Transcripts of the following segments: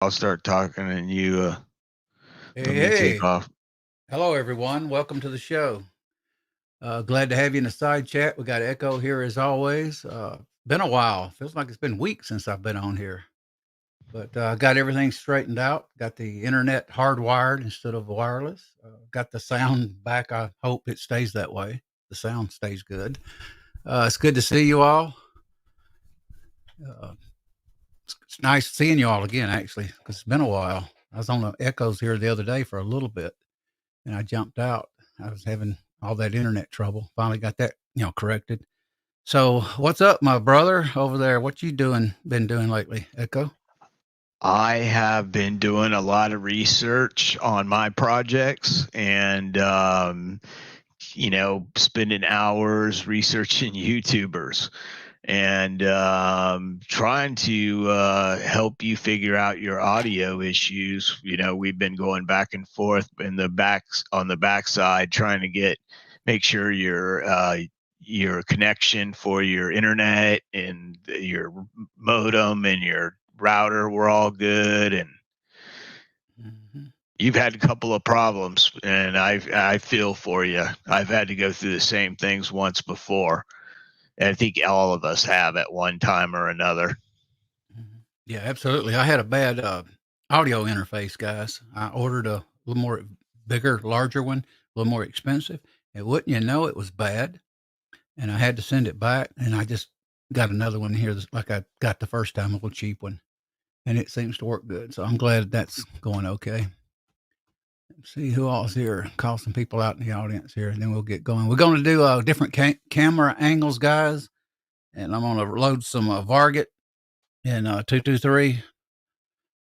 I'll start talking and you let me take Hey, off. hello everyone. Welcome to the show. Glad to have you in the side chat. We got Echo here as always. Been a while. Feels like it's been weeks since I've been on here, but got everything straightened out. Got the internet hardwired instead of wireless. Got the sound back. I hope it stays that way. The sound stays good. It's good to see you all. Uh, it's nice seeing you all again, actually, because it's been a while. I was on the Echoes here the other day for a little bit and I jumped out. I was having all that internet trouble. Finally got that, corrected. So, what's up, my brother over there? What you doing? Been doing lately, Echo? I have been doing a lot of research on my projects and spending hours researching YouTubers and trying to help you figure out your audio issues. We've been going back and forth in the backs on the backside trying to make sure your connection for your internet and your modem and your router were all good, and Mhm. you've had a couple of problems, and I feel for you. I've had to go through the same things once before. And I think all of us have at one time or another. Mhm. Yeah, absolutely. I had a bad audio interface, guys. I ordered a little more bigger, larger one, a little more expensive. And wouldn't you know, it was bad. And I had to send it back. And I just got another one here, like I got the first time, a little cheap one. And it seems to work good. So I'm glad that's going okay. See who all's here. Call some people out in the audience here, and then we'll get going. We're going to do different camera angles, guys, and I'm going to load some Varget in 223,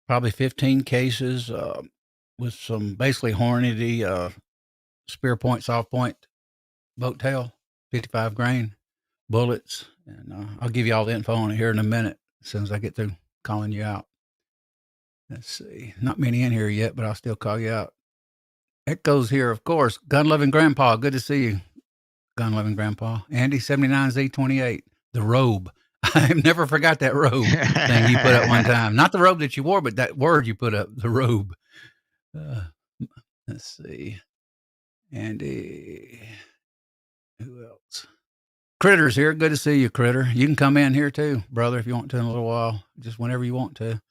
probably 15 cases with some basically Hornady spear point, soft point, boat tail, 55 grain bullets, and I'll give you all the info on it here in a minute as soon as I get through calling you out. Let's see, not many in here yet, but I'll still call you out. Echoes here, of course. Gun loving grandpa, good to see you. Gun loving grandpa. Andy 79Z28. The robe. I never forgot that robe thing you put up one time. Not the robe that you wore, but that word you put up, the robe. Uh, let's see. Andy. Who else? Critter's here. Good to see you, Critter. You can come in here too, brother, if you want to in a little while. Just whenever you want to.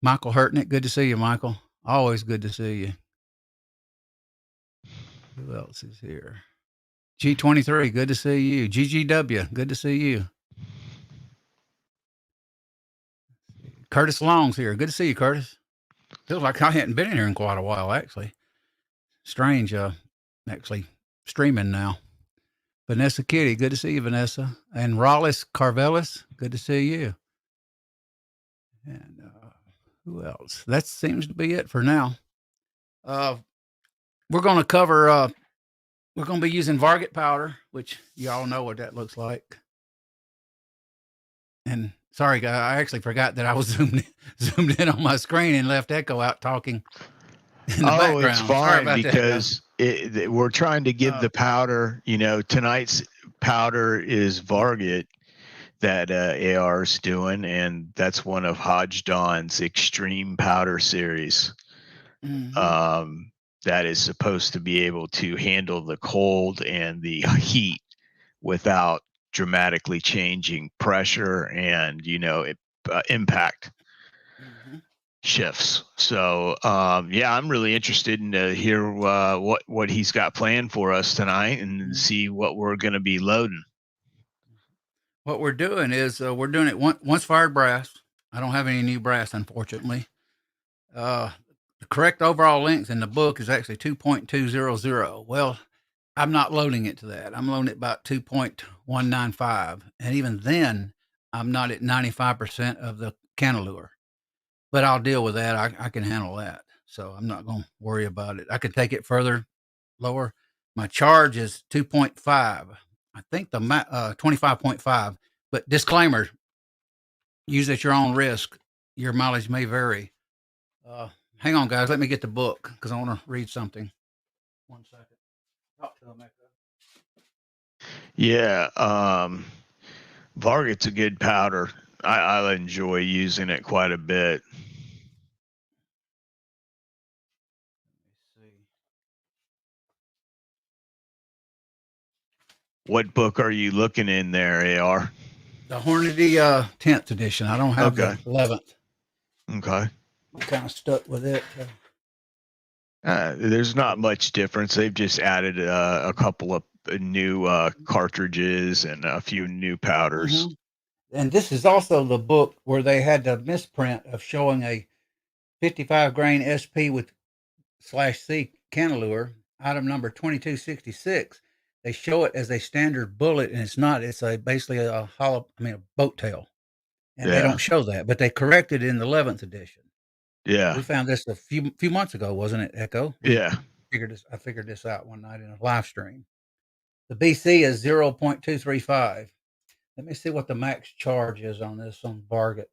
Michael Hurtnick. Good to see you, Michael. Always good to see you. Who else is here? G23. Good to see you. GGW. Good to see you. Curtis Long's here. Good to see you, Curtis. Feels like I hadn't been in here in quite a while, actually. Strange, actually streaming now. Vanessa Kitty, good to see you, Vanessa. And Rollis Carvelis, good to see you. And who else? That seems to be it for now. We're going to cover, we're going to be using Varget powder, which you all know what that looks like. And sorry, guys, I actually forgot that I was zoomed in on my screen and left Echo out talking in the Oh, it's background. Sorry fine about that, guys. because we're trying to give the powder. Tonight's powder is Varget that AR's doing, and that's one of Hodge Dawn's extreme powder series. Um, that is supposed to be able to handle the cold and the heat without dramatically changing pressure and impact shifts. So yeah, I'm really interested in to hear what he's got planned for us tonight and see what we're going to be loading. What we're doing is we're doing it once fired brass. I don't have any new brass, unfortunately. The correct overall length in the book is actually 2.200. Well, I'm not loading it to that. I'm loading it about 2.195. And even then, I'm not at 95% of the cantilever. But I'll deal with that. I can handle that. So I'm not going to worry about it. I could take it further, lower. My charge is 2.5. I think the 25.5. But disclaimer, use at your own risk. Your mileage may vary. Hang on, guys. Let me get the book because I want to read something. 1 second. Talk to them, Echo. Yeah, Varget's a good powder. I enjoy using it quite a bit. What book are you looking in there, AR? The Hornady 10th edition. I don't have Okay. the 11th. Okay. I'm kind of stuck with it. There's not much difference. They've just added a couple of new cartridges and a few new powders. And this is also the book where they had the misprint of showing a 55 grain SP with /C cantilever, item number 2266. They show it as a standard bullet, and it's not. It's basically a boat tail, and they Yeah. don't show that. But they corrected it in the 11th edition. Yeah. We found this a few months ago, wasn't it, Echo? Yeah. I figured this out one night in a live stream. The BC is 0.235. Let me see what the max charge is on this on Varget.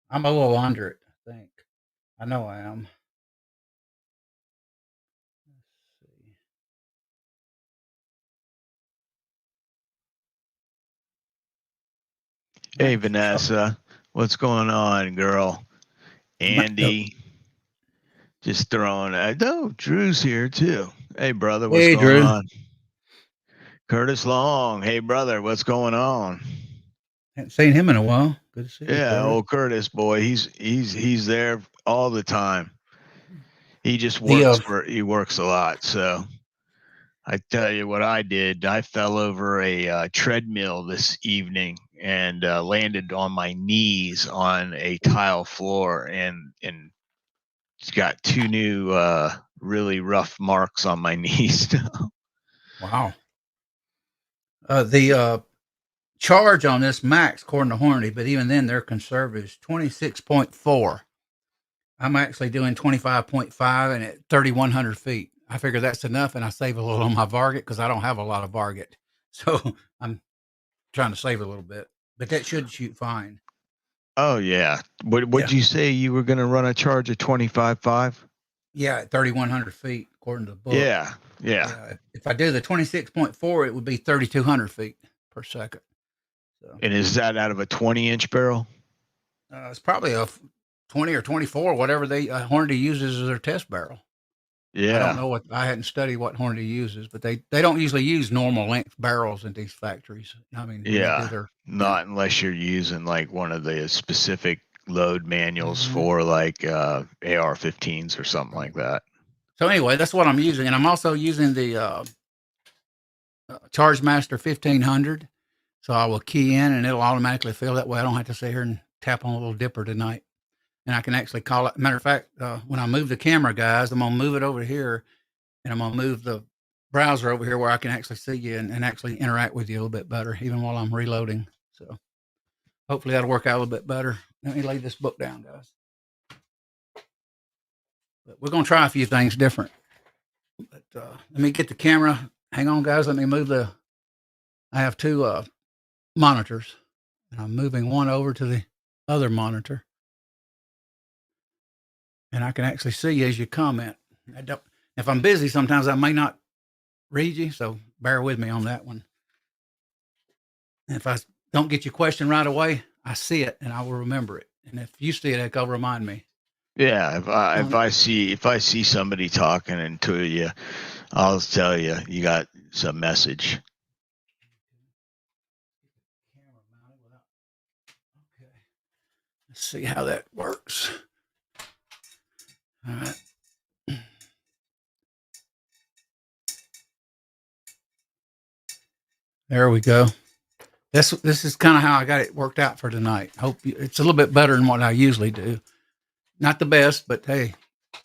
I'm a little under it, I think. I know I am. Let's see. Hey, Max Vanessa. What's going on, girl? Andy. Just throwing no, Drew's here too. Hey brother, what's Hey, going Drew. on? Curtis Long. Hey brother, what's going on? Haven't seen him in a while. Good to see you, Yeah, Curtis. old Curtis boy. He's there all the time. He just The he works a lot. So I tell you what I did. I fell over a treadmill this evening and landed on my knees on a tile floor and got two new really rough marks on my knees. wow. The charge on this max, according to Hornady, but even then they're conservative, is 26.4. I'm actually doing 25.5 and at 3,100 feet. I figure that's enough, and I save a little on my Varget because I don't have a lot of Varget. So I'm trying to save a little bit, but that should shoot fine. Oh yeah. Would you say you were going to run a charge of 25.5? Yeah, at 3,100 feet, according to the book. Yeah. Yeah. If I do the 26.4, it would be 3,200 feet per second. So, And is that out of a 20-inch barrel? it's probably a 20 or 24, whatever they Hornady uses as their test barrel. I don't Yeah. know I hadn't studied what Hornady uses, but they don't usually use normal length barrels in these factories. I mean, when they do Yeah. their Not unless you're using like one of the specific load manuals for like AR-15s or something like that. So anyway, that's what I'm using, and I'm also using the Charge Master 1500. So I will key in, and it'll automatically fill. That way, I don't have to sit here and tap on a little dipper tonight, and I can actually call it. Matter of fact, when I move the camera, guys, I'm gonna move it over here, and I'm gonna move the browser over here where I can actually see you and actually interact with you a little bit better, even while I'm reloading. So hopefully that'll work out a little bit better. Let me lay this book down, guys. But we're gonna try a few things different. But let me get the camera. Hang on, guys. Let me move the. I have two monitors, and I'm moving one over to the other monitor, and I can actually see you as you comment. If I'm busy, sometimes I may not read you, so bear with me on that one. And if I don't get your question right away, I see it and I will remember it. And if you see it, Echo, remind me. Yeah, if I see somebody talking into you, I'll tell you got some message. Okay. Let's see how that works. All right. There we go. This is kind of how I got it worked out for tonight. Hope it's a little bit better than what I usually do. Not the best, but hey,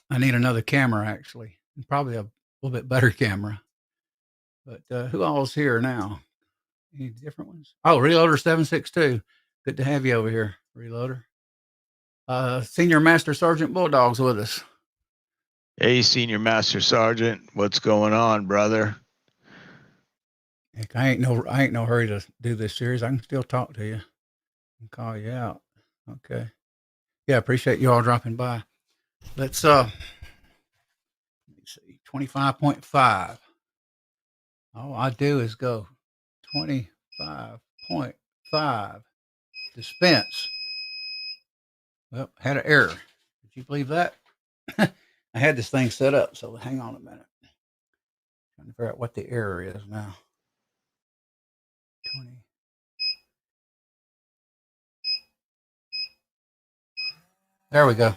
I need another camera actually, and probably a little bit better camera. But who all is here now? Any different ones? Oh, Reloader 762. Good to have you over here, Reloader. Senior Master Sergeant Bulldog's with us. Hey, Senior Master Sergeant, what's going on, brother? Heck, I ain't no hurry to do this series. I can still talk to you and call you out. Okay. Yeah, appreciate you all dropping by. Let's let me see, 25.5. All I do is go 25.5. dispense. Well, had an error. Did you believe that? I had this thing set up, so hang on a minute. Trying to figure out what the error is now. 20. There we go.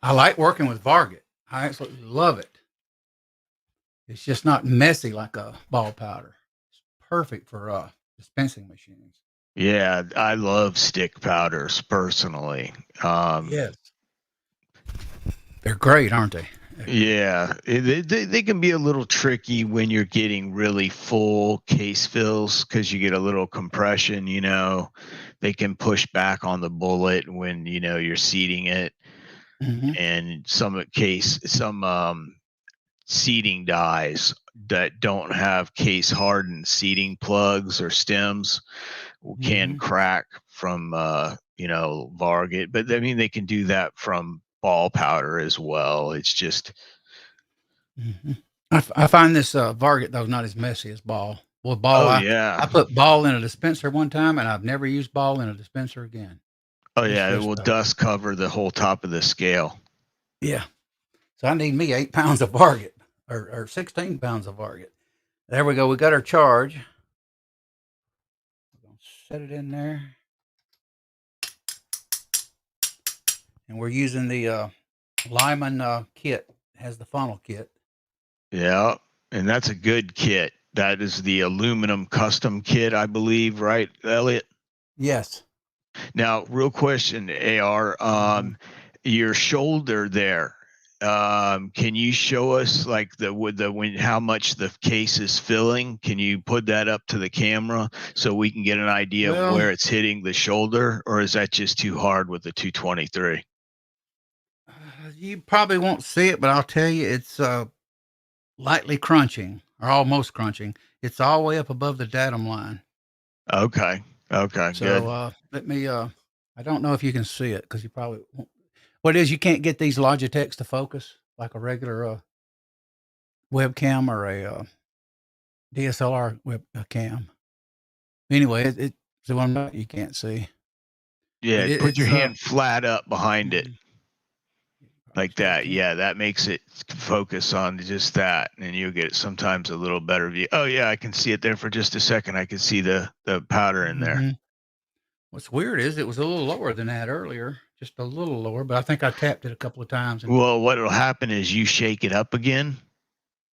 I like working with Varget. I absolutely love it. It's just not messy like a ball powder. It's perfect for dispensing machines. Yeah, I love stick powders personally. Yes. They're great, aren't they? Yeah, they can be a little tricky when you're getting really full case fills because you get a little compression. They can push back on the bullet when you're seating it, and some seating dies that don't have case hardened seating plugs or stems can crack from Varget, but I mean they can do that from ball powder as well. It's just I find this Varget though not as messy as ball. Well, ball, oh I yeah, put ball in a dispenser one time, and I've never used ball in a dispenser again. oh It's yeah, it just will dust cover the whole top of the scale. yeah. So I need me 8 pounds of Varget or 16 pounds of Varget. There we go. We got our charge. We're gonna set it in there, and we're using the Lyman kit. It has the funnel kit. Yeah, and that's a good kit. That is the aluminum custom kit, I believe, right, Elliot? Yes. Now, real question, AR, your shoulder there. Can you show us like how much the case is filling? Can you put that up to the camera so we can get an idea of where it's hitting the shoulder, or is that just too hard with the 223? You probably won't see it, but I'll tell you, it's lightly crunching or almost crunching. It's all the way up above the datum line. Okay. Okay. Good. So let me. I don't know if you can see it because you probably won't. What it is, you can't get these Logitechs to focus like a regular webcam or a DSLR webcam. Anyway, it's the one that you can't see. Yeah. Put your It's hand flat up behind it. Like that. can. Yeah, that makes it focus on just that, and you'll get sometimes a little better view. Oh yeah, I can see it there for just a second. I can see the powder in there. What's weird is it was a little lower than that earlier, just a little lower, but I think I tapped it a couple of times. And Well, what'll happen is you shake it up again.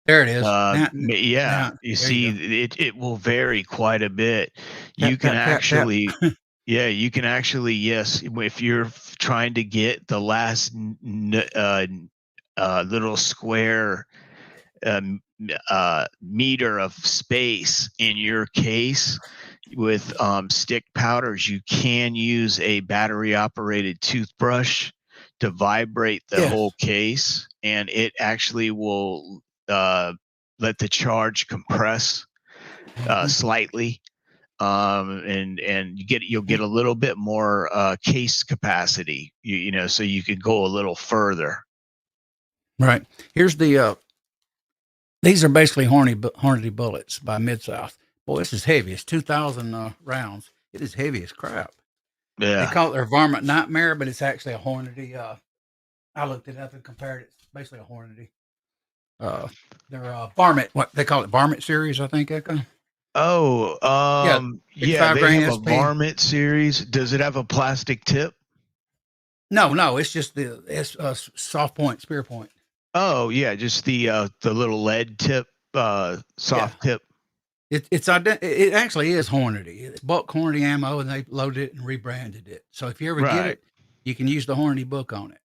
there it is. Yeah, you see, it will vary quite a bit. Tap, You can tap, tap, actually, tap. yeah, you can actually, yes, if you're trying to get the last little square meter of space in your case with stick powders, you can use a battery operated toothbrush to vibrate the whole case, and it actually will let the charge compress slightly, and you'll get a little bit more case capacity, so you can go a little further. Right. Here's the these are basically Hornady bullets by Mid-South. Boy, this is heavy. It's 2,000 rounds. It is heavy as crap. Yeah. They call it their Varmint Nightmare, but it's actually a Hornady. I looked it up and compared it. It's basically a Hornady. They're Varmint. What they call it, Varmint Series, I think. Echo. Oh, yeah, they grain have a SP. Varmint series. Does it have a plastic tip? No, it's just the soft point, spear point. Oh, yeah, just the little lead tip, soft tip. It actually is Hornady. It's Buck Hornady ammo, and they loaded it and rebranded it. So if you ever get it, you can use the Hornady book on it,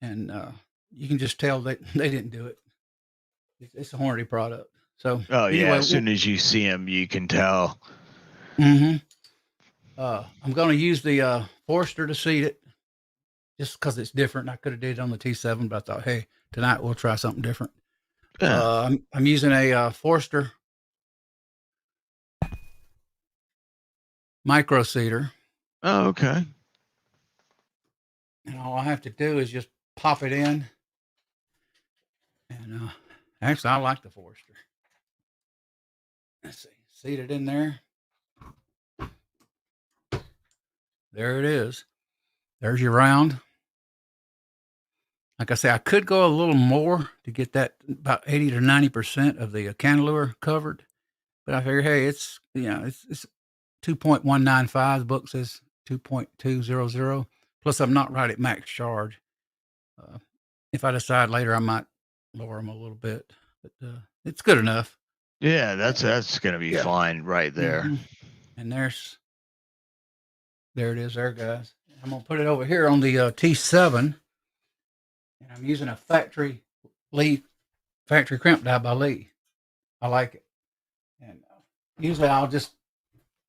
and you can just tell that they didn't do it. It's a Hornady product. So anyway, as soon as you see them, you can tell. I'm going to use the Forster to seat it, just because it's different. I could have did it on the T7, but I thought, hey, tonight we'll try something different. Yeah. I'm using a Forster micro seeder. Oh, okay. And all I have to do is just pop it in. And actually, I like the Forster. Let's see, seat it in there. There it is. There's your round. Like I say, I could go a little more to get that about 80 to 90% of the cantilever covered. But I figure, hey, it's 2.195. The book says 2.200. Plus, I'm not right at max charge. If I decide later, I might lower them a little bit, but it's good enough. Yeah, that's gonna be fine right there. Mm-hmm. And there it is, there, guys. I'm gonna put it over here on the T7, and I'm using a factory crimp die by Lee. I like it, and usually I'll just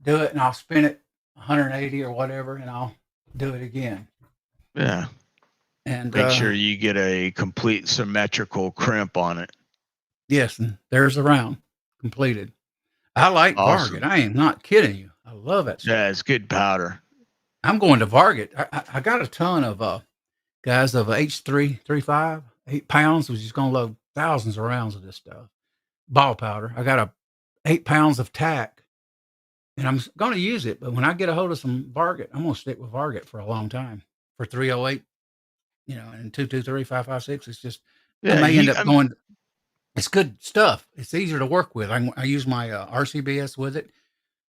do it and I'll spin it 180 or whatever, and I'll do it again. Yeah. And make sure you get a complete symmetrical crimp on it. Yes, and there's the round completed. I like Varget. I am not kidding you. I love it. Yeah, it's good powder. I'm going to Varget. I got a ton of guys of H335, 8 pounds, which is going to load thousands of rounds of this stuff. Ball powder. I got 8 pounds of tack, and I'm going to use it. But when I get a hold of some Varget, I'm going to stick with Varget for a long time. For 308, and 223, 556, it's just I may end up going. It's good stuff. It's easier to work with. I use my RCBS with it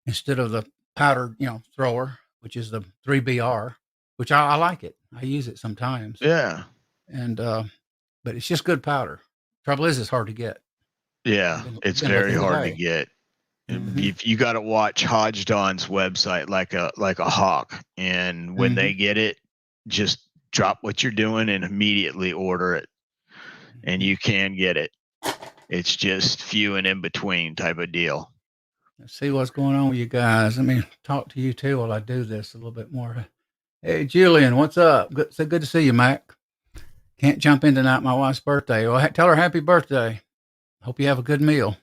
instead of the powder, thrower, which is the 3BR, which I like it. I use it sometimes. Yeah. And but it's just good powder. Trouble is, it's hard to get. Yeah, it's very hard to get. Mm-hmm. You got to watch Hodgdon's website like a hawk, and when they get it, just drop what you're doing and immediately order it, and you can get it. It's just few and in between type of deal. Let's see what's going on with you guys. Let me talk to you too while I do this a little bit more. Hey, Julian, what's up? Good to see you, Mac. Can't jump in tonight. My wife's birthday. Well, tell her happy birthday. Hope you have a good meal.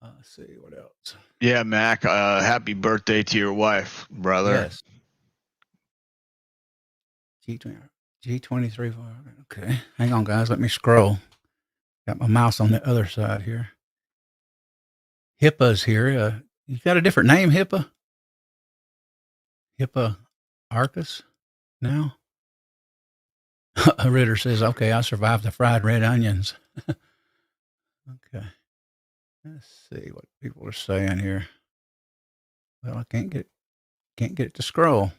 Let's see what else. Yeah, Mac. Happy birthday to your wife, brother. Yes. G23. Okay, hang on, guys. Let me scroll. Got my mouse on the other side here. HIPAA's here. You got a different name, HIPAA? HIPAA Arcus now? Ritter says, okay, I survived the fried red onions. Okay. Let's see what people are saying here. Well, I can't get it to scroll.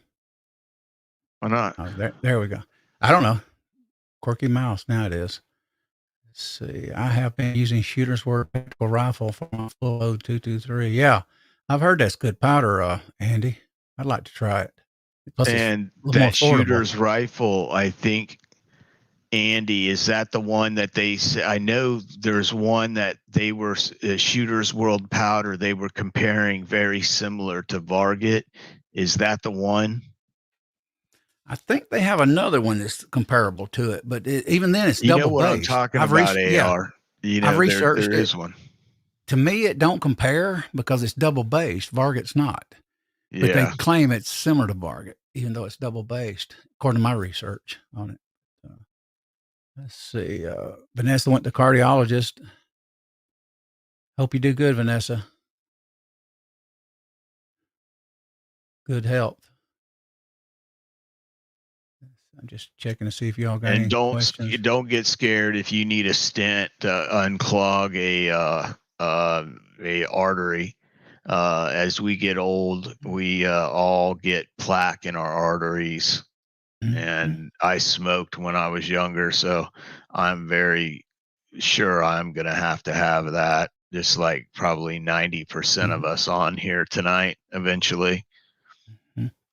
Why not? Oh, there we go. I don't know. Quirky mouse. Now it is. Let's see. I have been using Shooter's Word tactical rifle for my full load 223. Yeah, I've heard that's good powder, Andy. I'd like to try it. Plus, and that Shooter's rifle, I think, Andy, is that the one that they say? I know there's one that they were Shooter's World powder. They were comparing very similar to Varget. Is that the one? I think they have another one that's comparable to it, but even then it's double based. You know what I'm talking about, AR. I've researched there is one. To me, it don't compare because it's double based. Varget's not. Yeah. But they claim it's similar to Varget, even though it's double based, according to my research on it. Let's see. Vanessa went to cardiologist. Hope you do good, Vanessa. Good health. I'm just checking to see if y'all got any questions. And don't get scared if you need a stent to unclog a artery. As we get old, we all get plaque in our arteries. Mm-hmm. And I smoked when I was younger, so I'm very sure I'm going to have that, just like probably 90% of us on here tonight eventually.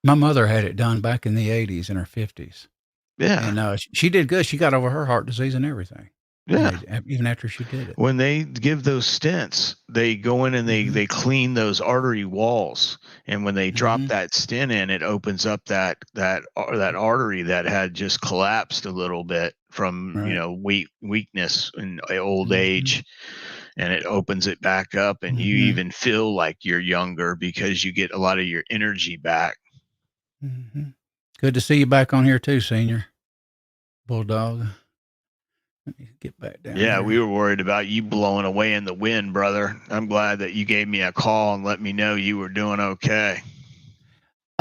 My mother had it done back in the 80s, in her 50s. Yeah. And she did good. She got over her heart disease and everything. Yeah. Even after she did it. When they give those stents, they go in and they clean those artery walls. And when they drop that stent in, it opens up that artery that had just collapsed a little bit from, weakness and old age. And it opens it back up, and you even feel like you're younger because you get a lot of your energy back. Mm-hmm. Good to see you back on here too, Senior Bulldog. Let me get back down. Yeah, we were worried about you blowing away in the wind, brother. I'm glad that you gave me a call and let me know you were doing okay.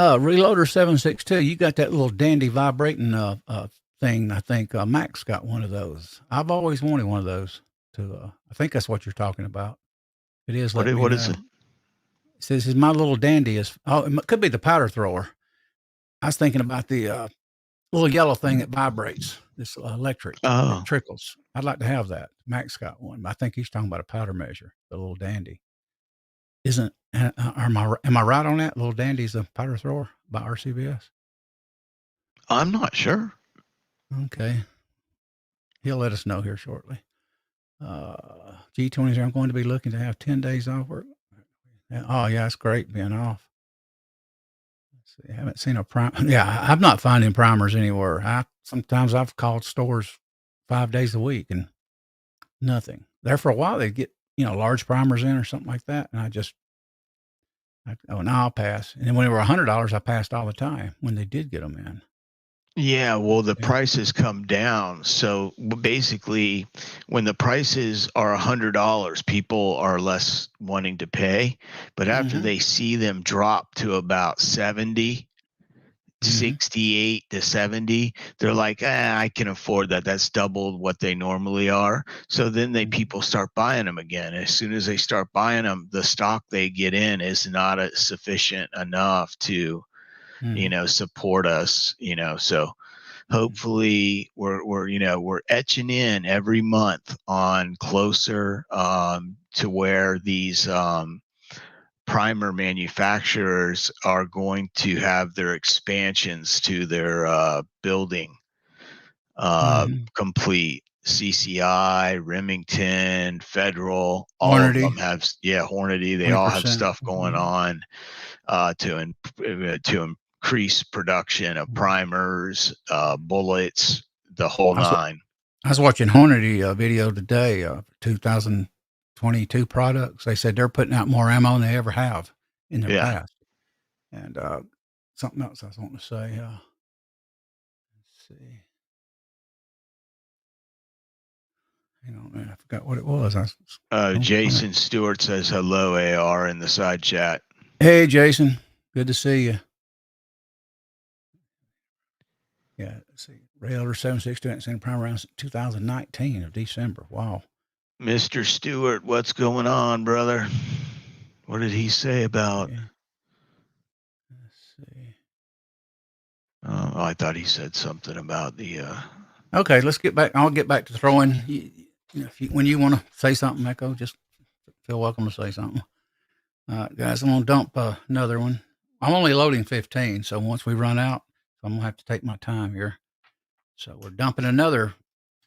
Reloader 762, you got that little dandy vibrating thing. I think Max got one of those. I've always wanted one of those. I think that's what you're talking about. It is. Let me What is know. it? It says, "Is my little dandy is." Oh, it could be the powder thrower. I was thinking about the little yellow thing that vibrates. This electric that Oh, trickles. I'd like to have that. Max got one. But I think he's talking about a powder measure. The little dandy. Isn't? Am I right on that? Little dandy's a powder thrower by RCBS. I'm not sure. Okay. He'll let us know here shortly. G20s, I'm going to be looking to have 10 days off work. Oh, yeah, it's great being off. Let's see, I haven't seen a prime. Yeah, I'm not finding primers anywhere. Sometimes I've called stores 5 days a week and nothing. There for a while, they'd get, large primers in or something like that. And now I'll pass. And then when they were $100, I passed all the time when they did get them in. Yeah, well, the Yeah. prices come down. So basically, when the prices are $100, people are less wanting to pay. But after Mm-hmm. they see them drop to about 70, Mm-hmm. 68 to 70, they're like, I can afford that. That's double what they normally are. So then people start buying them again. As soon as they start buying them, the stock they get in is not sufficient enough to, support us, so hopefully we're etching in every month on closer to where these primer manufacturers are going to have their expansions to their building complete. CCI, Remington, Federal, all of them have, Hornady, they all have stuff going on to increase production of primers, bullets, the whole nine. I was watching Hornady video today of 2022 products. They said they're putting out more ammo than they ever have in their past. And something else I was wanting to say. Let's see. Hang on, man. I forgot what it was. Jason Stewart says hello, AR, in the side chat. Hey, Jason. Good to see you. Yeah, let's see. Reloader 762 ain't seen prime around 2019 of December. Wow. Mr. Stewart, what's going on, brother? What did he say about? Okay. Let's see. I thought he said something about the. Okay, let's get back. I'll get back to throwing. When you want to say something, Echo, just feel welcome to say something. Guys, I'm going to dump another one. I'm only loading 15, so once we run out, I'm going to have to take my time here. So we're dumping another.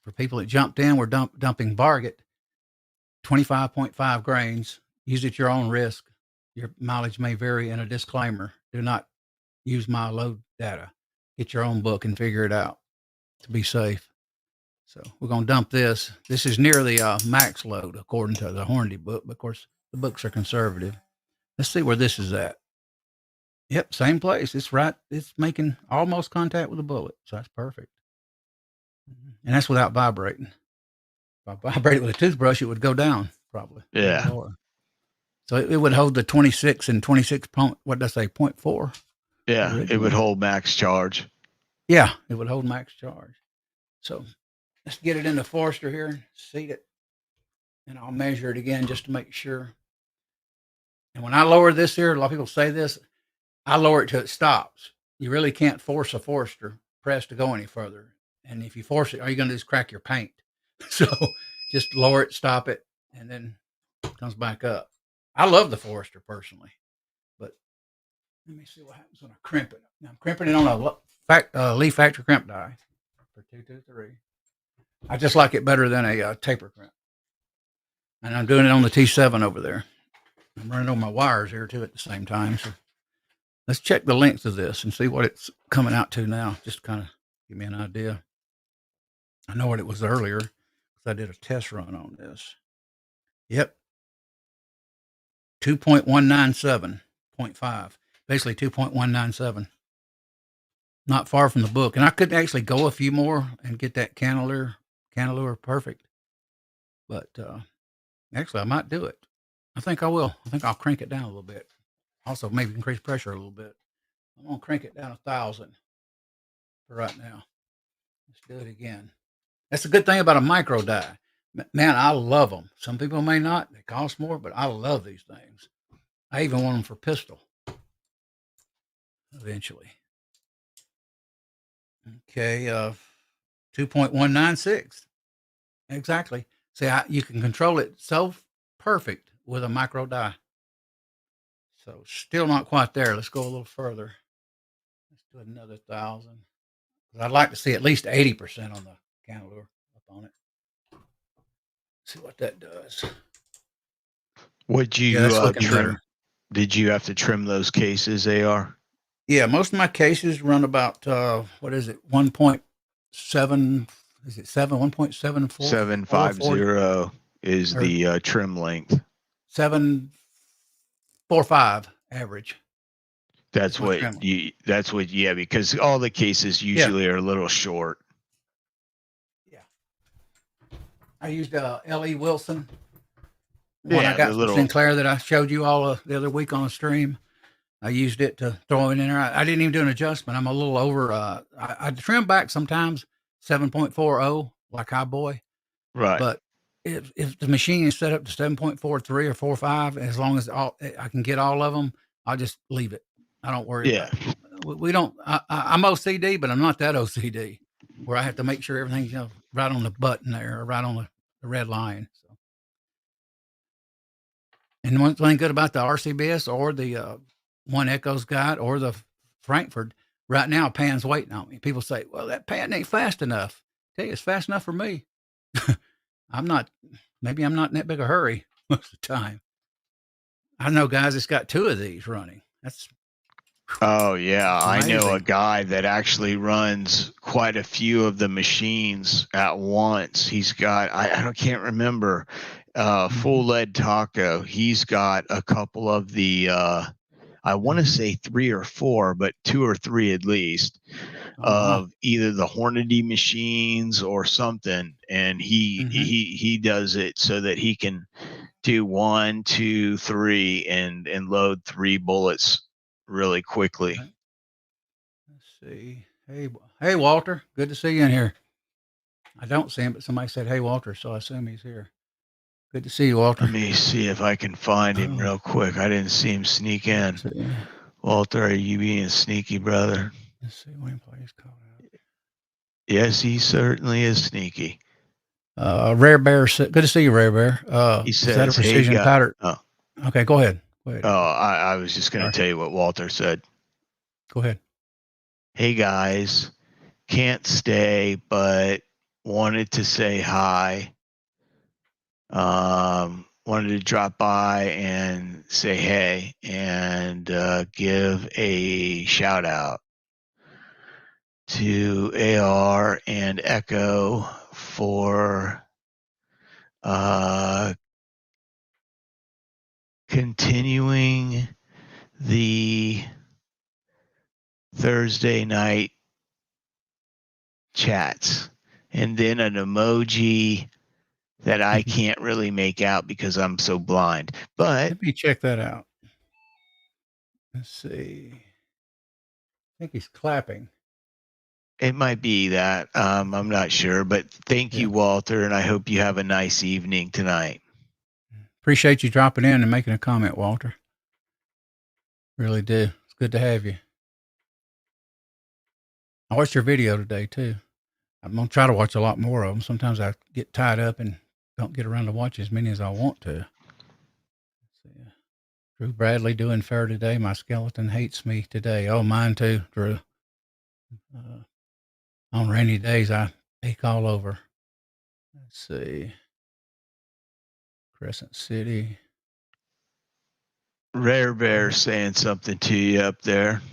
For people that jumped in, we're dumping Varget, 25.5 grains. Use at your own risk. Your mileage may vary, and a disclaimer: do not use my load data. Get your own book and figure it out to be safe. So we're going to dump this. This is near the max load, according to the Hornady book. But of course, the books are conservative. Let's see where this is at. Yep, same place. It's right. It's making almost contact with the bullet. So that's perfect. And that's without vibrating. If I vibrated with a toothbrush, it would go down probably. Yeah. Lower. So it would hold the 26 and 26 point, what did I say, 0.4? Yeah, originally. It would hold max charge. Yeah, it would hold max charge. So let's get it in the Forester here and seat it. And I'll measure it again just to make sure. And when I lower this here, a lot of people say this, I lower it till it stops. You really can't force a Forester press to go any further. And if you force it, all you're going to do is crack your paint. So just lower it, stop it, and then it comes back up. I love the Forester personally, but let me see what happens when I crimp it. Now I'm crimping it on a Lee Factory crimp die for 223. I just like it better than a taper crimp. And I'm doing it on the T7 over there. I'm running on my wires here too at the same time. So let's check the length of this and see what it's coming out to now. Just kind of give me an idea. I know what it was earlier because I did a test run on this. Yep. 2.197.5. Basically 2.197. Not far from the book. And I could actually go a few more and get that cantilever perfect. But actually, I might do it. I think I will. I think I'll crank it down a little bit. Also, maybe increase pressure a little bit. I'm going to crank it down 1,000 for right now. Let's do it again. That's a good thing about a micro die. Man, I love them. Some people may not. They cost more, but I love these things. I even want them for pistol eventually. Okay, 2.196. Exactly. See, you can control it so perfect with a micro die. So still not quite there. Let's go a little further. Let's do another 1,000. I'd like to see at least 80% on the cantilever up on it. See what that does. Would you Yeah, that's looking trim? better. Did you have to trim those cases, AR? Yeah, most of my cases run about what is it? 1.7? Is it 1.74? 750 is the trim length. 745 average. That's what yeah, because all the cases usually are a little short. Yeah. I used L.E. Wilson. One I got from Sinclair that I showed you all the other week on a stream. I used it to throw it in there. I didn't even do an adjustment. I'm a little over. I trim back sometimes 7.40 like Highboy. Right. But if the machine is set up to 7.43 or 4.5, as long as I can get all of them, I'll just leave it. I don't worry about it. We don't. I'm OCD, but I'm not that OCD where I have to make sure everything's right on the button there, or right on the red line. So. And one thing good about the RCBS or the One Echo's got or the Frankfurt, right now, pan's waiting on me. People say, well, that pan ain't fast enough. I tell you, it's fast enough for me. Maybe I'm not in that big a hurry most of the time. I know guys that's got 2 of these running. Oh yeah, I know a guy that actually runs quite a few of the machines at once. He's got I can't remember full lead taco. He's got a couple of the I want to say 3 or 4, but 2 or 3 at least of either the Hornady machines or something, and he does it so that he can do 1, 2, 3 and load 3 bullets really quickly. Let's see. Hey, Walter. Good to see you in here. I don't see him, but somebody said, hey, Walter, so I assume he's here. Good to see you, Walter. Let me see if I can find him real quick. I didn't see him sneak in. Walter, are you being sneaky, brother? Let's see when he plays called out. Yes, he certainly is sneaky. Rare Bear, good to see you, Rare Bear. He says, is that a precision powder? Oh. Okay, go ahead. Oh, I was just going to tell you what Walter said. Go ahead. Hey, guys. Can't stay, but wanted to say hi. Wanted to drop by and say hey and give a shout out to AR and Echo for continuing the Thursday night chats, and then an emoji that I can't really make out because I'm so blind. But let me check that out. Let's see. I think he's clapping. It might be that. I'm not sure, but thank you, Walter, and I hope you have a nice evening tonight. Appreciate you dropping in and making a comment, Walter. Really do. It's good to have you. I watched your video today, too. I'm going to try to watch a lot more of them. Sometimes I get tied up and don't get around to watch as many as I want to. Let's see. Drew Bradley doing fair today. My skeleton hates me today. Oh, mine too, Drew. On rainy days, I ache all over. Let's see. Crescent City. Rare Bear saying something to you up there.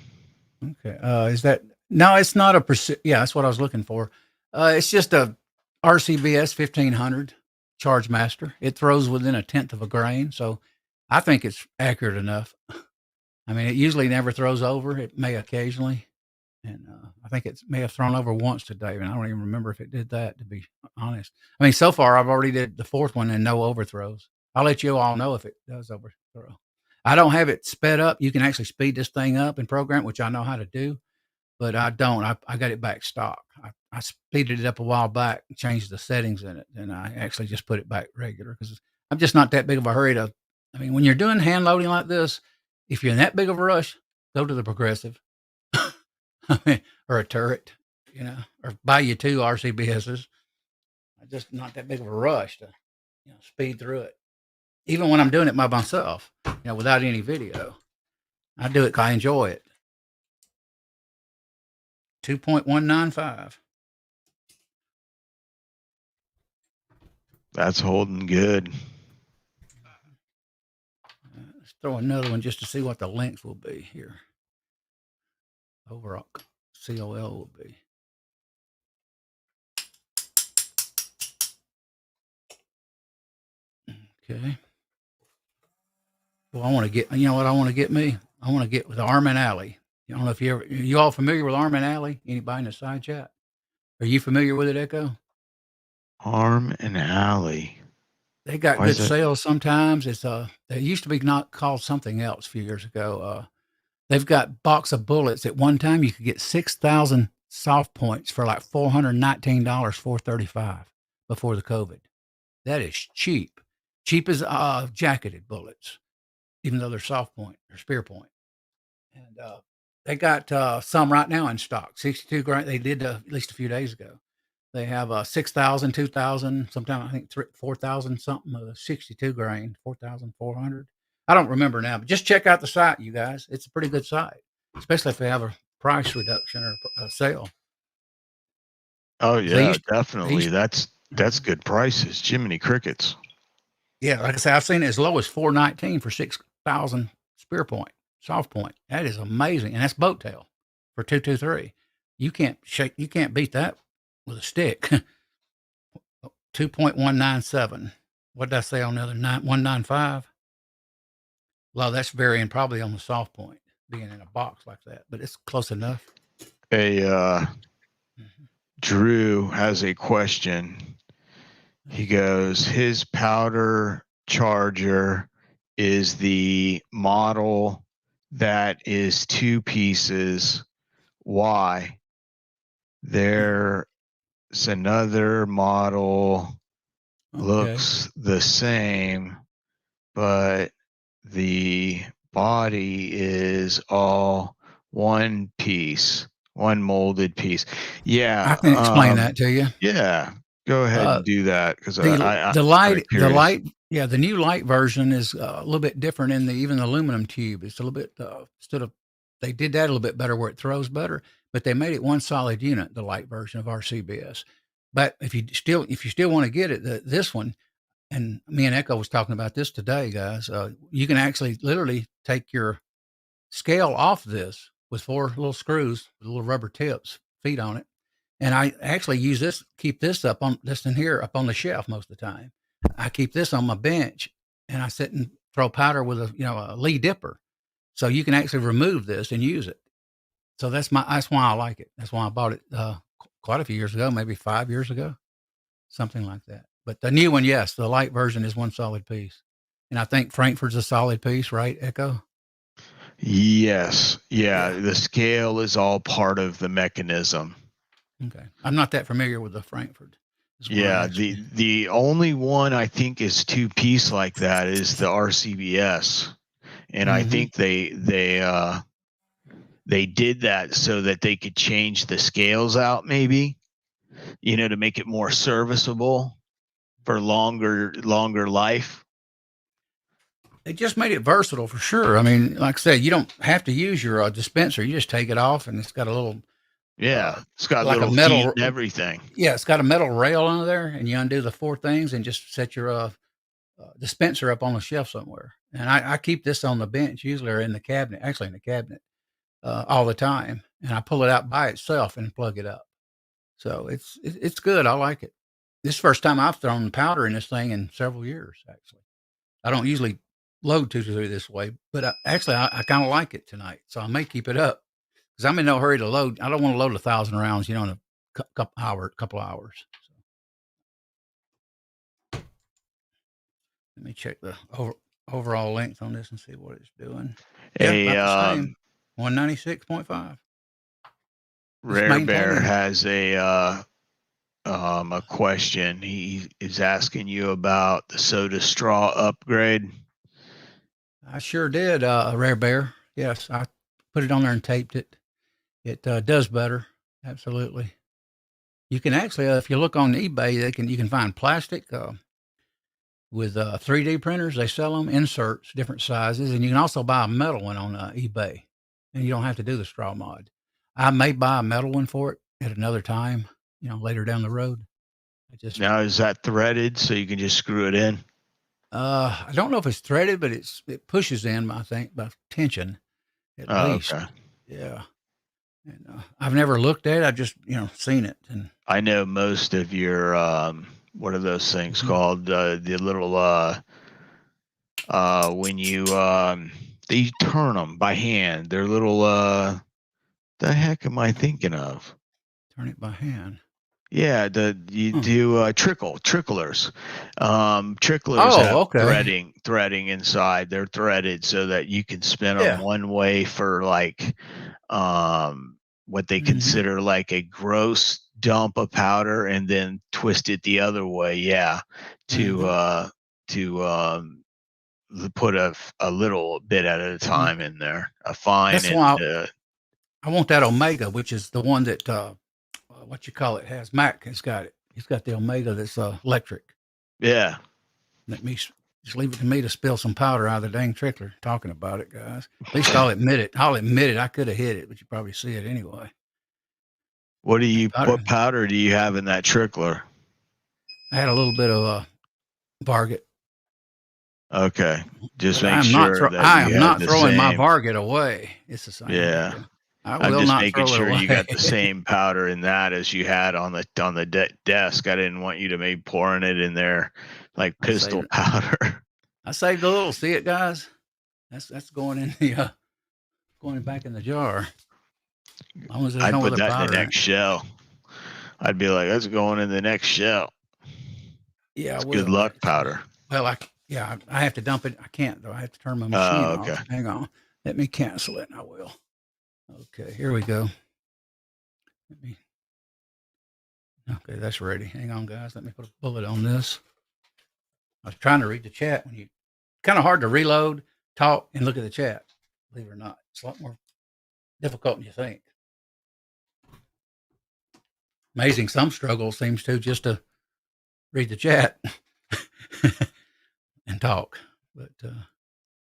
Okay. Is that, no, it's not a, yeah, that's what I was looking for. It's just a RCBS 1500 Charge Master. It throws within 1/10 of a grain. So I think it's accurate enough. I mean, it usually never throws over. It may occasionally. And I think it may have thrown over once today, and I don't even remember if it did that, to be honest. I mean, so far I've already did the 4th one and no overthrows. I'll let you all know if it does overthrow. I don't have it sped up. You can actually speed this thing up and program, which I know how to do, but I don't. I got it back stock. I speeded it up a while back, changed the settings in it, and I actually just put it back regular because I'm just not that big of a hurry to. I mean, when you're doing hand loading like this, if you're in that big of a rush, go to the progressive or a turret, or buy you 2 RCBSs. I'm just not that big of a rush to, speed through it. Even when I'm doing it by myself, without any video, I do it 'cause I enjoy it. 2.195. That's holding good. Let's throw another one just to see what the length will be here. Overall COL will be. Okay. Well, I want to get, you know what I want to get me? I want to get with Arm and Alley. I don't know if you all familiar with Arm and Alley? Anybody in the side chat? Are you familiar with it, Echo? Arm and Alley. They got good sales sometimes. It's they used to be not called something else a few years ago. They've got box of bullets. At one time, you could get 6,000 soft points for like $419, $435 before the COVID. That is cheap. Cheap as jacketed bullets, even though they're soft point or spear point. And they got some right now in stock. 62 grand. They did at least a few days ago. They have 6,000, 2,000, sometimes I think 4,000 something, 62 grain, 4,400. I don't remember now, but just check out the site, you guys. It's a pretty good site, especially if they have a price reduction or a sale. Oh yeah, definitely. That's good prices. Jiminy Crickets. Yeah, like I say, I've seen it as low as 419 for 6,000 spear point, soft point. That is amazing, and that's boat tail for 223. You can't beat that with a stick. 2.197. What did I say on the other? 195. Well, that's varying probably on the soft point, being in a box like that, but it's close enough. Drew has a question. He goes, his powder charger is the model that is 2 pieces. Why? There's another model looks the same, but the body is all one piece, one molded piece. Yeah, I can explain that to you. Yeah, go ahead and do that because the light, yeah, the new light version is a little bit different in even the aluminum tube. It's a little bit they did that a little bit better where it throws better, but they made it one solid unit, the light version of RCBS. But if you still want to get it, this one, and me and Echo was talking about this today, guys. You can actually literally take your scale off this with 4 little screws with little rubber tips, feet on it. And I actually use this, keep this up on this in here up on the shelf most of the time. I keep this on my bench and I sit and throw powder with a Lee dipper. So you can actually remove this and use it. So that's why I like it. That's why I bought it quite a few years ago, maybe 5 years ago, something like that. But the new one, yes, the light version is one solid piece. And I think Frankfurt's a solid piece, right, Echo? Yes. Yeah. The scale is all part of the mechanism. Okay. I'm not that familiar with the Frankfurt. Yeah. The only one I think is 2-piece like that is the RCBS. And I think they did that so that they could change the scales out maybe, to make it more serviceable for longer life. They just made it versatile for sure. I mean, like I said, you don't have to use your dispenser. You just take it off and it's got a little. It's got like little a metal feet and everything. Yeah, it's got a metal rail under there, and you undo the 4 things and just set your dispenser up on the shelf somewhere. And I keep this on the bench usually, or in the cabinet, actually in the cabinet, all the time. And I pull it out by itself and plug it up. So it's good. I like it. This is the first time I've thrown powder in this thing in several years. Actually, I don't usually load 223 this way, but I kind of like it tonight. So I may keep it up because I'm in no hurry to load. I don't want to load 1,000 rounds, in a couple hours. So. Let me check the overall length on this and see what it's doing. Yeah, A about the same. 196.5. It's Rare Bear maintaining. has a question. He is asking you about the soda straw upgrade. I sure did, Rare Bear. Yes, I put it on there and taped it. It does better. Absolutely. You can actually, if you look on eBay, you can find plastic with 3D printers. They sell them inserts, different sizes, and you can also buy a metal one on eBay, and you don't have to do the straw mod. I may buy a metal one for it at another time, later down the road. Now, is that threaded so you can just screw it in? I don't know if it's threaded, but it pushes in, I think, by tension at least. Okay. Yeah. And I've never looked at it. I've just seen it. And I know most of your what are those things called? The little when you they turn them by hand. They're little the heck am I thinking of? Turn it by hand. Yeah, you do tricklers. Tricklers Oh, have okay. threading inside. They're threaded so that you can spin them one way for like what they consider like a gross dump of powder, and then twist it the other way. Yeah, to put a little bit at a time in there, a fine. That's why I want that Omega, which is the one that what you call it has. Mac has got it. He's got the Omega that's electric. Yeah. Let me just leave it to me to spill some powder out of the dang trickler. Talking about it, guys. At least I'll admit it. I could have hit it, but you probably see it anyway. What powder do you have in that trickler? I had a little bit of Varget. Okay, just but make sure that I am not the throwing same. my Varget away. It's the same. Yeah, I will not throw it away. You got the same powder in that as you had on the desk. I didn't want you to be pouring it in there like pistol powder. I saved a little. See it, guys? That's going in the going back in the jar. As long as there's no other powder. I'd put that in the next shell. I'd be like, that's going in the next shell. Yeah, good luck powder. Well, I have to dump it. I can't though. I have to turn my machine off. Hang on. Let me cancel it and I will. Okay, here we go. Okay, that's ready. Hang on, guys. Let me put a bullet on this. I was trying to read the chat when kind of hard to reload, talk, and look at the chat. Believe it or not, it's a lot more difficult than you think. Amazing. Some struggle seems to just to read the chat and talk, but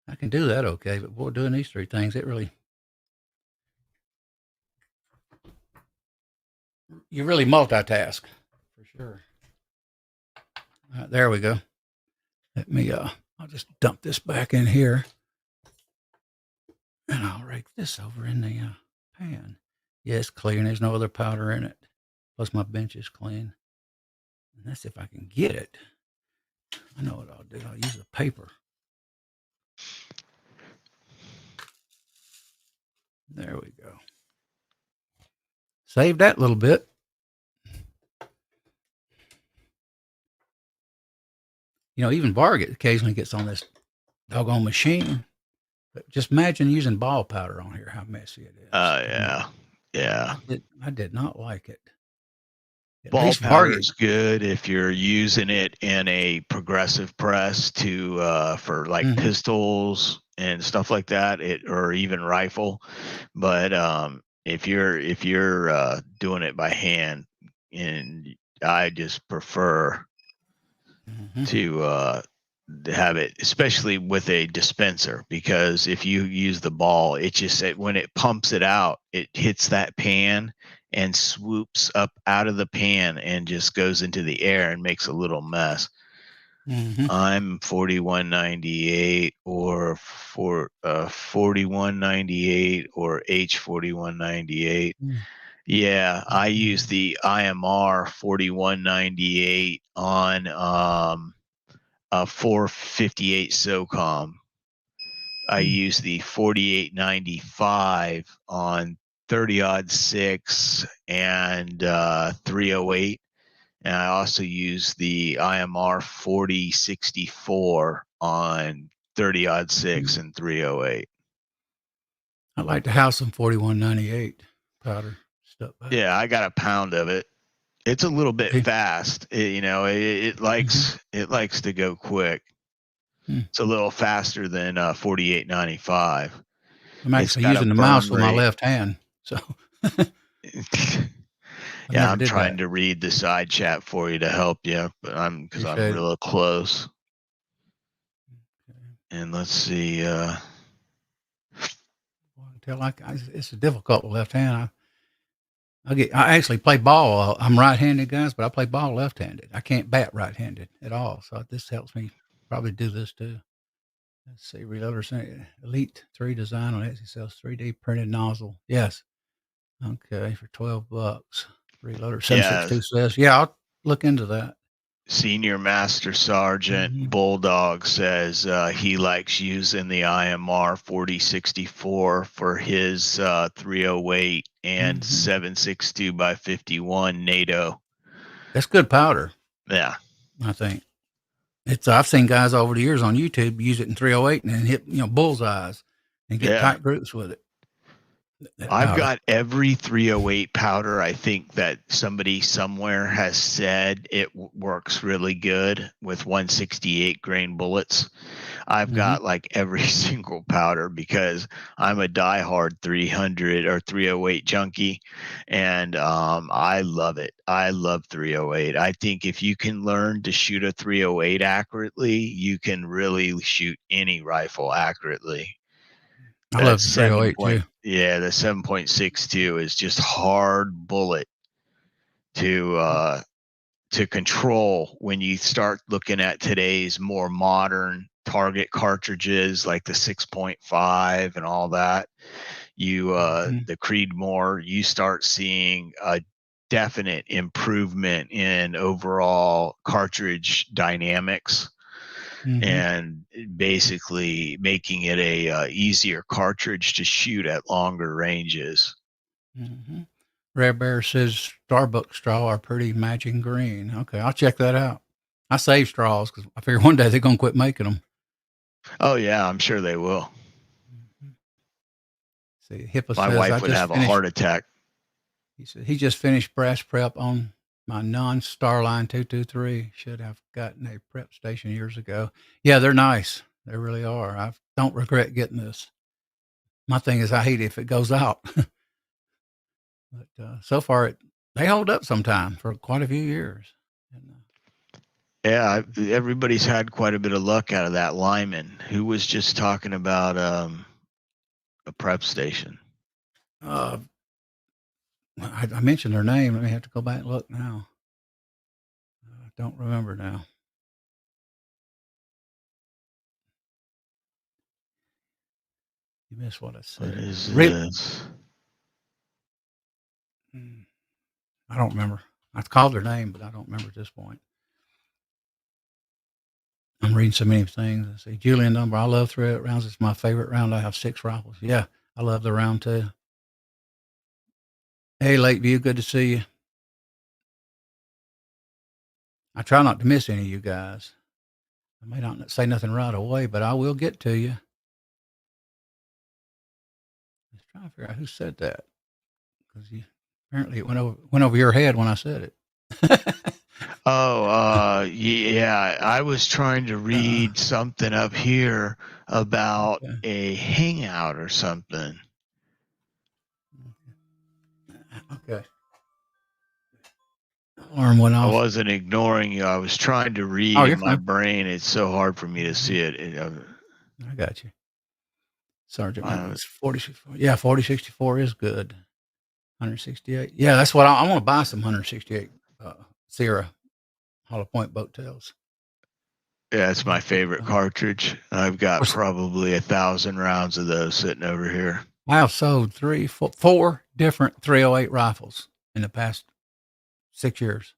I can do that okay. But boy, doing these three things, you really multitask for sure. All right, there we go. Let me I'll just dump this back in here, and I'll rake this over in the pan. Yeah, it's clean. There's no other powder in it. Plus my bench is clean. And that's if I can get it. I know what I'll do. I'll use the paper. There we go. Save that little bit. Even Varget occasionally gets on this doggone machine. But just imagine using ball powder on here, how messy it is. Yeah. I did not like it. Ball powder is good if you're using it in a progressive press for like pistols and stuff like that, or even rifle. But if you're doing it by hand, and I just prefer to have it, especially with a dispenser, because if you use the ball, when it pumps it out, it hits that pan and swoops up out of the pan and just goes into the air and makes a little mess. I'm 4198 or 4198 or H4198. Yeah, I use the IMR 4198 on a 458 SOCOM. I use the 4895 on 30-06 and 308. And I also use the IMR 4064 on 30-06 and 308. I like to have some 4198 powder stuff back. Yeah, I got a pound of it. It's a little bit fast. It likes to go quick. It's a little faster than 4895. I'm It's actually got a using the burn mouse with my rate. left hand, so Yeah, I'm did trying that. to read the side chat for you to help you, but I'm Appreciate it. real close. Okay. And let's see. It's difficult with left hand. I actually play ball. I'm right-handed, guys, but I play ball left-handed. I can't bat right-handed at all, so this helps me probably do this too. Let's see, Reloader Elite 3 design on Etsy sells 3D printed nozzle. Yes. Okay, for $12. Reloader762 says, yeah, I'll look into that. Senior Master Sergeant Bulldog says he likes using the IMR 4064 for his 308 and 762 by 51 NATO. That's good powder. Yeah, I think I've seen guys over the years on YouTube use it in 308 and then hit bullseyes and get tight groups with it. I've got every 308 powder. I think that somebody somewhere has said it works really good with 168 grain bullets. I've got like every single powder because I'm a diehard 300 or 308 junkie, and I love it. I love 308. I think if you can learn to shoot a 308 accurately, you can really shoot any rifle accurately. I love the 308 too. Yeah, the 7.62 is just hard bullet to control when you start looking at today's more modern target cartridges like the 6.5 and all that. The Creedmoor, you start seeing a definite improvement in overall cartridge dynamics. And basically making it a easier cartridge to shoot at longer ranges. Rare Bear says Starbucks straw are pretty matching green. Okay, I'll check that out. I save straws because I figure one day they're going to quit making them. Oh, yeah, I'm sure they will. See, Hippo My says, wife would have a heart attack. He said he just finished brass prep on my non-Starline 223. Should have gotten a prep station years ago. Yeah, they're nice. They really are. I don't regret getting this. My thing is I hate it if it goes out. But so far, they hold up sometime for quite a few years. Yeah, everybody's had quite a bit of luck out of that Lyman. Who was just talking about a prep station? I mentioned their name. Let me have to go back and look now. I don't remember now. You missed what I said. What is this? I don't remember. I called their name, but I don't remember at this point. I'm reading so many things. I see Julian Number. I love 308 rounds. It's my favorite round. I have 6 rifles. Yeah, I love the round too. Hey, Lakeview, good to see you. I try not to miss any of you guys. I may not say nothing right away, but I will get to you. Let's try to figure out who said that, because apparently it went over your head when I said it. Yeah, I was trying to read something up here about a hangout or something. Okay. Alarm went off. I wasn't ignoring you. I was trying to read in my brain. It's so hard for me to see it. I got you. Sergeant 4064. Yeah, 4064 is good. 168. Yeah, that's what I want to buy, some 168 Sierra Hollow Point boat tails. Yeah, it's my favorite cartridge. I've got probably 1,000 rounds of those sitting over here. I've sold 4 different 308 rifles in the past 6 years.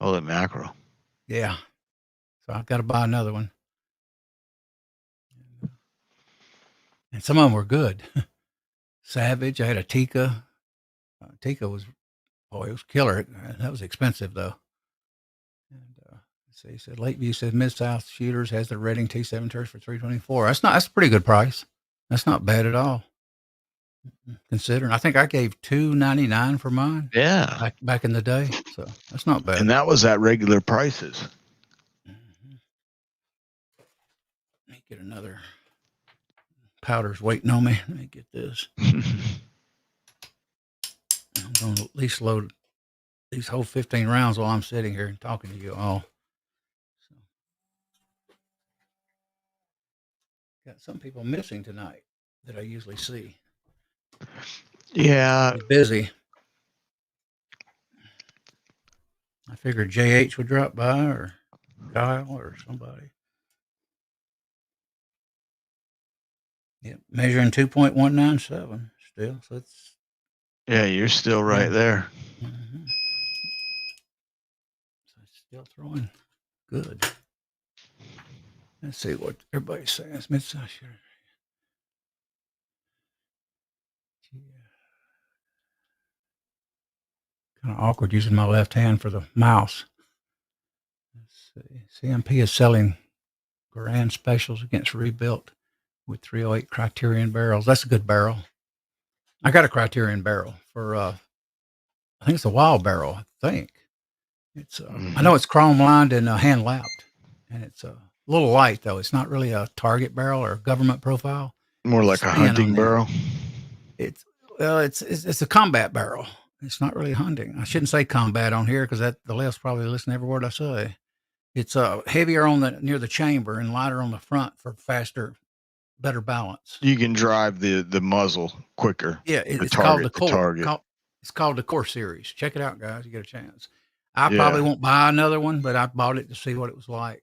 Holy mackerel. Yeah. So I've got to buy another one. And some of them were good. Savage. I had a Tika. Tika was, it was killer. That was expensive though. And see. He said Lakeview says Mid-South Shooters has the Reading T7 turret for $324. That's a pretty good price. That's not bad at all. Considering, I think I gave $299 for mine. Yeah, back in the day, so that's not bad. And that was at regular prices. Mm-hmm. Let me get another. Powder's waiting on me. Let me get this. I'm going to at least load these whole 15 rounds while I'm sitting here and talking to you all. So, got some people missing tonight that I usually see. Yeah. Busy. I figured JH would drop by, or Kyle, or somebody. Yeah, measuring 2.197 still. So it's. Yeah, you're still right there. Mm-hmm. So it's still throwing good. Let's see what everybody's saying. It's Mid-South Shooter. Kind of awkward using my left hand for the mouse. Let's see. CMP is selling grand specials against rebuilt with 308 Criterion barrels. That's a good barrel. I got a Criterion barrel for, I think it's a wild barrel. I think it's, I know it's chrome lined and hand lapped, and it's a little light though. It's not really a target barrel or a government profile. More like a hunting barrel. It's a combat barrel. It's not really hunting. I shouldn't say combat on here because the left's probably listen to every word I say. It's heavier near the chamber and lighter on the front for faster, better balance. You can drive the muzzle quicker. Yeah, it's called the Core. It's called the Core Series. Check it out, guys. You get a chance. I probably won't buy another one, but I bought it to see what it was like.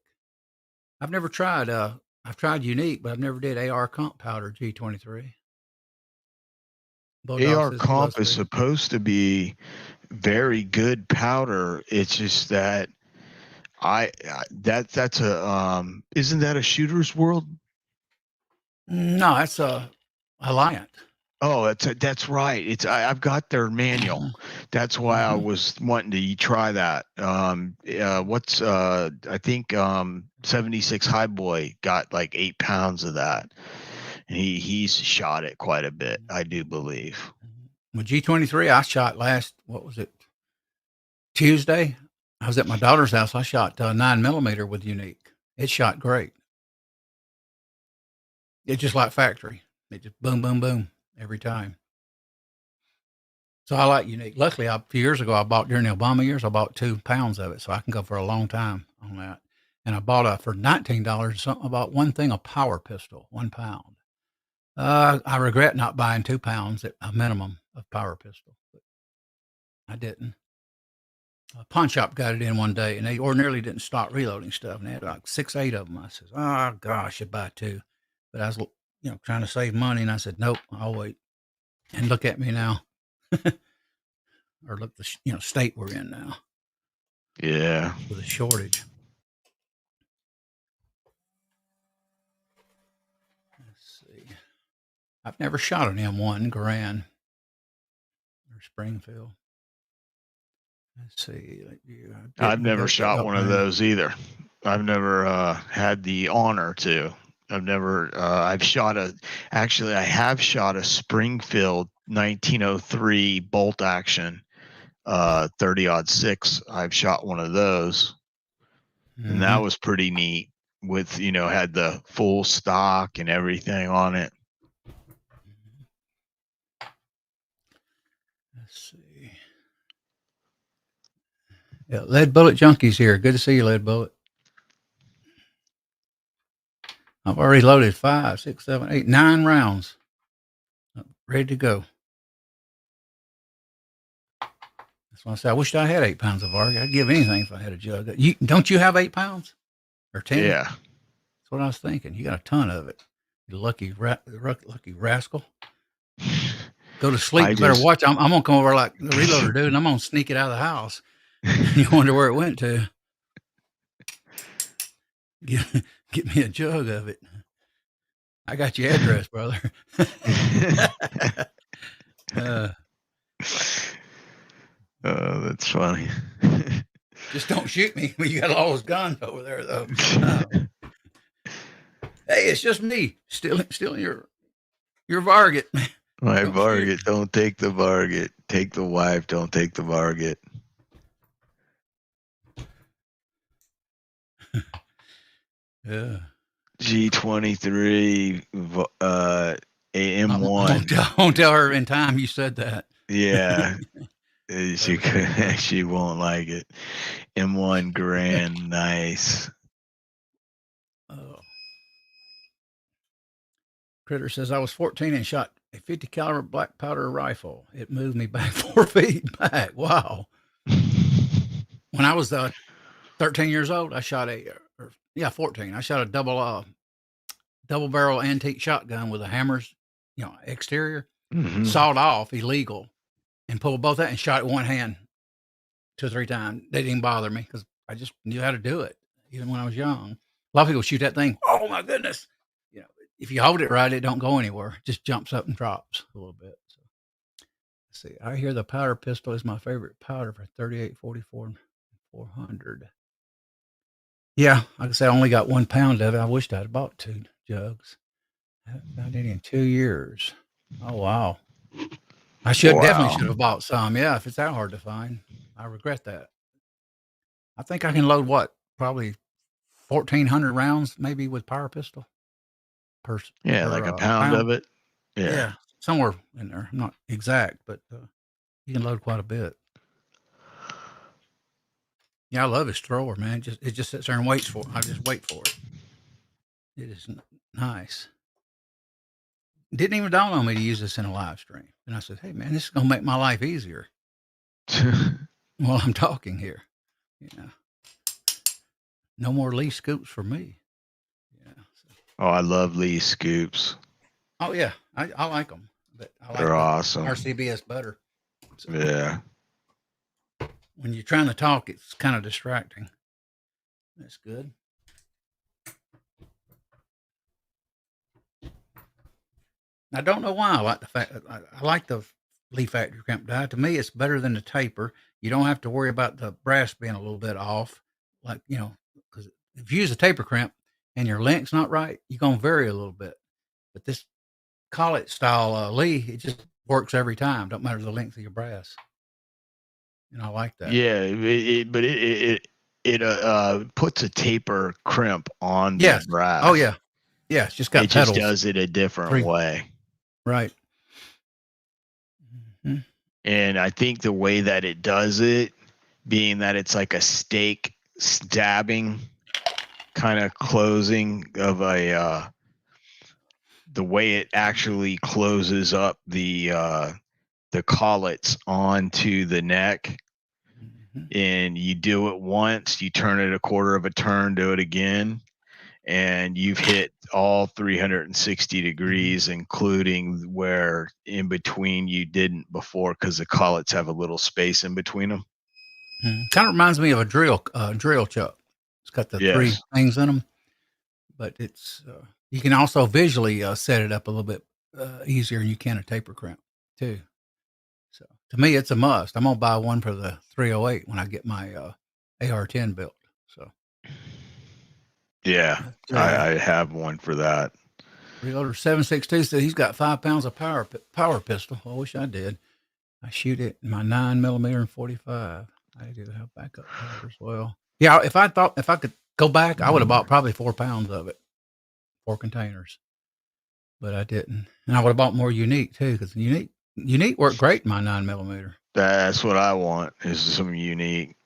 I've never tried. I've tried Unique, but I've never did AR Comp Powder G23. AR Comp is supposed to be very good powder. It's just that that's a isn't that a Shooter's World? No, that's a Alliant. Oh, that's right. I've got their manual. That's why I was wanting to try that. What's I think 76 High Boy got like 8 pounds of that. And he's shot it quite a bit, I do believe. With G23, I shot what was it? Tuesday. I was at my daughter's house. I shot 9mm with Unique. It shot great. It's just like factory. It just boom, boom, boom every time. So I like Unique. Luckily, a few years ago, during the Obama years, I bought 2 pounds of it, so I can go for a long time on that. And I bought for $19 something about one thing, a power pistol, 1 pound. I regret not buying 2 pounds at a minimum of power pistol, but I didn't. A pawn shop got it in one day, and they ordinarily didn't stock reloading stuff, and they had like 6, 8 of them. I said, "Oh gosh, I buy 2," but I was, trying to save money, and I said, "Nope, I'll wait." And look at me now, or look the state we're in now. Yeah, with a shortage. Let's see. I've never shot an M1 Garand or Springfield. Let's see. I've never shot one of those either. I've never had the honor to. I've never. I have shot a Springfield 1903 bolt action 30-06. I've shot one of those, and that was pretty neat. With had the full stock and everything on it. Let's see. Yeah, Lead Bullet Junkies here. Good to see you, Lead Bullet. I've already loaded 5, 6, 7, 8, 9 rounds. I'm ready to go. That's why I said I wished I had 8 pounds of Varget. I'd give anything if I had a jug. Don't you have 8 pounds or 10? Yeah, that's what I was thinking. You got a ton of it. You lucky rascal. Go to sleep. You better watch. I'm gonna come over like the reloader dude, and I'm gonna sneak it out of the house. You wonder where it went to. Get me a jug of it. I got your address, brother. Oh, that's funny. Just don't shoot me when you got all those guns over there, though. Hey, it's just me stealing your Varget. My Don't shoot. Varget, don't take the Varget. Take the wife, don't take the Varget. Yeah. G23 AM1. Won't tell her in time you said that. Yeah. She won't like it. M1 Grand, nice. Oh. Critter says, I was 14 and shot a 50 caliber black powder rifle. It moved me back 4 feet back. Wow. When I was 13 years old, I shot 14. I shot a double barrel antique shotgun with a hammer's, exterior, sawed off, illegal, and pulled both that and shot it one hand 2 or 3 times. They didn't bother me because I just knew how to do it, even when I was young. A lot of people shoot that thing. Oh my goodness! If you hold it right, it don't go anywhere. It just jumps up and drops a little bit. So, let's see. I hear the powder pistol is my favorite powder for 38, 44, and 400. Yeah, like I said, I only got 1 pound of it. I wished I'd bought 2 jugs. I haven't found any in 2 years. Oh wow! I definitely should have bought some. Yeah, if it's that hard to find, I regret that. I think I can load probably 1,400 rounds, maybe with power pistol. Like a pound of it. Yeah, somewhere in there. I'm not exact, but you can load quite a bit. Yeah, I love his thrower, man. It just sits there and waits for it. I just wait for it. It is nice. Didn't even dawn on me to use this in a live stream. And I said, hey, man, this is going to make my life easier while I'm talking here. No more Lee scoops for me. Yeah. Oh, I love Lee scoops. Oh, yeah. I like them. But I like They're awesome. RCBS better. So, yeah. When you're trying to talk, it's kind of distracting. That's good. I don't know why I like the fact that I like the Lee Factory crimp die. To me, it's better than the taper. You don't have to worry about the brass being a little bit off. Because if you use a taper crimp and your length's not right, you're going to vary a little bit. But this collet style Lee, it just works every time. Don't matter the length of your brass. And I like that. Yeah, but it puts a taper crimp on the brass. Oh yeah, yeah. It's just got pedals. Just does it a different way. Right. Mm-hmm. And I think the way that it does it, being that it's like a stake stabbing kind of closing of the way it actually closes up the collets onto the neck. And you do it once, you turn it a quarter of a turn, do it again, and you've hit all 360 degrees, including where in between you didn't before, because the collets have a little space in between them. Kind of reminds me of a drill chuck. It's got the 3 things in them, but it's you can also visually set it up a little bit easier than you can a taper crimp too. So to me, it's a must. I'm gonna buy one for the 308 when I get my AR-10 built. So yeah, I have one for that. Reloader 762 said he's got 5 pounds of power pistol. I wish I did. I shoot it in my 9mm and 45. I do have backup powder as well. Yeah, if I could go back, I would have bought probably 4 pounds of it, 4 containers. But I didn't, and I would have bought more unique too, because unique worked great in my 9mm. That's what I want, is some unique.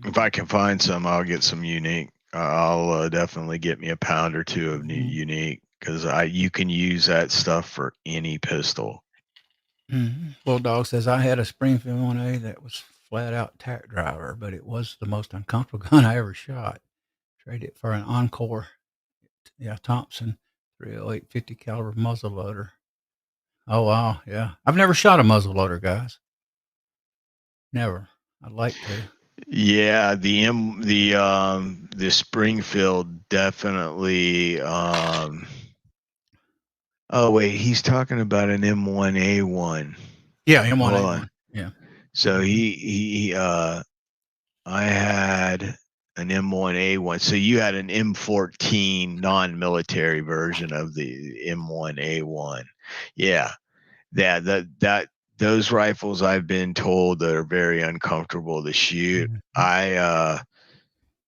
If I can find some, I'll get some unique. I'll definitely get me a pound or 2 of unique, because you can use that stuff for any pistol. Bulldog says I had a Springfield 1A that was flat out tack driver, but it was the most uncomfortable gun I ever shot. Traded it for an Encore, Thompson 308 50 caliber muzzle loader. Oh wow, yeah. I've never shot a muzzle loader, guys. Never. I'd like to. Yeah, the Springfield definitely. Oh wait, he's talking about an M1A1. Yeah, M1A1. Yeah. So he I had an M1A1. So you had an M14 non-military version of the M1A1. Yeah. Those rifles I've been told that are very uncomfortable to shoot. I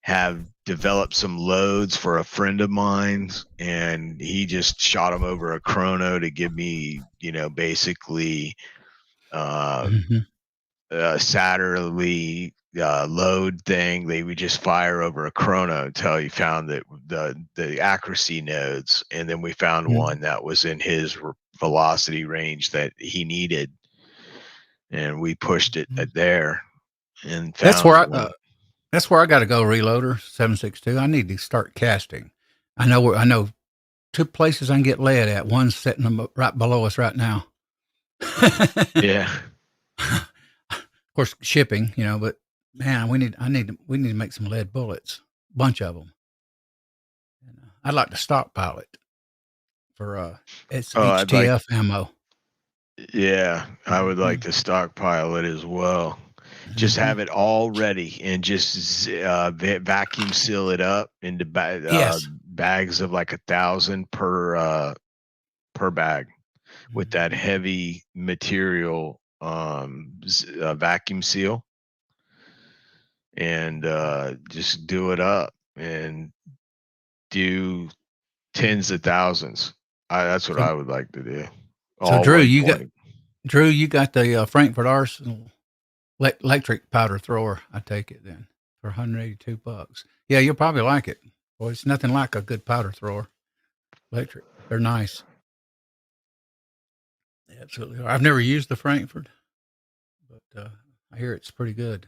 have developed some loads for a friend of mine, and he just shot them over a chrono to give me, basically a Satterley load thing. They would just fire over a chrono until he found that the accuracy nodes, and then we found one that was in his velocity range that he needed, and we pushed it there and That's found where one. that's where I got to go. Reloader 762. I need to start casting. I know two places I can get lead at. One's sitting right below us right now. Yeah. Of course, shipping, but man, we need to make some lead bullets, bunch of them. And, I'd like to stockpile it for it's HTF ammo. Yeah, I would like to stockpile it as well. Just have it all ready and just vacuum seal it up into bags of like 1,000 per bag with that heavy material vacuum seal, and just do it up and do tens of thousands. That's what I would like to do. So Drew, you got the Frankfurt Arsenal electric powder thrower. I take it then for $182. Yeah, you'll probably like it. Boy, it's nothing like a good powder thrower. Electric, they're nice. Absolutely. I've never used the Frankfurt, but I hear it's pretty good.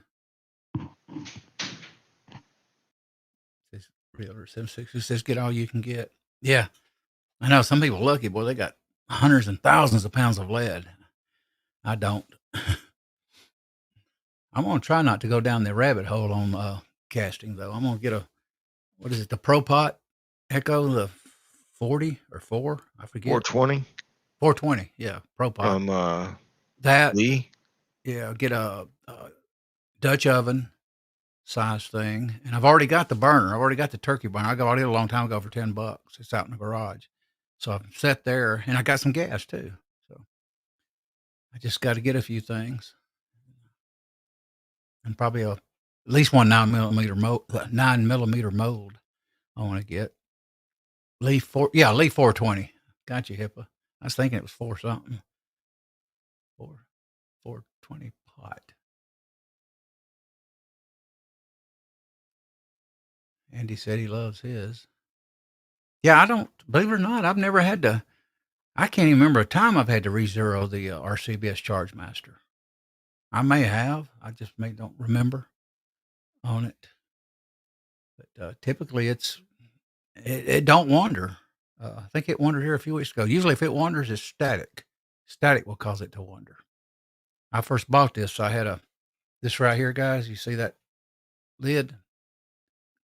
This Realtor 76 says get all you can get. Yeah, I know some people lucky, boy. They got hundreds and thousands of pounds of lead. I don't. I'm gonna try not to go down the rabbit hole on casting though. I'm gonna get the ProPot Echo, the 40 or 4? I forget. 420. 420, yeah, ProPot. That Lee. Yeah, get a Dutch oven size thing, and I've already got the burner. I've already got the turkey burner. I got it a long time ago for $10. It's out in the garage, so I'm set there, and I got some gas too. So I just got to get a few things, and probably at least one 9mm mold. I want to get Lee 420. Got you, HIPAA. I was thinking it was 4 something. 420 pot. Andy said he loves his. Yeah, I don't, believe it or not, I've never had to, I can't even remember a time I've had to re-zero the RCBS Charge Master. I may have, I just don't remember on it. But typically it don't wander. I think it wandered here a few weeks ago. Usually if it wanders, it's static. Static will cause it to wander. I first bought this, so I had this right here, guys. You see that lid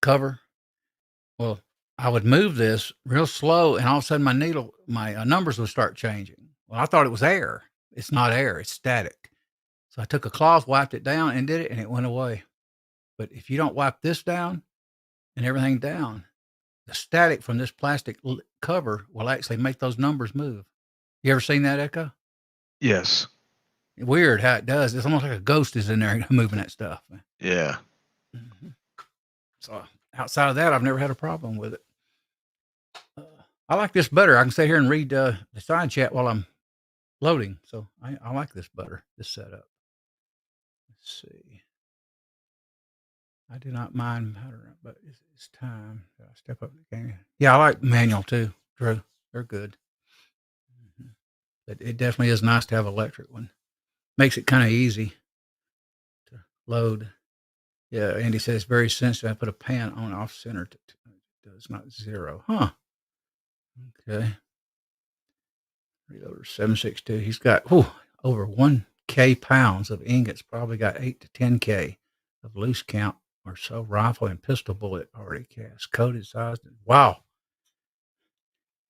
cover? Well, I would move this real slow, and all of a sudden my numbers would start changing. Well, I thought it was air. It's not air, it's static. So I took a cloth, wiped it down, and did it, and it went away. But if you don't wipe this down and everything down, the static from this plastic cover will actually make those numbers move. You ever seen that, Echo? Yes. Weird how it does. It's almost like a ghost is in there moving that stuff. Yeah. So outside of that, I've never had a problem with it. I like this better. I can sit here and read the side chat while I'm loading. So I like this better, this setup. Let's see. I do not mind powder, but it's time. I step up the game. Yeah, I like manual too, Drew. They're good. But it definitely is nice to have an electric one. Makes it kind of easy to load. Yeah, Andy says it's very sensitive. I put a pan on off center. It's not zero. Huh. Okay. Reloader 762. He's got over 1K pounds of ingots. Probably got 8 to 10K of loose count or so rifle and pistol bullet already cast, coated, sized. Wow.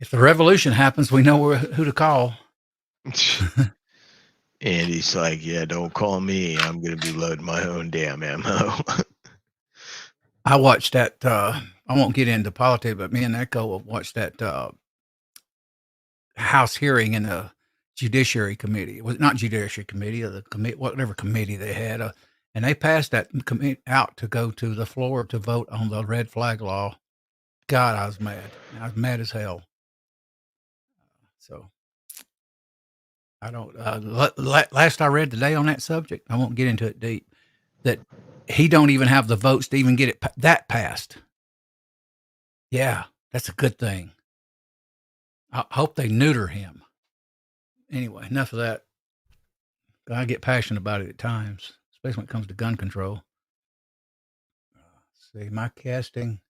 If the revolution happens, we know who to call. And he's like, yeah, don't call me. I'm going to be loading my own damn ammo. I watched that. I won't get into politics, but me and Echo watched that House hearing in the Judiciary Committee. It was not Judiciary Committee, or the committee, whatever committee they had, and they passed that committee out to go to the floor to vote on the red flag law. God, I was mad. I was mad as hell. So I don't. Last I read today on that subject, I won't get into it deep. That he don't even have the votes to even get it that passed. Yeah, that's a good thing. I hope they neuter him. Anyway, enough of that. I get passionate about it at times, especially when it comes to gun control. Let's see, my casting.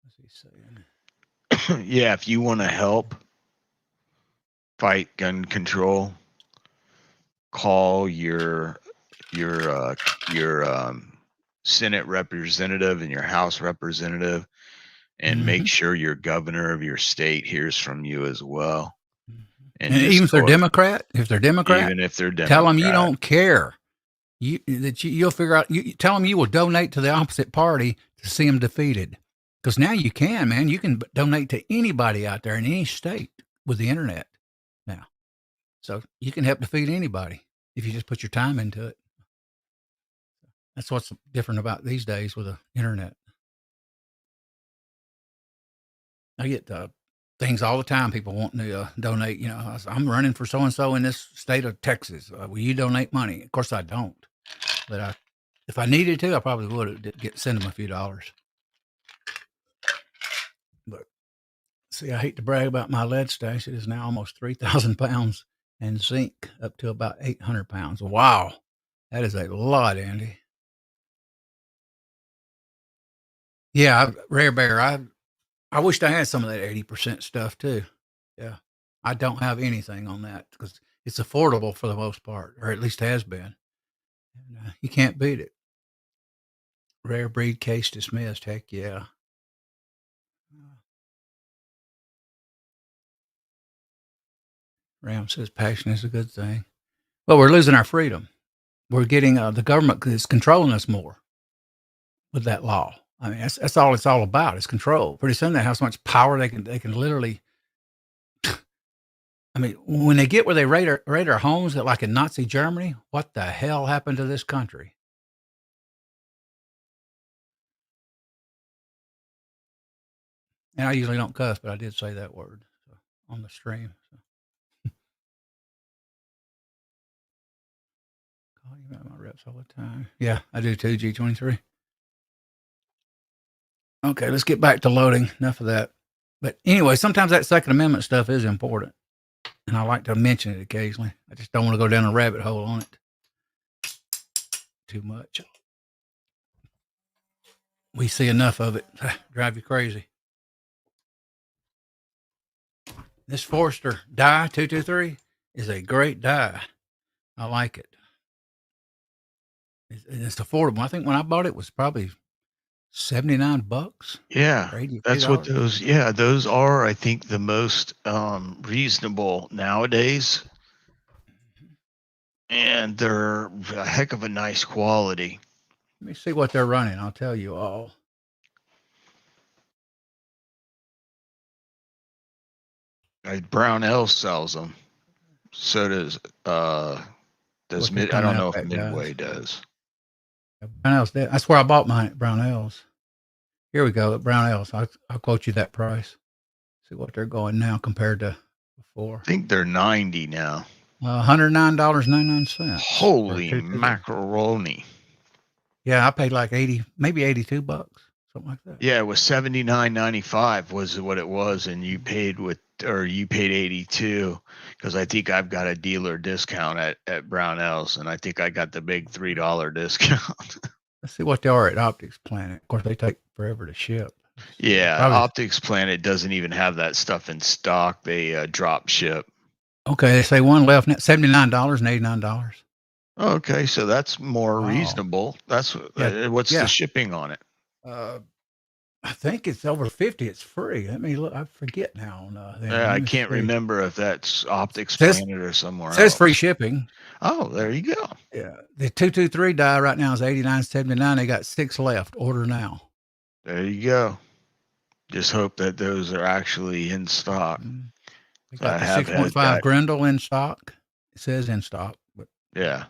What's he saying? Yeah, if you want to help fight gun control, call your Senate representative and your House representative, and make sure your governor of your state hears from you as well. And even if they're Democrat, even if they're Democrat, tell them you don't care. You'll figure out. You tell them you will donate to the opposite party to see them defeated. Because now you can, man. You can donate to anybody out there in any state with the internet now. So you can help defeat anybody if you just put your time into it. That's what's different about these days with the internet. I get things all the time. People want to donate. You know, I'm running for so-and-so in this state of Texas. Will you donate money? Of course I don't. But if I needed to, I probably would send them a few dollars. But see, I hate to brag about my lead stash. It is now almost 3,000 pounds, and zinc up to about 800 pounds. Wow. That is a lot, Andy. Yeah, Rare Bear, I wished I had some of that 80% stuff too. Yeah. I don't have anything on that because it's affordable for the most part, or at least has been. And, you can't beat it. Rare breed case dismissed. Heck yeah. Ram says passion is a good thing. Well, we're losing our freedom. We're getting the government is controlling us more with that law. I mean, that's all it's all about is control. Pretty soon they have so much power they can literally. I mean, when they get where they raid our homes, like in Nazi Germany, what the hell happened to this country? And I usually don't cuss, but I did say that word on the stream. So. Call you about my reps all the time. Yeah, I do too, G23. Okay, let's get back to loading. Enough of that. But anyway, sometimes that Second Amendment stuff is important. And I like to mention it occasionally. I just don't want to go down a rabbit hole on it too much. We see enough of it. Drive you crazy. This Forester die 223 is a great die. I like it. It's affordable. I think when I bought it was probably $79. Yeah, that's what those. Yeah, those are. I think the most reasonable nowadays, and they're a heck of a nice quality. Let me see what they're running. I'll tell you all. Brownell sells them. So does Mid. I don't know if Midway does. Brownell's dead. That's where I bought mine at Brownell's. Here we go at Brownell's. I'll quote you that price. See what they're going now compared to before. I think they're $90 now. $109.99. Holy macaroni! Yeah, I paid like $80, maybe $82, something like that. Yeah, it was $79.95 was what it was, and you paid $82 because I think I've got a dealer discount at Brownell's, and I think I got the big $3 discount. Let's see what they are at Optics Planet. Of course, they take forever to ship. Yeah, Optics Planet doesn't even have that stuff in stock. They drop ship. Okay, they say one left, $79 and $89. Okay, so that's more reasonable. That's what's the shipping on it? I think it's over 50. It's free. Let me look. I forget now. I can't remember if that's Optics Planet or somewhere else. It says free shipping. Oh, there you go. Yeah, the 223 die right now is 89.79. They got 6 left. Order now. There you go. Just hope that those are actually in stock. They So got I the have had 6.5 that. Grendel in stock. It says in stock, but Yeah.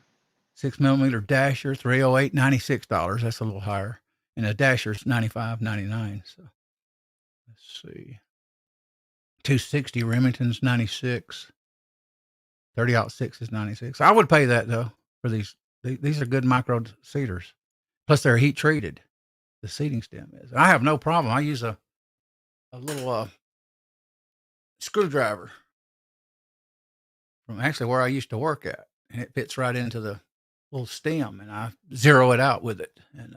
6mm Dasher, $308, $96. That's a little higher. And a Dasher's $95.99. So let's see. 260 Remington's 96. 30-06 is 96. I would pay that though for these. These are good micro cedars. Plus they're heat treated. The seating stem is. I have no problem. I use a little screwdriver from actually where I used to work at, and it fits right into the little stem, and I zero it out with it, and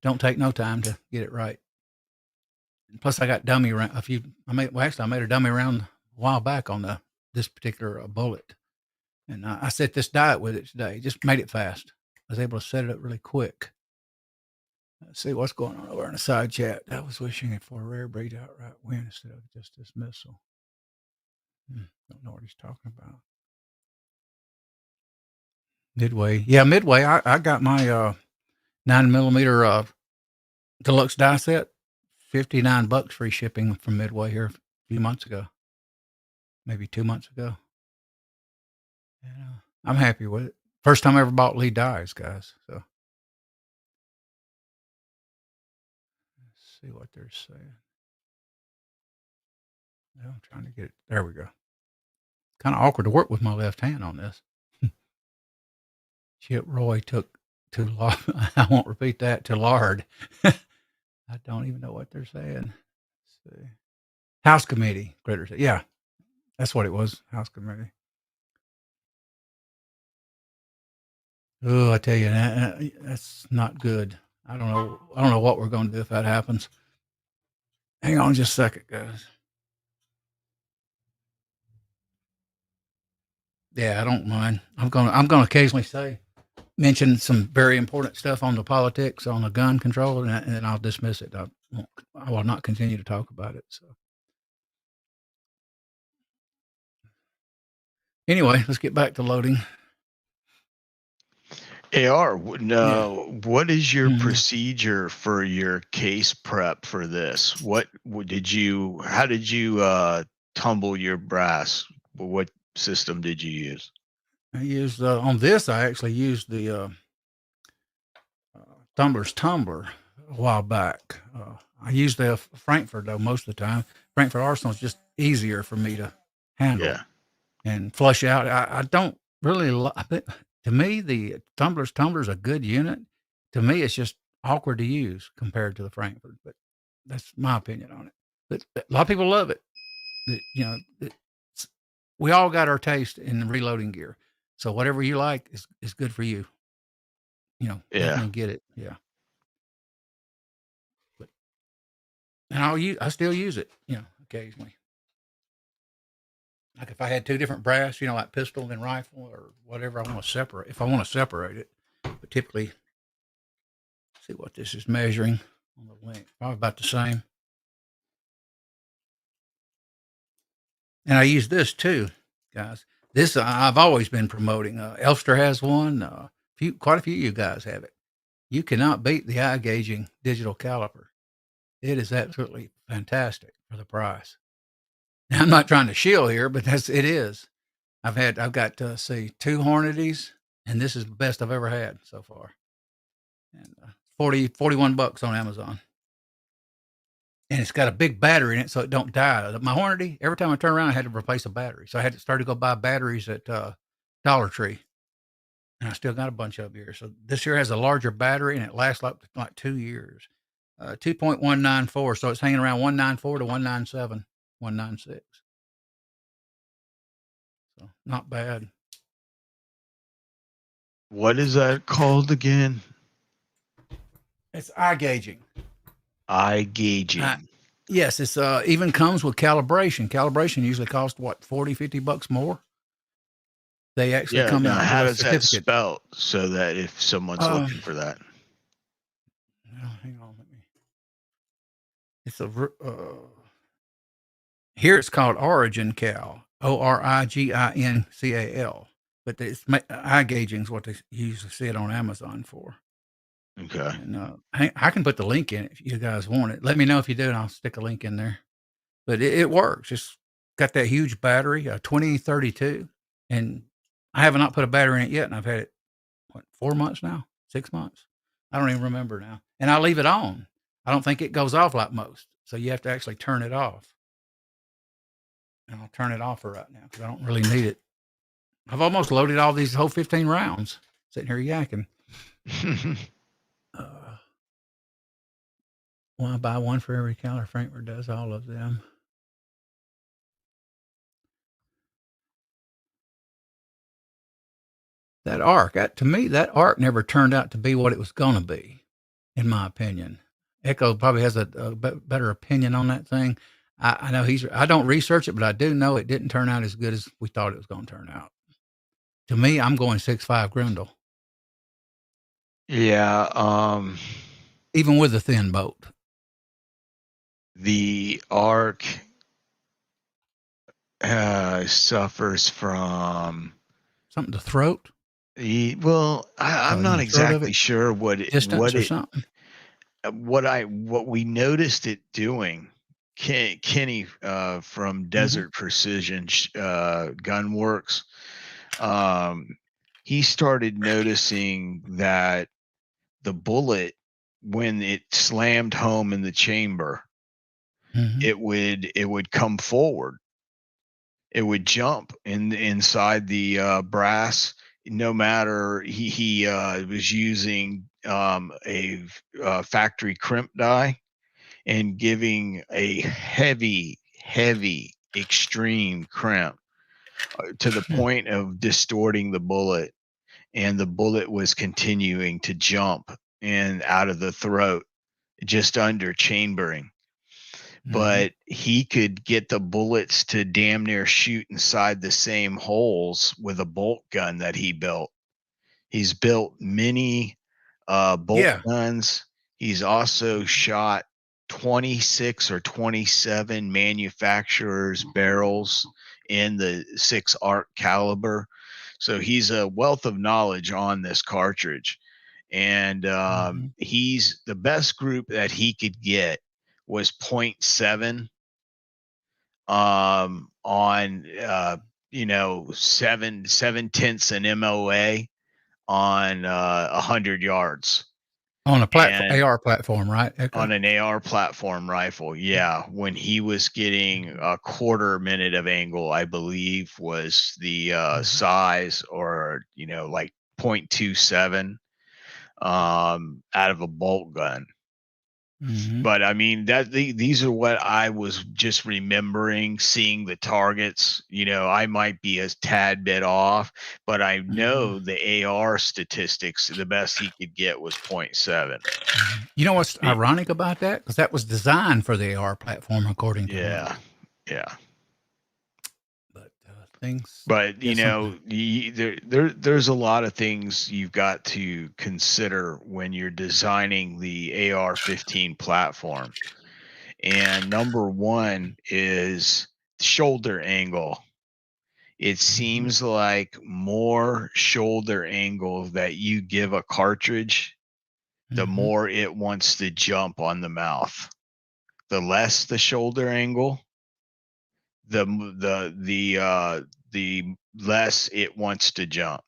don't take no time to get it right. And plus, I got dummy round a few. I made a dummy round a while back on this particular bullet, and I set this diet with it today. Just made it fast. I was able to set it up really quick. Let's see what's going on over in the side chat. I was wishing for a rare breed outright win instead of just dismissal. Don't know what he's talking about. Midway. Yeah, Midway. I got my 9mm deluxe die set. $59 free shipping from Midway here a few months ago. Maybe 2 months ago. And I'm happy with it. First time I ever bought Lee dies, guys. So let's see what they're saying. I'm trying to get it. There we go. Kind of awkward to work with my left hand on this. Chip Roy took too long. I won't repeat that, to lard. I don't even know what they're saying. Let's see. House committee, critters. Yeah, that's what it was. House committee. Oh, I tell you, that's not good. I don't know what we're going to do if that happens. Hang on just a second, guys. Yeah, I don't mind. I'm gonna occasionally mention some very important stuff on the politics, on the gun control, and then I'll dismiss it. I will not continue to talk about it. So anyway, let's get back to loading. AR, no, what is your procedure for your case prep for this? How did you tumble your brass? What system did you use? I used on this. I actually used the Tumbler's Tumbler a while back. I used the Frankfurt though most of the time. Frankfurt Arsenal is just easier for me to handle and flush out. I don't really. To me, the Tumbler's Tumbler is a good unit. To me, it's just awkward to use compared to the Frankfurt, but that's my opinion on it. But a lot of people love it. We all got our taste in reloading gear. So whatever you like is good for you. Definitely get it. Yeah. And I still use it, occasionally. Like if I had two different brass, like pistol and rifle or whatever, if I want to separate it, but typically, see what this is measuring on the length, probably about the same. And I use this too, guys. This I've always been promoting. Elster has one. Quite a few of you guys have it. You cannot beat the eye gauging digital caliper. It is absolutely fantastic for the price. Now, I'm not trying to shill here, but it is. I've got two Hornadies, and this is the best I've ever had so far. And $41 on Amazon. And it's got a big battery in it, so it don't die. My Hornady, every time I turn around, I had to replace a battery. So I had to start to go buy batteries at Dollar Tree. And I still got a bunch of here. So this here has a larger battery, and it lasts like 2 years. 2.194, so it's hanging around 194 to 197, 196. So not bad. What is that called again? It's eye gauging. Eye gauging. Yes, it's even comes with calibration. Calibration usually costs what, $40-$50 more. They actually come out. How does that spelled so that if someone's looking for that? Hang on, it's here it's called Origin Cal, ORIGINCAL, but it's eye gauging is what they usually see it on Amazon for. Okay. And I can put the link in if you guys want it. Let me know if you do, and I'll stick a link in there. But it works. It's got that huge battery, a 2032, and I have not put a battery in it yet, and I've had it, what, 4 months now? 6 months? I don't even remember now. And I leave it on. I don't think it goes off like most, so you have to actually turn it off. And I'll turn it off for right now because I don't really need it. I've almost loaded all these whole 15 rounds sitting here yakking. Well, I buy one for every color. Frankfurt does all of them. That arc, to me, that arc never turned out to be what it was going to be, in my opinion. Echo probably has a better opinion on that thing. I know I don't research it, but I do know it didn't turn out as good as we thought it was going to turn out. To me, I'm going 6.5 Grendel. Yeah. Even with the thin bolt. The arc suffers from something to throat. Well, I'm not exactly sure what we noticed it doing. Kenny from Desert Precision Gunworks, he started noticing that the bullet, when it slammed home in the chamber, it would come forward. It would jump inside the brass. No matter he was using a factory crimp die and giving a heavy extreme crimp to the point of distorting the bullet, and the bullet was continuing to jump and out of the throat just under chambering. But he could get the bullets to damn near shoot inside the same holes with a bolt gun that he built. He's built many bolt guns. He's also shot 26 or 27 manufacturers' barrels in the 6 arc caliber. So he's a wealth of knowledge on this cartridge. And he's the best group that he could get was 0.7 on 7/10 an MOA on 100 yards on a platform, AR platform, right? Echo? On an AR platform rifle. Yeah. When he was getting a quarter minute of angle, I believe was the size, or like 0.27 out of a bolt gun. But I mean, these are what I was just remembering, seeing the targets. I might be a tad bit off, but I know the AR statistics, the best he could get was 0.7. You know what's ironic about that? Because that was designed for the AR platform, according to him. Yeah. But there's a lot of things you've got to consider when you're designing the AR-15 platform. And number one is shoulder angle. It seems like more shoulder angle that you give a cartridge, the more it wants to jump on the mouth. The less the shoulder angle, the less it wants to jump.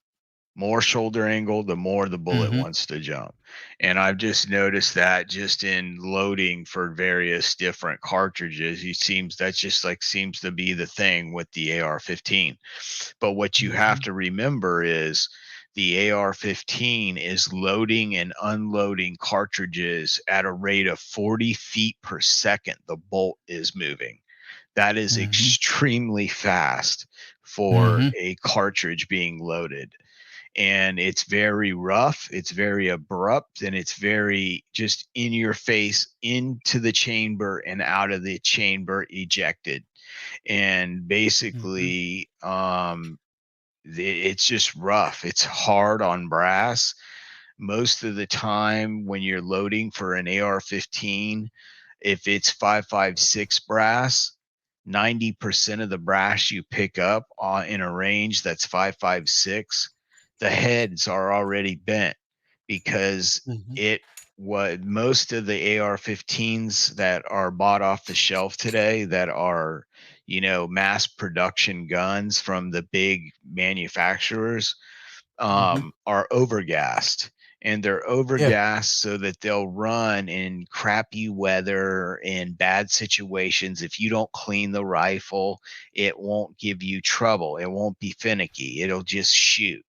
More shoulder angle, the more the bullet wants to jump. And I've just noticed that just in loading for various different cartridges, seems to be the thing with the AR-15. But what you have to remember is the AR-15 is loading and unloading cartridges at a rate of 40 feet per second. The bolt is moving. That is extremely fast for a cartridge being loaded. And it's very rough, it's very abrupt, and it's very just in your face, into the chamber and out of the chamber, ejected. And basically, it's just rough. It's hard on brass. Most of the time when you're loading for an AR-15, if it's 5.56 brass, 90% of the brass you pick up in a range that's 5.56, the heads are already bent because Mhm. it what most of the AR-15s that are bought off the shelf today that are, mass production guns from the big manufacturers, Mhm. are overgassed. And they're Yeah. overgassed so that they'll run in crappy weather and bad situations. If you don't clean the rifle, it won't give you trouble. It won't be finicky. It'll just shoot.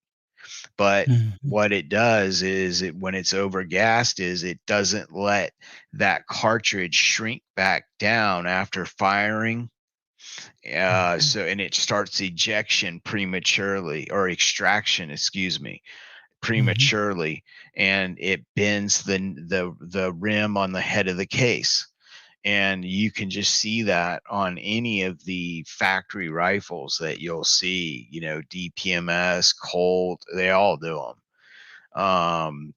But Mhm. what it does is when it's overgassed is it doesn't let that cartridge shrink back down after firing. Mhm. So and it starts ejection prematurely, or extraction, excuse me, Mhm. prematurely, and it bends the rim on the head of the case. And you can just see that on any of the factory rifles that you'll see, DPMS, Colt, they all do them.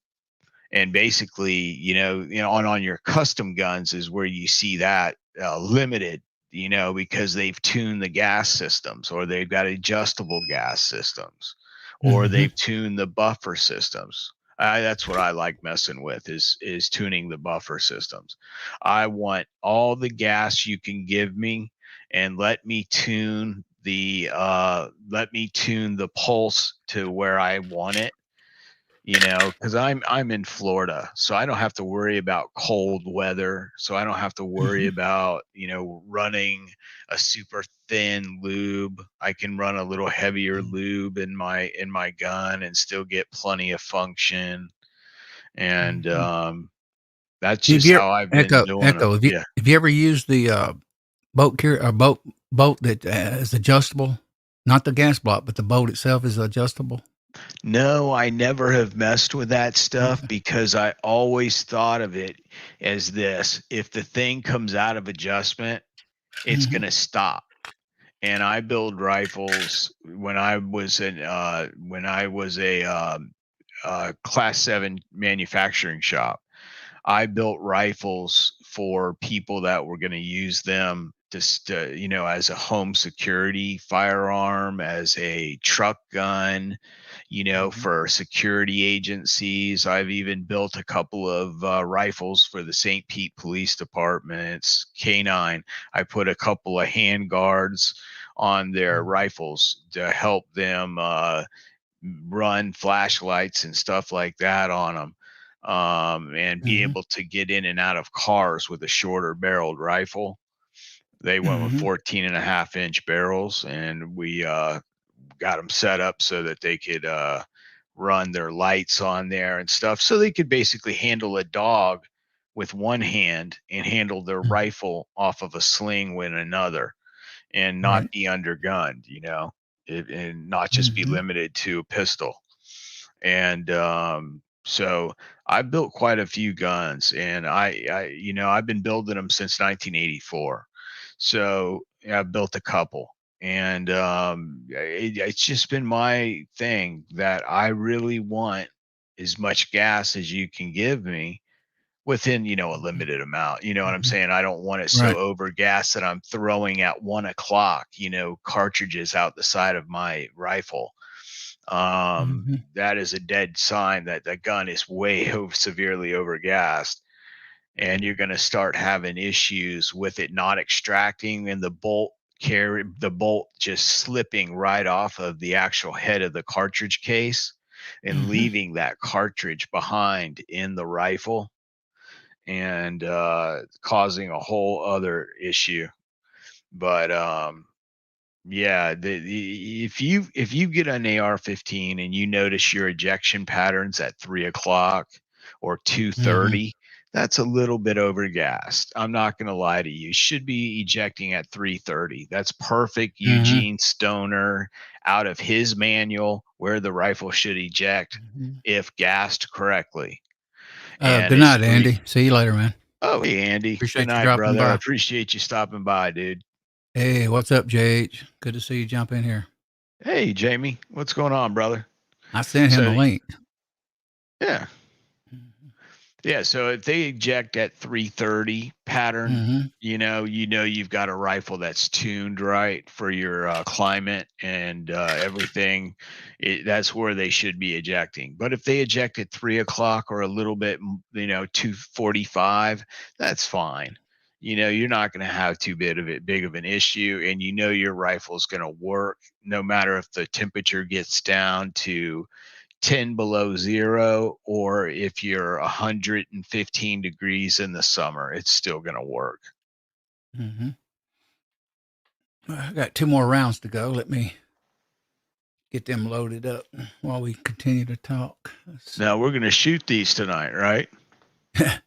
And basically, on your custom guns is where you see that limited, because they've tuned the gas systems, or they've got adjustable gas systems, or Mhm. they've tuned the buffer systems. That's what I like messing with, is tuning the buffer systems. I want all the gas you can give me, and let me tune the pulse to where I want it, because I'm in Florida, so I don't have to worry about cold weather. So I don't have to worry Mhm. about, running a super thin lube. I can run a little heavier Mhm. lube in my gun and still get plenty of function. And Mhm. that's Have just you how I've been Echo, doing them. Echo, Yeah. have you ever used the, boat that, is adjustable? Not the gas block, but the boat itself is adjustable? No, I never have messed with that stuff Okay. because I always thought of it as this: if the thing comes out of adjustment, it's going Mhm. to stop. And I build rifles when I was a class 7 manufacturing shop. I built rifles for people that were going to use them just as a home security firearm, as a truck gun, Mhm. for security agencies. I've even built a couple of rifles for the St. Pete Police Department's K9. I put a couple of hand guards on their Mhm. rifles to help them run flashlights and stuff like that on them, and be Mhm. able to get in and out of cars with a shorter barreled rifle. They went with Mhm. 14.5-inch barrels, and we got them set up so that they could run their lights on there and stuff, so they could basically handle a dog with one hand and handle their Mhm. rifle off of a sling with another, and not Right. be undergunned, and not just be Mhm. limited to a pistol. And so I built quite a few guns, and I've been building them since 1984. So yeah, I've built a couple, and it's just been my thing that I really want as much gas as you can give me within, a Mhm. limited amount. You know what I'm Mhm. saying? I don't want it so Right. over gas that I'm throwing at 1 o'clock, cartridges out the side of my rifle. Mhm. That is a dead sign that the gun is way severely overgassed, and you're going to start having issues with it not extracting, and the bolt just slipping right off of the actual head of the cartridge case and Mhm. leaving that cartridge behind in the rifle, and causing a whole other issue. But yeah, if you get an AR-15 and you notice your ejection patterns at 3 o'clock or Mhm. 2:30, that's a little bit overgassed. I'm not going to lie to you. Should be ejecting at 3:30. That's perfect. Mhm. Eugene Stoner, out of his manual, where the rifle should eject Mhm. if gassed correctly. And Good it's night, three. Andy. See you later, man. Oh, hey, Andy. Good Appreciate you night, dropping brother. I by. appreciate you stopping by, dude. Hey, what's up, JH? Good to see you jump in here. Hey, Jamie. What's going on, brother? I sent him the So, link. yeah. Mhm. Yeah, so if they eject at 330 pattern, Mhm. you've got a rifle that's tuned right for your climate and everything. That's where they should be ejecting. But if they eject at 3 o'clock or a little bit, 2:45, that's fine. You're not going to have too big of an issue, and your rifle is going to work no matter if the temperature gets down to 10 below zero, or if you're 115 degrees in the summer, it's still going to work. Mhm. I got 2 more rounds to go. Let me get them loaded up while we continue to talk. Now we're going to shoot these tonight, right? I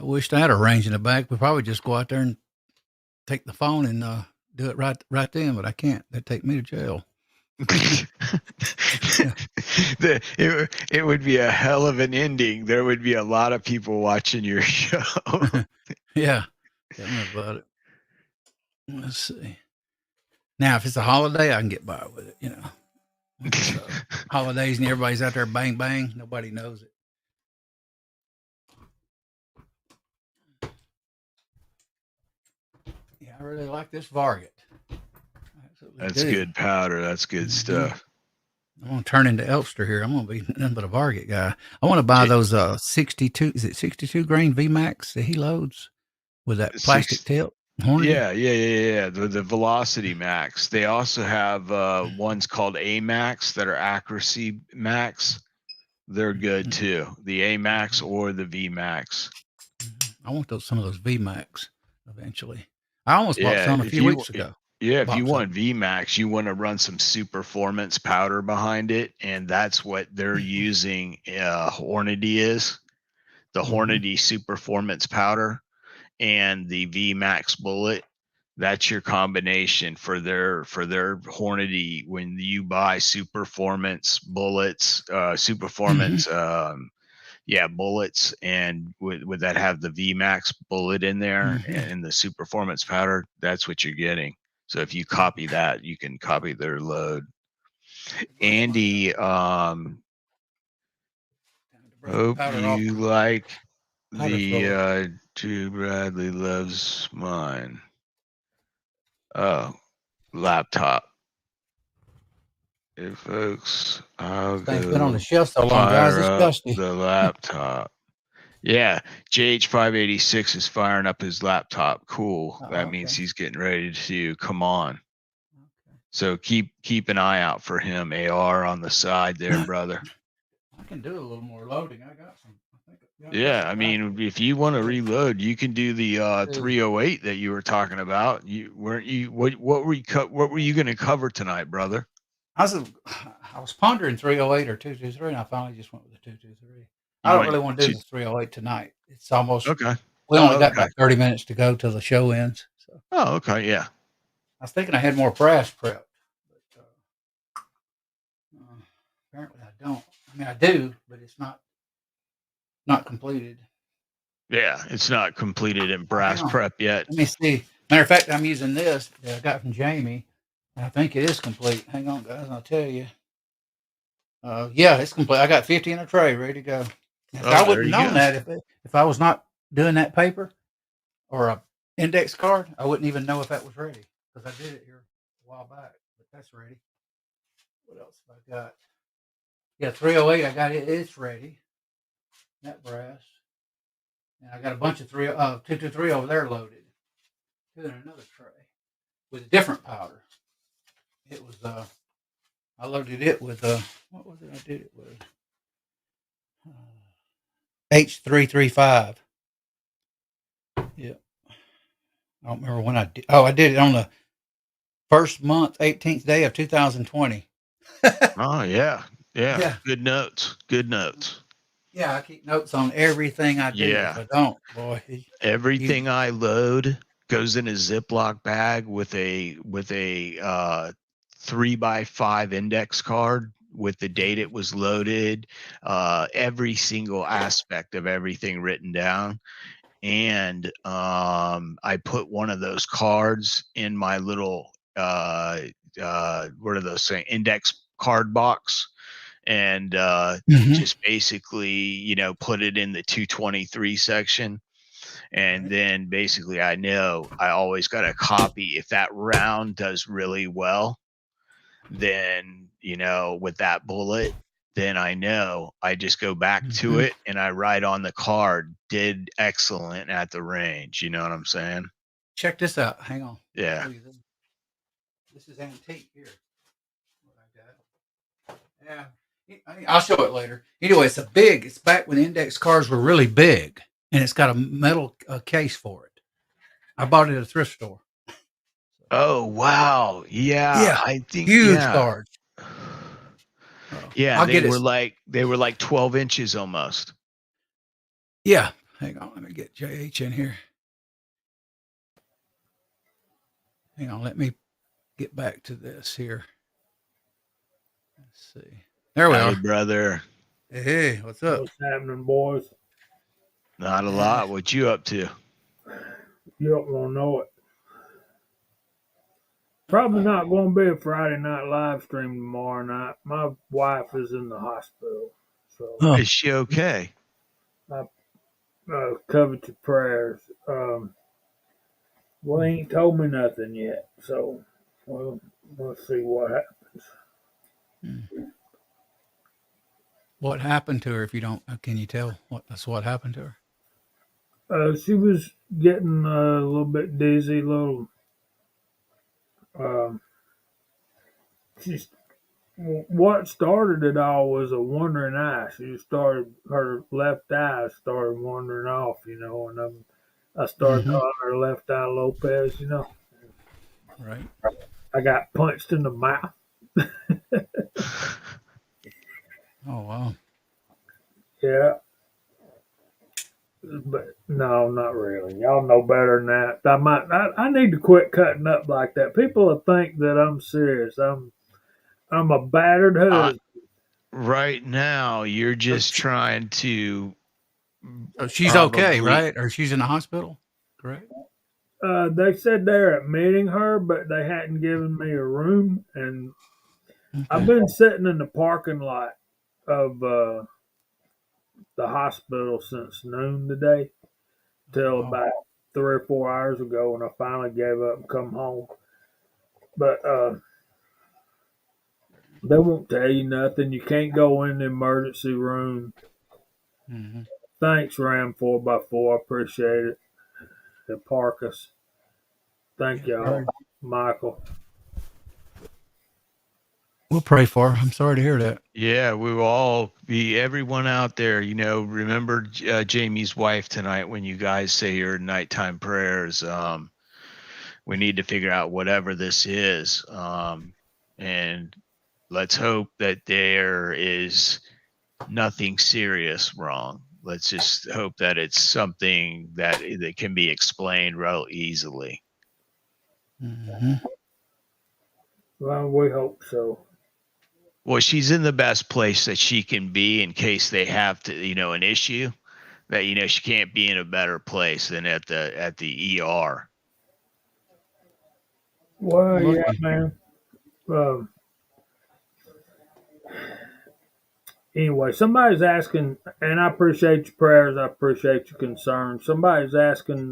wished I had a range in the back. We'd probably just go out there and take the phone and do it right then, but I can't. That'd take me to jail. It would be a hell of an ending. There would be a lot of people watching your show. Yeah, tell me about it. Let's see. Now, if it's a holiday, I can get by with it. When it's holidays and everybody's out there bang bang, nobody knows it. Yeah, I really like this Varget. That's good powder. That's good stuff. I'm gonna turn into Elster here. I'm gonna be nothing but a Varget guy. I want to buy those 62. Is it 62 grain VMAX that he loads with that plastic tip? Yeah. The Velocity Max. They also have ones called A Max that are accuracy max. They're good too. The A Max or the V Max. I want some of those VMAX eventually. I almost bought some a few weeks ago. Yeah, if you want VMAX, you want to run some Superformance powder behind it, and that's what they're using. Hornady is the Hornady Superformance powder and the VMAX bullet. That's your combination for their Hornady. When you buy Superformance bullets, Superformance bullets, and would that have the VMAX bullet in there and the Superformance powder? That's what you're getting. So if you copy that, you can copy their load. Andy, hope you like the Drew Bradley loves mine. Oh, laptop. Hey folks, I'll Thing's go been on the shelf so long, guys. fire It's up dusty. the laptop. Yeah, JH586 is firing up his laptop. Cool. That means he's getting ready to come on. So keep an eye out for him, AR, on the side there, brother. I can do a little more loading. I got some. Yeah, I mean, if you want to reload, you can do the 308 that you were talking about. What were you going to cover tonight, brother? I was pondering 308 or 223, and I finally just went with the 223. I don't really want to do the 308 tonight. It's almost okay. We only got about 30 minutes to go till the show ends. So. Oh, okay, yeah. I was thinking I had more brass prepped, but apparently I don't. I mean, I do, but it's not completed. Yeah, it's not completed in brass prep yet. Let me see. Matter of fact, I'm using this that I got from Jamie. I think it is complete. Hang on, guys, I'll tell you. Yeah, it's complete. I got 50 in a tray ready to go. I wouldn't have known that if I was not doing that paper or a index card. I wouldn't even know if that was ready because I did it here a while back. But that's ready. What else have I got? Yeah, 308. I got it. It's ready. That brass. And I got a bunch of 223 over there loaded. Two in another tray with a different powder. It was I loaded it with what was it? I did it with H335. Yeah, I don't remember when I did. Oh, I did it on the first month, 18th day of 2020. Oh yeah. Good notes. Yeah, I keep notes on everything I do. Yeah. If I don't, boy. Everything I load goes in a Ziploc bag with a 3x5 index card with the date it was loaded, every single aspect of everything written down. And I put one of those cards in my little what are those saying, index card box. and just basically, put it in the 223 section. And then basically, I know I always got a copy. If that round does really well, then, with that bullet, then I know I just go back to it and I write on the card, did excellent at the range. You know what I'm saying? Check this out. Hang on. Yeah. This is antique here. What I got. Yeah. I'll show it later. Anyway, it's back when index cards were really big, and it's got a metal case for it. I bought it at a thrift store. Oh, wow. Yeah. I think, huge yeah. cards. Yeah. They were like 12 inches almost. Yeah. Hang on. Let me get JH in here. Hang on. Let me get back to this here. Let's see. There we are. Hey, brother. Hey, what's up? What's happening, boys? Not a lot. What you up to? You don't want to know it. Probably not going to be a Friday night live stream tomorrow night. My wife is in the hospital, so Is she okay? I covet your prayers. Well, he ain't told me nothing yet, so we'll see what happens. What happened to her? If you don't, can you tell what happened to her? She was getting a little bit dizzy, she's what started it all was a wandering eye. Her left eye started wandering off, and I started calling her Left Eye Lopez, Right. I got punched in the mouth. Oh, wow. Yeah. But no, not really. Y'all know better than that. I need to quit cutting up like that. People will think that I'm serious. I'm a battered husband. Right now, you're just trying to. She's okay, right? Or she's in the hospital, correct? They said they're admitting her, but they hadn't given me a room, and I've been sitting in the parking lot of the hospital since noon today till about 3 or 4 hours ago, and I finally gave up and come home. But they won't tell you nothing. You can't go in the emergency room. Thanks, Ram 4x4. I appreciate it. At Parkus. Thank y'all, Michael. We'll pray for her. I'm sorry to hear that. Yeah, we will all be, everyone out there, remember Jamie's wife tonight when you guys say your nighttime prayers. We need to figure out whatever this is. And let's hope that there is nothing serious wrong. Let's just hope that it's something that can be explained real easily. Well, we hope so. Well, she's in the best place that she can be in case they have to, an issue that, she can't be in a better place than at the ER. Well, yeah, man. Anyway, somebody's asking, and I appreciate your prayers. I appreciate your concern. Somebody's asking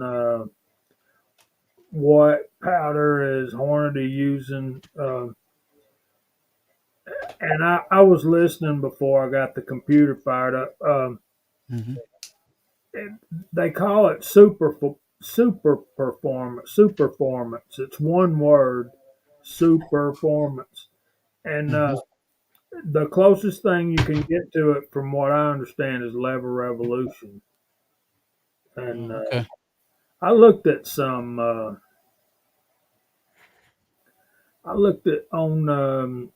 what powder is Hornady using. And I was listening before I got the computer fired up. They call it super performance. It's one word, super performance. And the closest thing you can get to it, from what I understand, is Lever Revolution. And I looked at some. I looked at on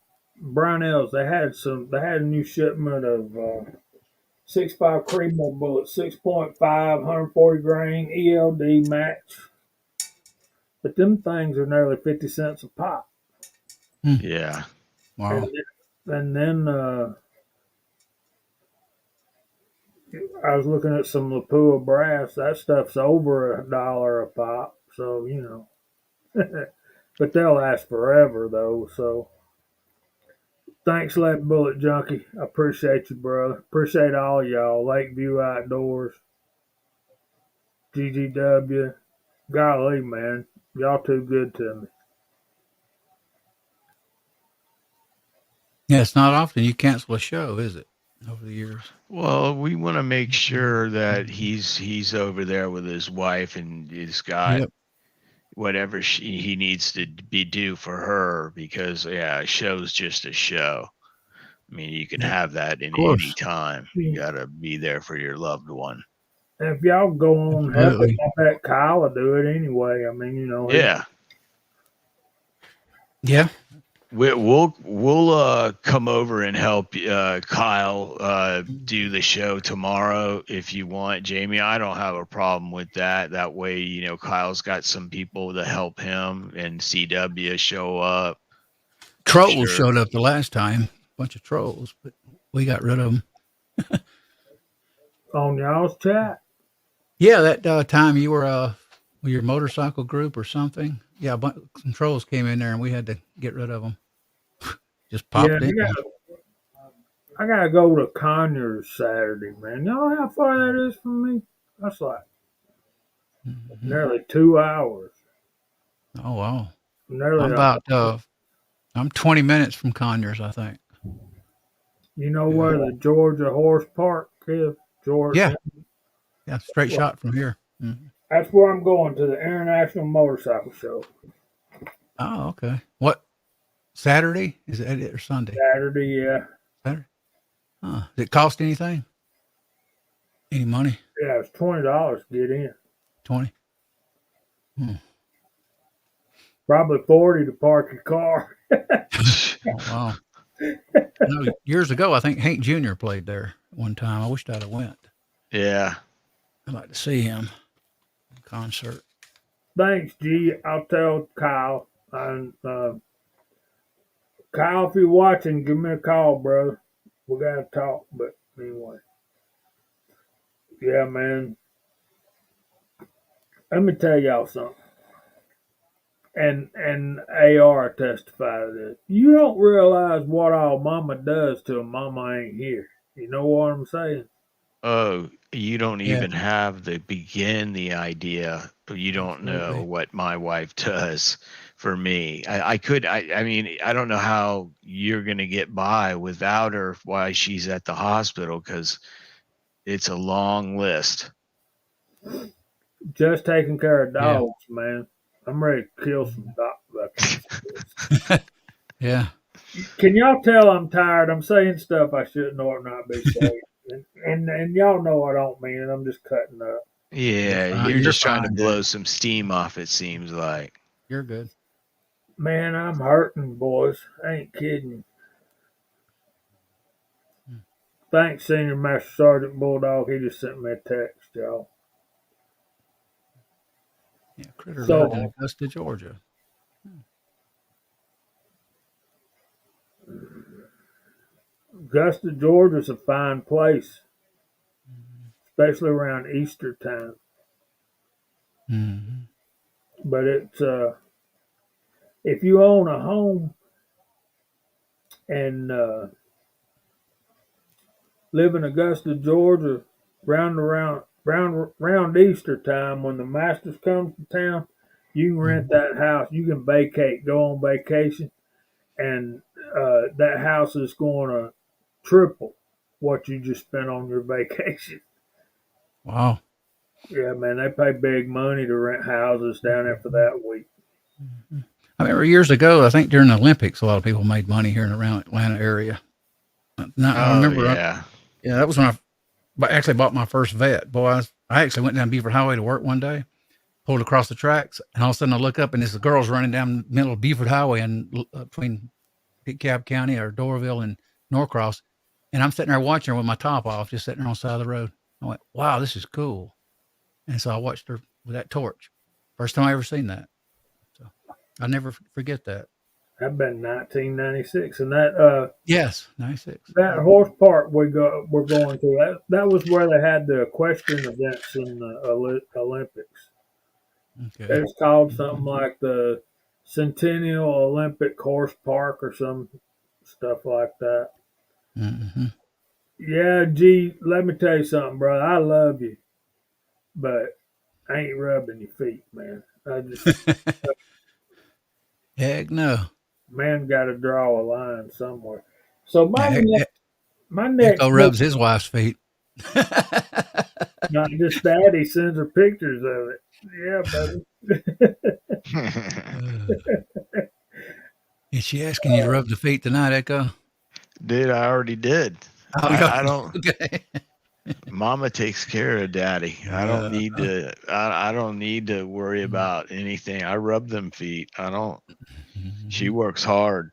Brownells. They had a new shipment of 6.5 Creedmoor bullets, 6.5, 140 grain ELD match. But them things are nearly 50 cents a pop. Yeah. Wow. And then I was looking at some Lapua brass. That stuff's over $1 a pop. So, but they'll last forever, though. So Thanks, Lead Bullet Junkie. I appreciate you, brother. Appreciate all y'all. Lakeview Outdoors, GGW. Golly, man. Y'all too good to me. Yeah, it's not often you cancel a show, is it? Over the years. Well, we want to make sure that he's over there with his wife and he's got whatever he needs to be due for her, because a show's just a show. I mean, you can have that in any time. You gotta be there for your loved one. And if y'all go on helping, I bet Kyle will do it anyway. I mean, Yeah. Yeah. We'll come over and help Kyle do the show tomorrow if you want, Jamie. I don't have a problem with that. That way, Kyle's got some people to help him, and CW show up. Trolls showed up the last time, a bunch of trolls, but we got rid of them. On y'all's chat? Yeah, that time you were with your motorcycle group or something. Yeah, some trolls came in there and we had to get rid of them. Just popped in. I gotta go to Conyers Saturday, man. You know how far that is from me? That's like nearly 2 hours. Oh wow! Nearly I'm 20 minutes from Conyers, I think. You know where the Georgia Horse Park is? Georgia. Yeah, straight shot from here. Mm-hmm. That's where I'm going, to the International Motorcycle Show. Oh, okay. What? Saturday? Is it or Sunday? Saturday, yeah. Saturday. Does it cost anything? Any money? Yeah, it's $20 to get in. 20. Probably 40 to park your car. Oh, wow. Years ago, I think Hank Jr. played there one time. I wished I'd have went. Yeah. I'd like to see him in concert. Thanks, G. I'll tell Kyle. And Kyle, if you're watching, give me a call, brother. We gotta talk, but anyway. Yeah, man. Let me tell y'all something. And AR testify to this. You don't realize what all mama does till mama ain't here. You know what I'm saying? Oh, you don't even have to begin the idea. You don't know what my wife does for me. I mean, I don't know how you're going to get by without her while she's at the hospital, because it's a long list. Just taking care of dogs, man. I'm ready to kill some dogs. Yeah. Can y'all tell I'm tired? I'm saying stuff I shouldn't or not be saying. And y'all know I don't mean it. I'm just cutting up. Yeah, you're just trying to blow some steam off, it seems like. You're good. Man, I'm hurting, boys. I ain't kidding. Thanks, Senior Master Sergeant Bulldog. He just sent me a text, y'all. Yeah, Critter lived in Augusta, Georgia. Augusta, Georgia's a fine place, especially around Easter time. Mm-hmm. But it's if you own a home and live in Augusta, Georgia, round Easter time when the Masters come to town, you can rent that house. You can vacate, go on vacation, and that house is going to triple what you just spent on your vacation. Wow. Yeah, man, they pay big money to rent houses down there for that week. I remember years ago, I think during the Olympics, a lot of people made money here in around Atlanta area. Now, I remember, that was when I actually bought my first vet. Boy, I actually went down Beaufort Highway to work one day, pulled across the tracks, and all of a sudden I look up and there's the girls running down the middle of Beaufort Highway and between DeKalb County or Doraville and Norcross. And I'm sitting there watching her with my top off, just sitting there on the side of the road. I went, wow, this is cool. And so I watched her with that torch. First time I ever seen that. So I'll never forget that. That'd been 1996, and that yes, 96. That horse park we're going to, that was where they had the equestrian events in the Olympics. Okay. It's called something like the Centennial Olympic Horse Park or something. stuff like that. Mm-hmm. Yeah, G, let me tell you something, brother. I love you, but I ain't rubbing your feet, man. I just, Heck no. man, got to draw a line somewhere. So Yeah, my next Echo book, rubs his wife's feet. not just that, he sends her pictures of it. Yeah, buddy. Is she asking you to rub the feet tonight, Echo? Dude, I already did. Oh, yeah. I don't. Okay. Mama takes care of daddy. I don't Uh, need to. I don't need to worry about anything. I rub them feet. I don't. She mhm. works hard.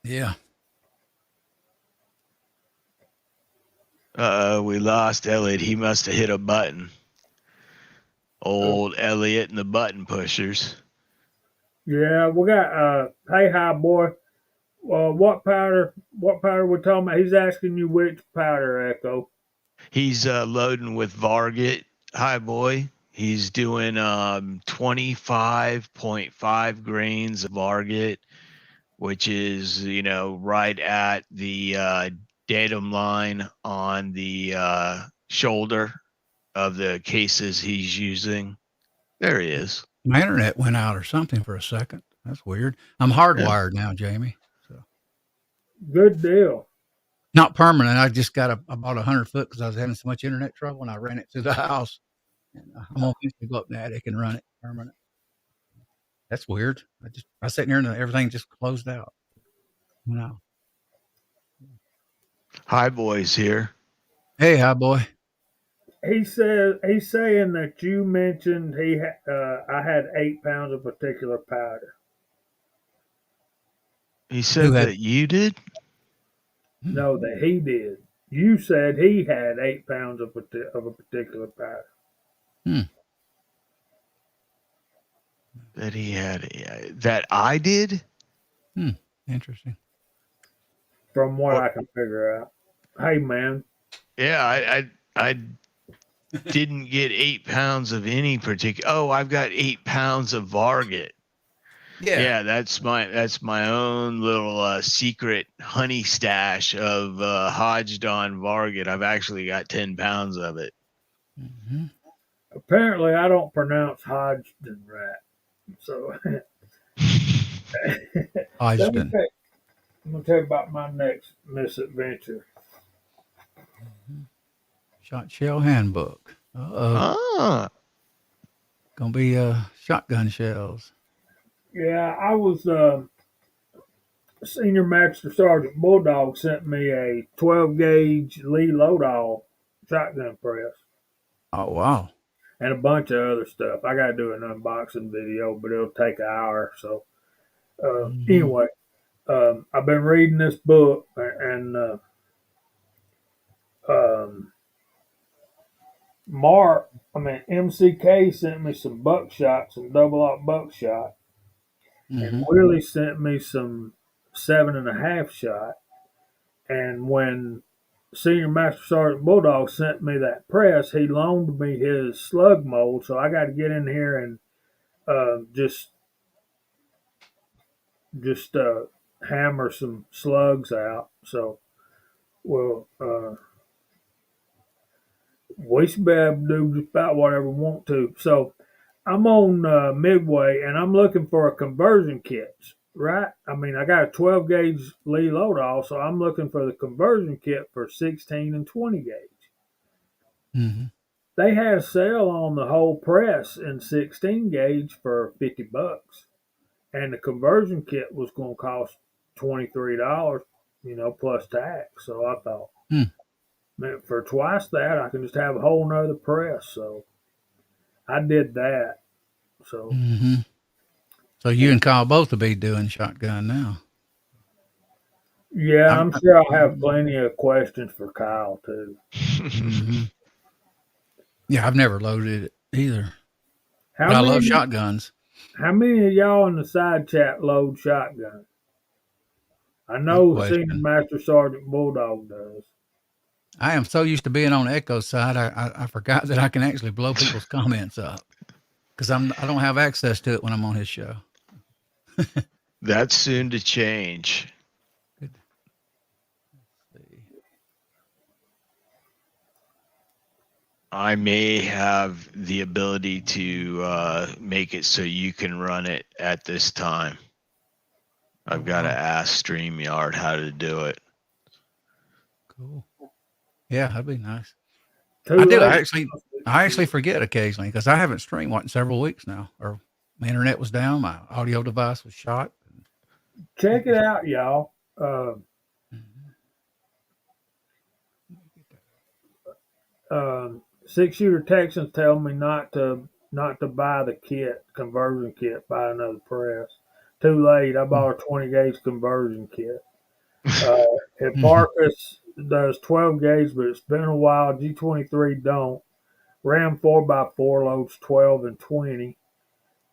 Yeah. We lost Elliot. He must have hit a button. Old Elliot and the button pushers. Yeah, we got hey hi boy. What powder we're talking about? He's asking you which powder, Echo. He's loading with Varget. Hi, boy. He's doing 25.5 grains of Varget, which is, right at the datum line on the shoulder of the cases he's using. There he is. My internet went out or something for a second. That's weird. I'm Yeah. hardwired now, Jamie. So Good deal. not permanent. I just got I bought 100-foot because I was having so much internet trouble, and I ran it through the house. And I'm gonna eventually go up in the attic and run it permanent. That's weird. I sat there and everything just closed out. No. Hi, boys here. Hey, hi boy. He's saying that you mentioned I had 8 pounds of particular powder. He said Who had? that you did? No, that he did. You said he had 8 pounds of a particular powder. Hmm. That he had. That I did? Hmm. Interesting. From what Or, I can figure out. Hey man. yeah, I didn't get 8 pounds of any particular. Oh, I've got 8 pounds of Varget. Yeah, that's my own little secret honey stash of Hodgdon Varget. I've actually got 10 pounds of it. Mm-hmm. Apparently I don't pronounce Hodgson right. So let me Hodgson. tell I'm gonna tell you about my next misadventure. Mm-hmm. Shot shell handbook. Ah, Gonna be shotgun shells. Yeah, I was Senior Master Sergeant Bulldog sent me a 12 gauge Lee Lodahl shotgun press Oh wow. and a bunch of other stuff. I got to do an unboxing video, but it'll take an hour. So Mm-hmm. anyway, I've been reading this book and um, MCK sent me some buckshot, some double aught buckshot, and Mm-hmm. Willie sent me some 7.5 shot. And when Senior Master Sergeant Bulldog sent me that press, he loaned me his slug mold, so I got to get in here and just hammer some slugs out. So, well, we should be able to do just about whatever we want to. So, I'm on Midway and I'm looking for a conversion kit, right? I mean, I got a 12 gauge Lee Lodahl, so I'm looking for the conversion kit for 16 and 20 gauge. Mm-hmm. They had a sale on the whole press in 16 gauge for $50, and the conversion kit was going to cost $23, plus tax. So I thought, Hmm. man, for twice that, I can just have a whole nother press. So I did that. So Mm-hmm. So you and Kyle both will be doing shotgun now. yeah, I'm, I'm sure I'll have plenty of questions for Kyle too. mm-hmm. Yeah, I've never loaded it either, How but I love many? shotguns. How many of y'all in the side chat load shotgun? I Good know Senior question. Master Sergeant Bulldog does. I am so used to being on Echo's side, I forgot that I can actually blow people's comments up because I don't have access to it when I'm on his show. that's soon to change. Good. I may have the ability to make it so you can run it at this time. I've got to ask StreamYard how to do it. Cool. Yeah, that'd be nice. Too I do. late. I actually forget occasionally because I haven't streamed in several weeks now, or my internet was down, my audio device was shot. Check it out, y'all. 6-shooter Texans tell me not to buy the conversion kit, buy another press. Too late. I bought a 20 gauge conversion kit. At Marcus does 12 gauge, but it's been a while. G23 don't. Ram 4x4 loads 12 and 20.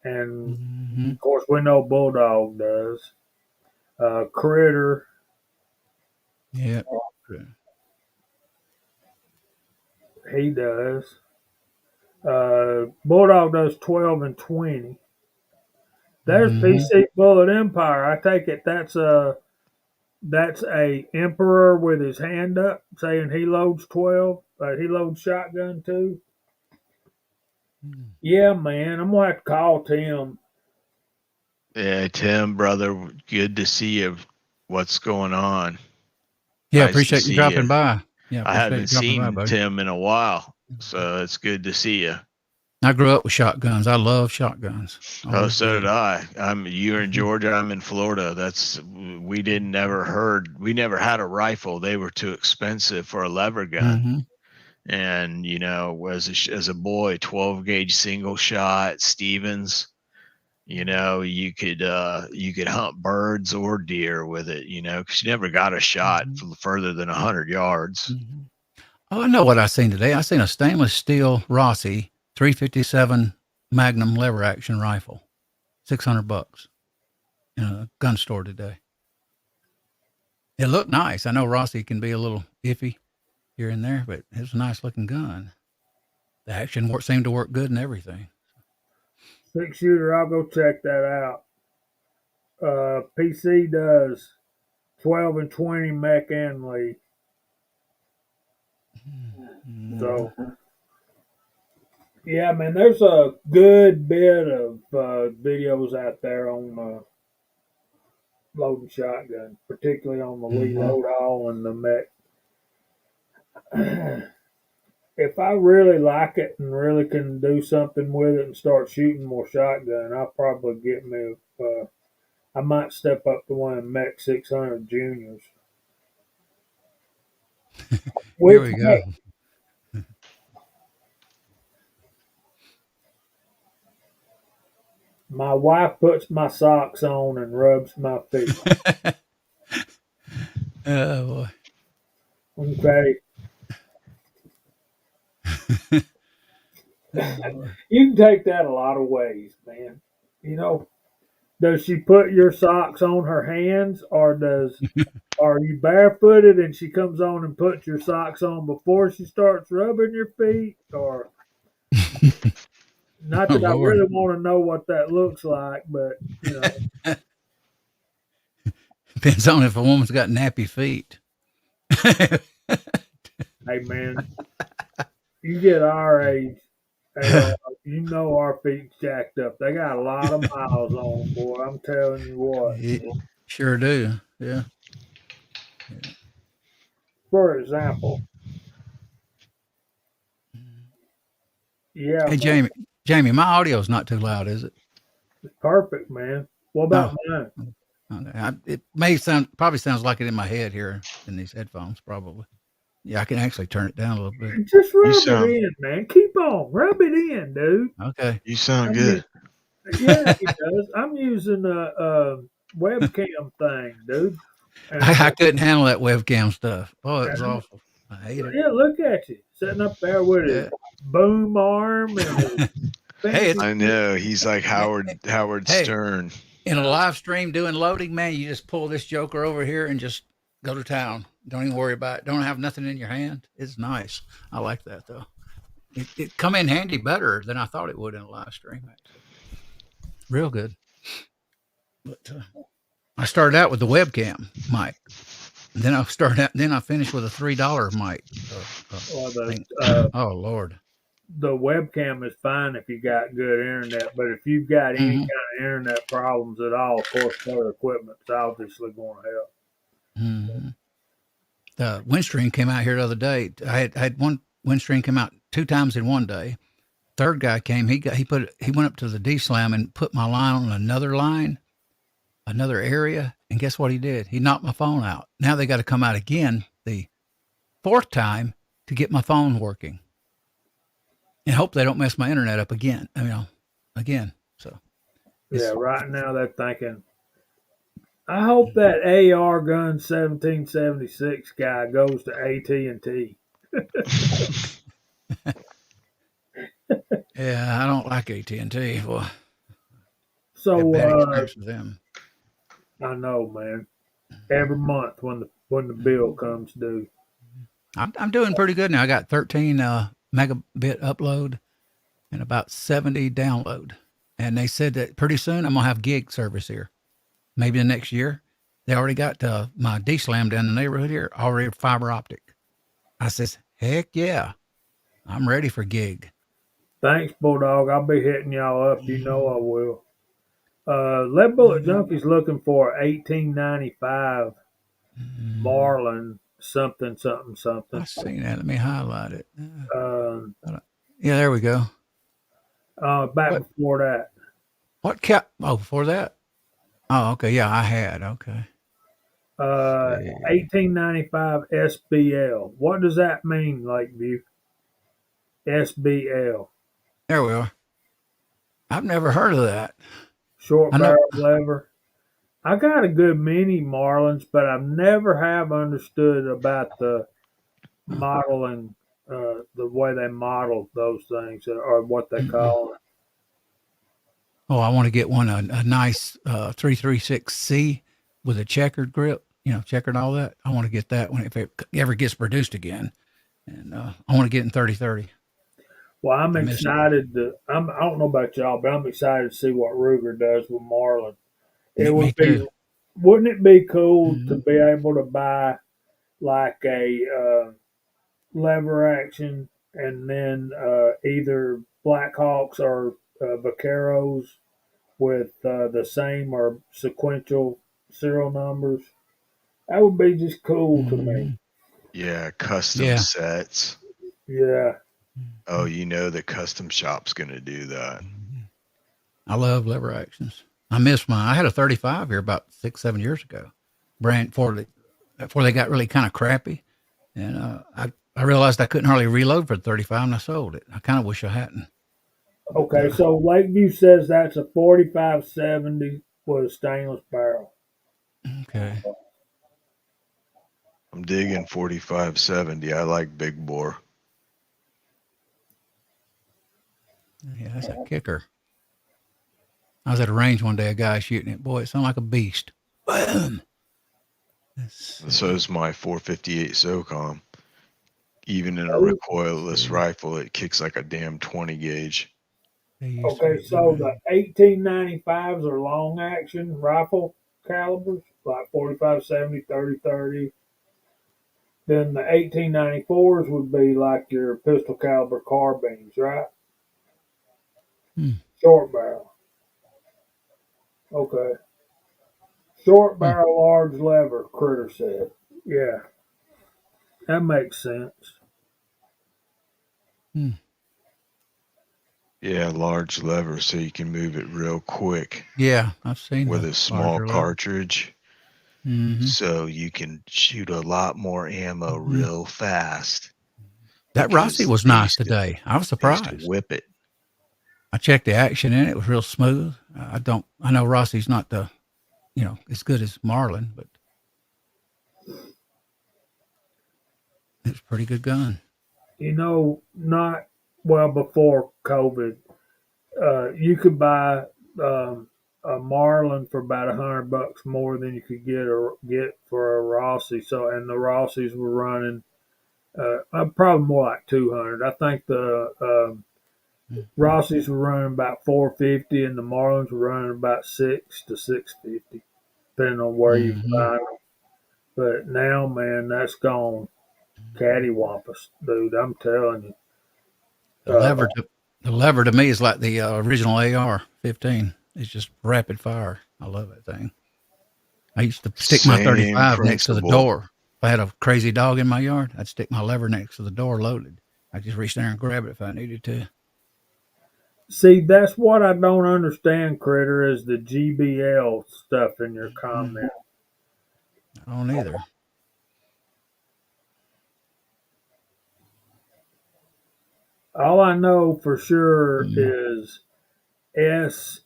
And of course, we know Bulldog does. Critter. Yeah. He does. Bulldog does 12 and 20. There's PC Bullet Empire. I take it that's a Emperor with his hand up saying he loads 12. He loads shotgun too. Yeah, man. I'm going to have to call Tim. Yeah, Tim, brother, good to see you. What's going on? Yeah, nice appreciate you dropping by. Yeah, I haven't seen Tim in a while, so it's good to see you. I grew up with shotguns. I love shotguns. Oh, so did I. You're in Georgia. I'm in Florida. We never had a rifle. They were too expensive for a lever gun. And as a boy, 12 gauge single shot Stevens. You could hunt birds or deer with it. Because you never got a shot further than 100 yards. Oh, I know what I seen today. I seen a stainless steel Rossi 357 Magnum lever action rifle, $600 in a gun store today. It looked nice. I know Rossi can be a little iffy here and there, but it was a nice looking gun. The action seemed to work good and everything. 6-shooter, I'll go check that out. PC does 12 and 20 mech and Lee. So, yeah, man, there's a good bit of videos out there on loading shotgun, particularly on the Lee load haul and the mech. If I really like it and really can do something with it and start shooting more shotgun, I'll probably get me. I might step up to one of Mech 600 Juniors. Here we go. My wife puts my socks on and rubs my feet. Oh boy. Okay. You can take that a lot of ways, man. Does she put your socks on her hands, or are you barefooted and she comes on and puts your socks on before she starts rubbing your feet? Or not that I really want to know what that looks like, but depends on if a woman's got nappy feet. Hey man, you get our age, our feet's jacked up. They got a lot of miles on them, boy. I'm telling you what. Sure do. Yeah. For example. Yeah. Hey, Jamie, my audio's not too loud, is it? It's perfect, man. What about mine? Okay. It probably sounds like it in my head here in these headphones, probably. Yeah, I can actually turn it down a little bit. Just rub it in, man. Keep on. Rub it in, dude. Okay. You sound good. Yeah, he does. I'm using a webcam thing, dude. I couldn't handle that webcam stuff. Oh, it was awful. I hate it. Yeah, look at you. Sitting up there with his boom arm and Hey, I know. He's like Howard Stern. In a live stream doing loading, man, you just pull this joker over here and just go to town. Don't even worry about it. Don't have nothing in your hand. It's nice. I like that, though. It come in handy better than I thought it would in a live stream, actually. Real good. But I started out with the webcam mic. Then I finished with a $3 mic. Oh Lord. the webcam is fine if you got good internet, but if you've got any Mm-hmm. kind of internet problems at all, of course, better equipment's obviously going to help. Mm-hmm. The Windstream came out here the other day. I had one Windstream come out 2 times in one day. Third guy came. He went up to the D slam and put my line on another line, another area. And guess what he did? He knocked my phone out. Now they got to come out again the 4th time to get my phone working, and hope they don't mess my internet up again. Again. So Yeah, right now they're thinking, I hope that Arguns1776 guy goes to AT&T. yeah, I don't like AT&T. Well, I have So bad experience with them. I know, man. Every month when the bill comes due. I'm doing pretty good now. I got 13 megabit upload and about 70 download. And they said that pretty soon I'm gonna have gig service here. Maybe the next year. They already got my D slam down in the neighborhood here already fiber optic. I says, heck yeah, I'm ready for gig. Thanks, Bulldog. I'll be hitting y'all up. You know I will. Lead Bullet Junkie's looking for 1895 Marlin something. I seen that. Let me highlight it. Um, Yeah, there we go. back What before that, what cap? Oh, before that. Oh, okay. Yeah, I had. Okay. Yeah. 1895 SBL. What does that mean, Lakeview? SBL. There we are. I've never heard of that. Short I know. barrel lever. I got a good many Marlins, but I've never have understood about the modeling, the way they model those things, or what they call it. Oh, I want to get one a nice 336C with a checkered grip. Checkered all that. I want to get that one if it ever gets produced again, and I want to get in 3030. Well, I'm I miss it. excited to. I don't know about y'all, but I'm excited to see what Ruger does with Marlin. It Me would be, too. wouldn't it be cool to Mm-hmm. be able to buy like a lever action, and then either Blackhawks or Vaqueros with the same or sequential serial numbers? That would be just cool to me. Mm-hmm. Yeah, custom Yeah. sets. Yeah. Oh, the custom shop's gonna do that. I love lever actions. I miss mine. I had a 35 here about 6-7 years ago, brand before they got really kind of crappy, and I realized I couldn't hardly reload for the 35, and I sold it. I kind of wish I hadn't. But, Okay, so Lakeview says that's a 4570 with a stainless barrel. okay. I'm digging 4570. I like big bore. Yeah, that's a kicker. I was at a range one day, a guy shooting it. Boy, it sounded like a beast. Boom. So is my 458 SOCOM. Even in a Oh, recoilless rifle, it kicks like a damn 20 gauge. okay, so the 1895s are long action rifle calibers, like 4570, 3030. Then the 1894s would be like your pistol caliber carbines, right? Hmm. Short barrel. Okay. Short Hmm. barrel, large lever, Critter said. Yeah, that makes sense. Hmm. Yeah, large lever so you can move it real quick Yeah, I've seen with the a small larger lever. cartridge. Mm-hmm. So you can shoot a lot more ammo Mm-hmm. real fast. That Rossi Because was they nice used to today. I was they used to surprised. whip it. I checked the action in it. It was real smooth. I know Rossi's not as good as Marlin, but it's a pretty good gun. Not well before COVID, you could buy a Marlin for about $100 more than you could get for a Rossi. So, and the Rossis were running probably more like 200. I think the Rossis were running about 450, and the Marlins were running about 6 to 650, depending on where you Mm-hmm. find them. But now, man, that's gone cattywampus, dude. I'm telling you. The lever to me is like the original AR-15. It's just rapid fire. I love that thing. I used to stick my Same 35 next to the principle. door. If I had a crazy dog in my yard, I'd stick my lever next to the door loaded. I just reach there and grab it if I needed to. See, that's what I don't understand, Critter, is the GBL stuff in your comment. I don't either. All I know for sure is S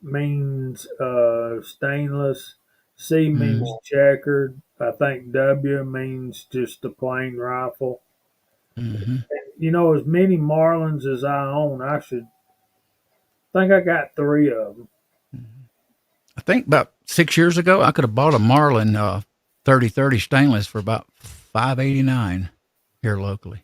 means stainless, C means checkered. I think W means just a plain rifle. Mm-hmm. You know, as many Marlins as I own, I should think I got 3 of them. I think about 6 years ago, I could have bought a Marlin 3030 stainless for about $5.89 here locally.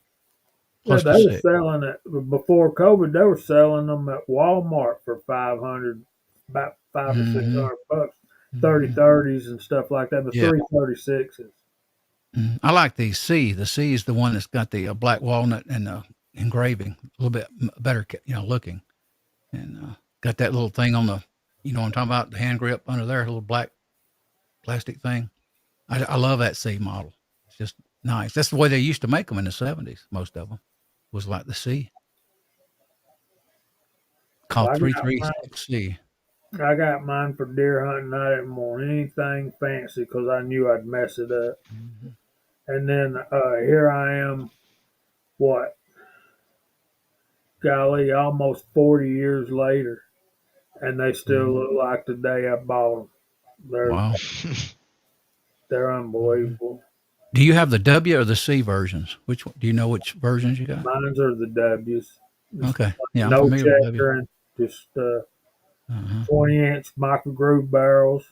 Yeah, Close they to were $6. selling it before COVID. They were selling them at Walmart for 500, about 500 or 600 bucks. 3030s and stuff like that. The Yeah. 336s. I like the C. The C is the one that's got the black walnut and the engraving, a little bit better, looking, and got that little thing on the, you know what I'm talking about, the hand grip under there, a little black plastic thing. I love that C model. It's just nice. That's the way they used to make them in the 70s. Most of them was like the C, Well, called 336C. I got mine for deer hunting. I didn't want anything fancy because I knew I'd mess it up. Mm-hmm. And then here I am, what, golly, almost 40 years later, and they still look like the day I bought them. Wow. They're unbelievable. Do you have the W or the C versions? Which one, do you know which versions you got? Mines are the W's. Okay. Yeah, I'm No familiar with W. checkering, just 20-inch micro groove barrels.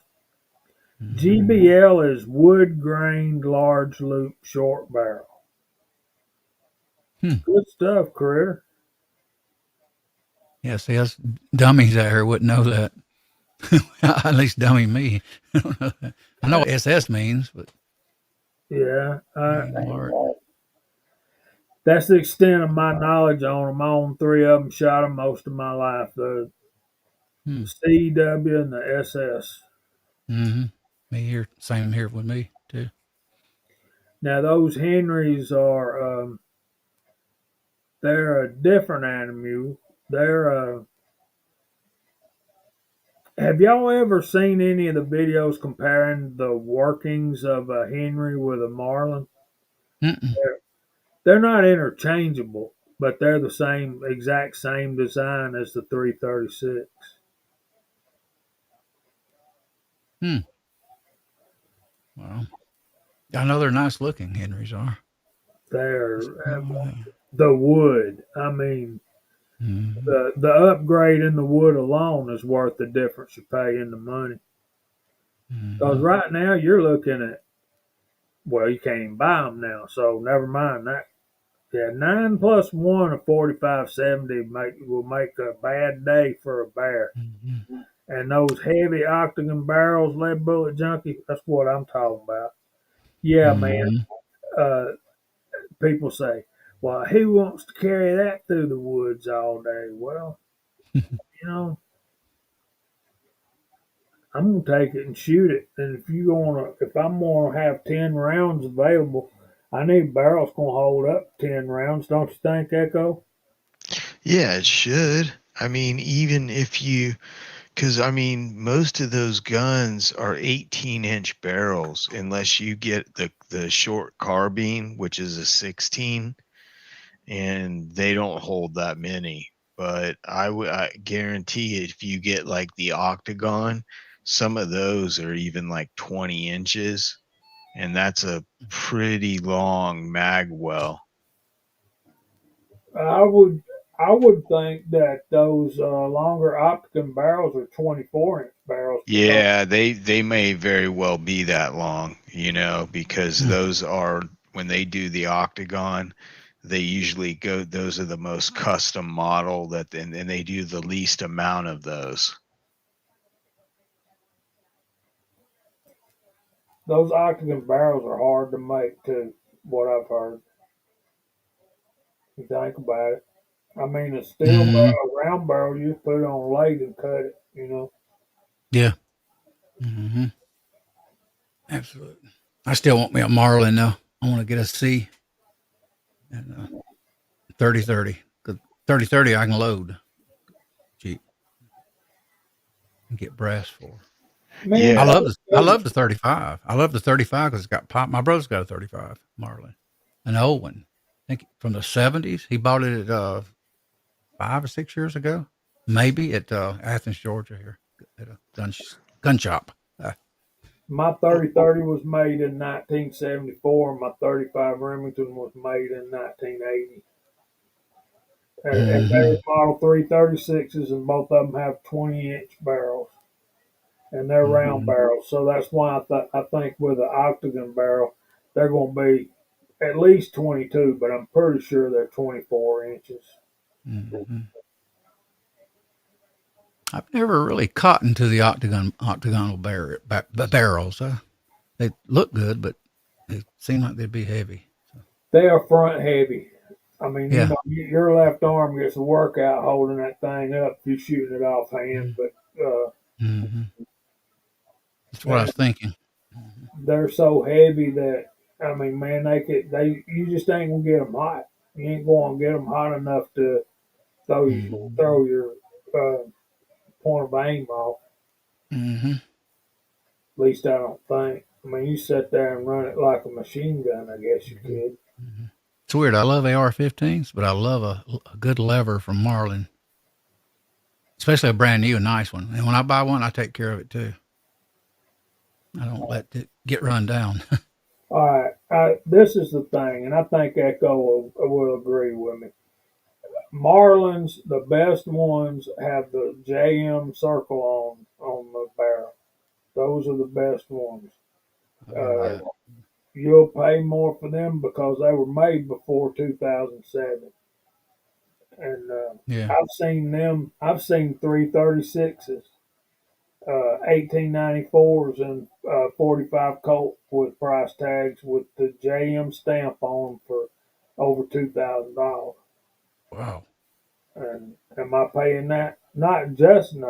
GBL is wood grained large loop short barrel. Good stuff, Critter. Yeah, see, us dummies out here wouldn't know that. At least dummy me. I don't know that. I know what SS means, but Yeah, Lord. that's the extent of my knowledge on them. I own 3 of them, shot them most of my life. The CW and the SS. Mm-hmm. Me here, same here with me too. Now those Henrys are they're a different animal. They're have y'all ever seen any of the videos comparing the workings of a Henry with a Marlin? Mm-mm. They're not interchangeable, but they're the same exact same design as the 336. Well, I know they're nice looking. Henrys are. They're the wood. I mean, Mm-hmm. the upgrade in the wood alone is worth the difference you pay in the money. Because right now you're looking at, well, you can't even buy them now, so never mind that. Yeah, 9 plus 1 of 4570 will make a bad day for a bear. Mm-hmm. And those heavy octagon barrels, lead bullet junkie, that's what I'm talking about. Yeah, man. People say, well, who wants to carry that through the woods all day? Well, you know, I'm gonna take it and shoot it. And if I'm gonna have 10 rounds available, I need a barrel that's gonna hold up 10 rounds. Don't you think, Echo? Yeah, it should. I mean, even if you, because I mean, most of those guns are 18-inch barrels, unless you get the short carbine, which is a 16, and they don't hold that many. But I guarantee if you get like the octagon, some of those are even like 20 inches, and that's a pretty long mag well. I would I would think that those longer octagon barrels are 24-inch barrels. Yeah, they may very well be that long, because those are, when they do the octagon, they usually go, those are the most custom model and they do the least amount of those. Those octagon barrels are hard to make too, what I've heard. You think about it. I mean, a steel barrel, a round barrel, you just put it on a lathe and cut it, you know. Yeah. Absolutely. I still want me a Marlin though. I want to get a C and 3030. Because 3030 I can load cheap and get brass for. Man, I Yeah. love the 35. I love the 35 because it's got pop. My brother's got a 35 Marlin, an old one. I think from the 70s. He bought it at 5 or 6 years ago, maybe at Athens, Georgia, here at a gun shop. my 3030 was made in 1974. And my 35 Remington was made in 1980. And there's model 336s, and both of them have 20-inch barrels, and they're round barrels. So that's why I think with an octagon barrel, they're going to be at least 22, but I'm pretty sure they're 24 inches. I've never really caught into the octagonal barrels. They look good, but they seem like they'd be heavy. So, They are front heavy. I mean, you yeah, know, your left arm gets a workout holding that thing up if you're shooting it off hand, but that's what I was thinking. they're so heavy that, I mean, man, you just ain't gonna get them hot. You ain't going to get them hot enough to throw your uh, point of aim off. At least I don't think. I mean, you sit there and run it like a machine gun. I guess you could. It's weird. I love AR-15s, but I love a good lever from Marlin, especially a brand new, nice one. And when I buy one, I take care of it too. I don't let it get run down. All right, this is the thing, and I think Echo will agree with me. Marlins, the best ones, have the JM circle on the barrel. Those are the best ones. Uh, you'll pay more for them because they were made before 2007. And Yeah. I've seen them. I've seen 336s, 1894s, and 45 Colt with price tags with the JM stamp on them for over $2,000. Wow. And am I paying that? Not just no.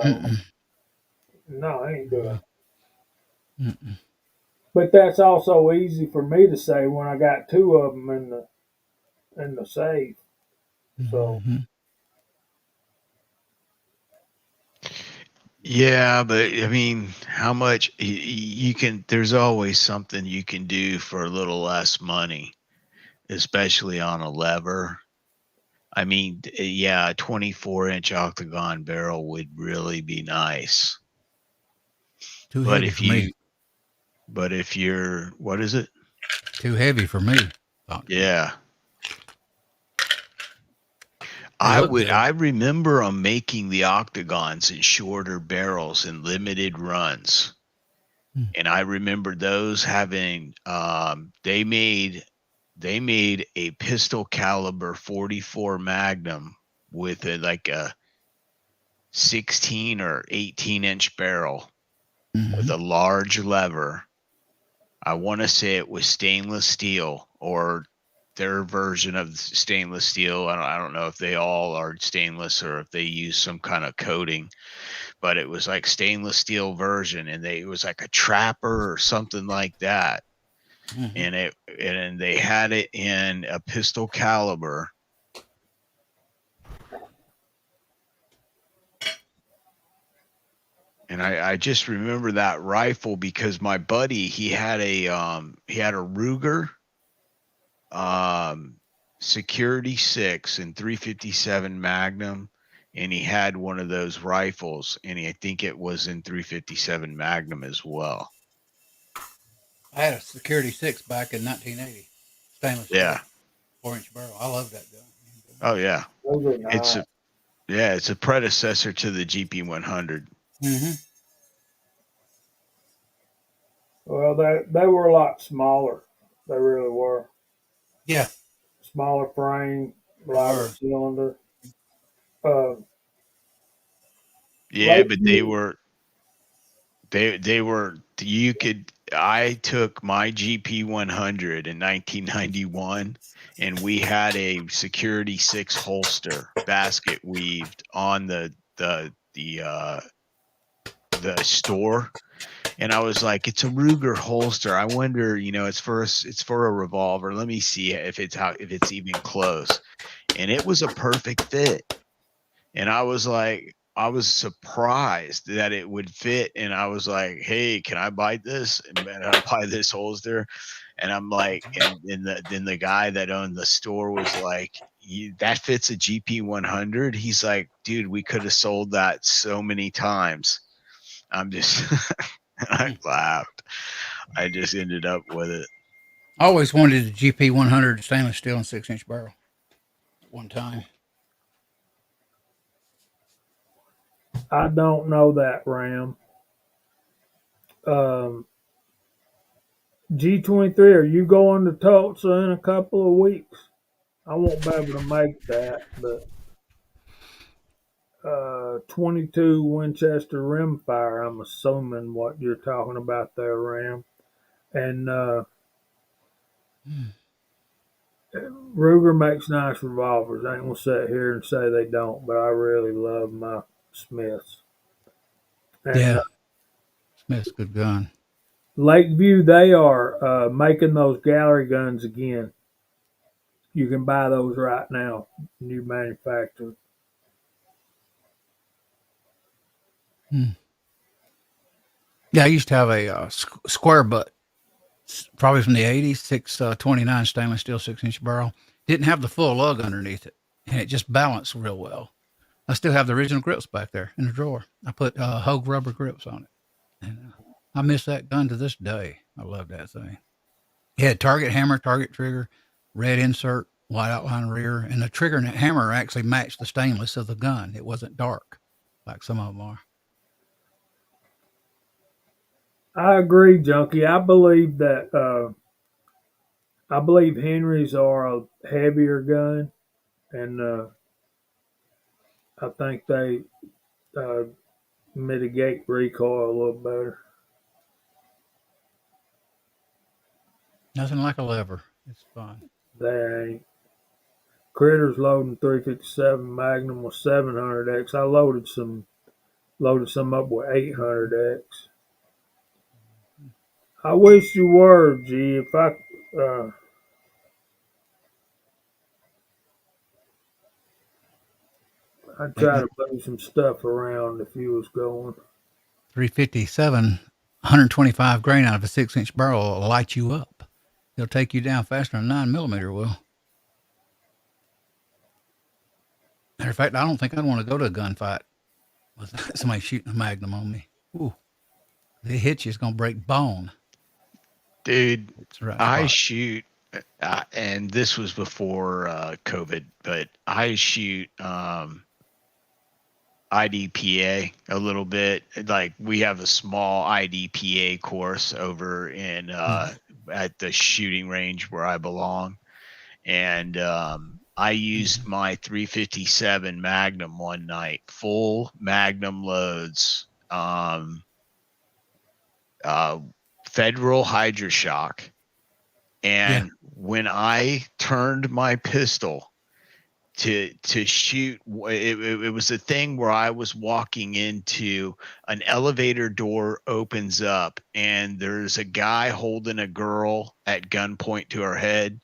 No, I ain't doing it. But that's also easy for me to say when I got two of them in the safe. So Yeah, but I mean, how much you can, there's always something you can do for a little less money, especially on a lever. I mean, yeah, a 24-inch octagon barrel would really be nice. Too But heavy for me. if you're, what is it? Too heavy for me. Yeah. Good. I remember them making the octagons in shorter barrels in limited runs. And I remember those having, they made a pistol caliber 44 Magnum with like a 16 or 18-inch barrel with a large lever. I want to say it was stainless steel or their version of stainless steel. I don't know if they all are stainless or if they use some kind of coating, but it was like stainless steel version, and it was like a trapper or something like that. And they had it in a pistol caliber. And I just remember that rifle because my buddy, he had a Ruger Security 6 and 357 Magnum, and he had one of those rifles, and I think it was in 357 Magnum as well. I had a Security 6 back in 1980, stainless steel, 4-inch barrel. I love that gun. Oh yeah, those are nice. It's a predecessor to the GP100. Well, they were a lot smaller. They really were. Yeah. Smaller frame, lighter cylinder. Yeah, but they were you could I took my GP100 in 1991, and we had a Security 6 holster, basket weaved on the store, and I was like, it's a Ruger holster. I wonder, it's for a revolver. Let me see if it's even close. And it was a perfect fit. And I was surprised that it would fit. And I was like, hey, can I buy this? And I buy this holster. And I'm like, and then the guy that owned the store was like, that fits a GP100. He's like, dude, we could have sold that so many times. I'm just, I laughed. I just ended up with it. I always wanted a GP100 stainless steel and 6-inch barrel at one time. I don't know that, Ram. G23, are you going to Tulsa in a couple of weeks? I won't be able to make that, but 22 Winchester rimfire, I'm assuming what you're talking about there, Ram. And Ruger makes nice revolvers. I ain't gonna sit here and say they don't, but I really love my Smiths. And, yeah, Smith's good gun. Lakeview, they are making those gallery guns again. You can buy those right now, new manufacturer. Yeah, I used to have a square butt, probably from the 80s, 629 stainless steel 6-inch barrel. Didn't have the full lug underneath it, and it just balanced real well. I still have the original grips back there in the drawer. I put Hogue rubber grips on it. And I miss that gun to this day. I love that thing. It had target hammer, target trigger, red insert, white outline rear, and the trigger and hammer actually matched the stainless of the gun. It wasn't dark like some of them are. I agree, Junkie. I believe that I believe Henrys are a heavier gun, and I think they uh, mitigate recoil a little better. Nothing like a lever. It's fun. They ain't. Critters loading 357 Magnum with 700X. I loaded some up with 800X. I wish you were, G. If I'd try to move some stuff around if you was going. 357, 125 grain out of a 6-inch barrel will light you up. It'll take you down faster than 9mm will. Matter of fact, I don't think I'd want to go to a gunfight with somebody shooting a Magnum on me. Ooh, if it hits you, it's going to break bone. Dude, Right I spot. shoot, and this was before COVID, but I shoot IDPA a little bit. Like, we have a small IDPA course over in at the shooting range where I belong, and I used my 357 Magnum one night, full Magnum loads, Federal Hydroshock, and when I turned my pistol to shoot, it was a thing where I was walking into an elevator door, opens up, and there's a guy holding a girl at gunpoint to her head,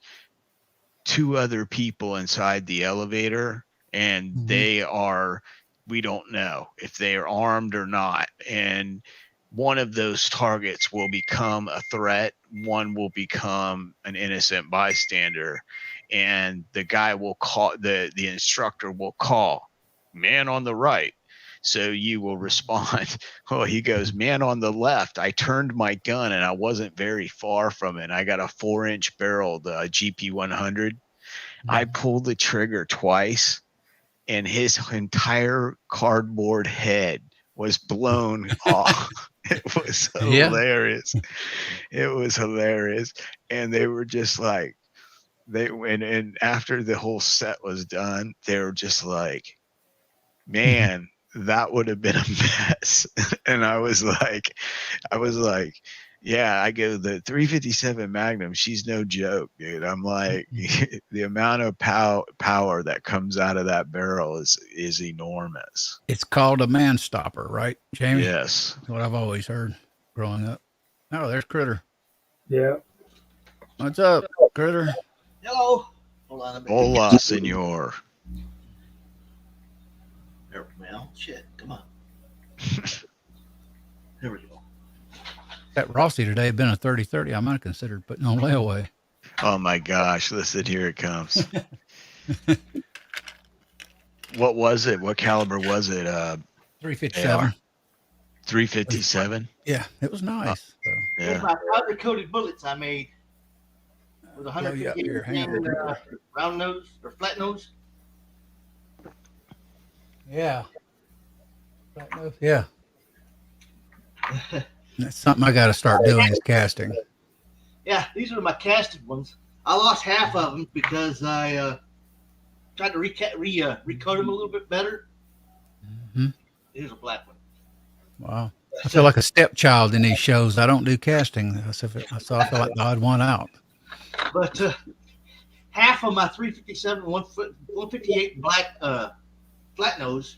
2 other people inside the elevator, and we don't know if they are armed or not, and one of those targets will become a threat, one will become an innocent bystander, and the guy will call, the instructor will call, man on the right. So you will respond. Oh, he goes, man on the left. I turned my gun and I wasn't very far from it. I got a 4-inch barrel, the GP100. I pulled the trigger twice, and his entire cardboard head was blown off. It was hilarious. It was hilarious. And they were just like, and after the whole set was done, they were just like, man, that would have been a mess. And I was like, Yeah, I go the 357 Magnum. She's no joke, dude. I'm like, the amount of power that comes out of that barrel is enormous. It's called a man stopper, right, Jamie? Yes. That's what I've always heard growing up. Oh, there's Critter. Yeah. What's up, Critter? Hello. Hold on a minute. Hola, senor. There, well, shit. Come on. There we go. That Rossi today had been a 30-30. I might have considered putting on layaway. Oh my gosh! Listen, here it comes. What was it? What caliber was it? 357. 357. Yeah, it was nice. So. Yeah. My powder coated bullets I made with 150 here, hang on. round nose or flat nose. Yeah. Yeah. That's something I got to start doing is casting. Yeah, these are my casted ones. I lost half of them because I tried to recoat them a little bit better. Mm-hmm. Here's a black one. Wow. I feel like a stepchild in these shows. I don't do casting. So I feel like the odd one out. But half of my 357, 158 black flat nose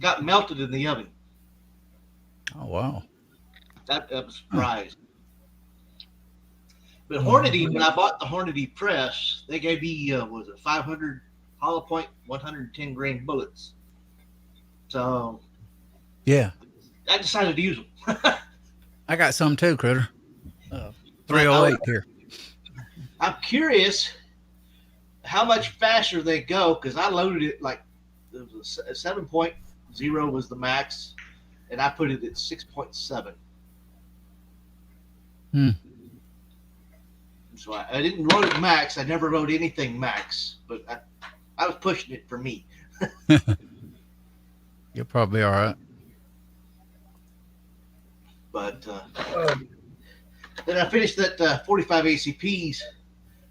got melted in the oven. Oh, wow. That was a surprise. But Hornady, when I bought the Hornady press, they gave me, was it 500 hollow point, 110 grain bullets. So Yeah. I decided to use them. I got some too, Critter. 308 here. I'm curious how much faster they go because I loaded it like it was a 7.0 was the max, and I put it at 6.7. So I didn't load it max. I never wrote anything max, but I was pushing it for me. You're probably all right. But then I finished that 45 ACPs.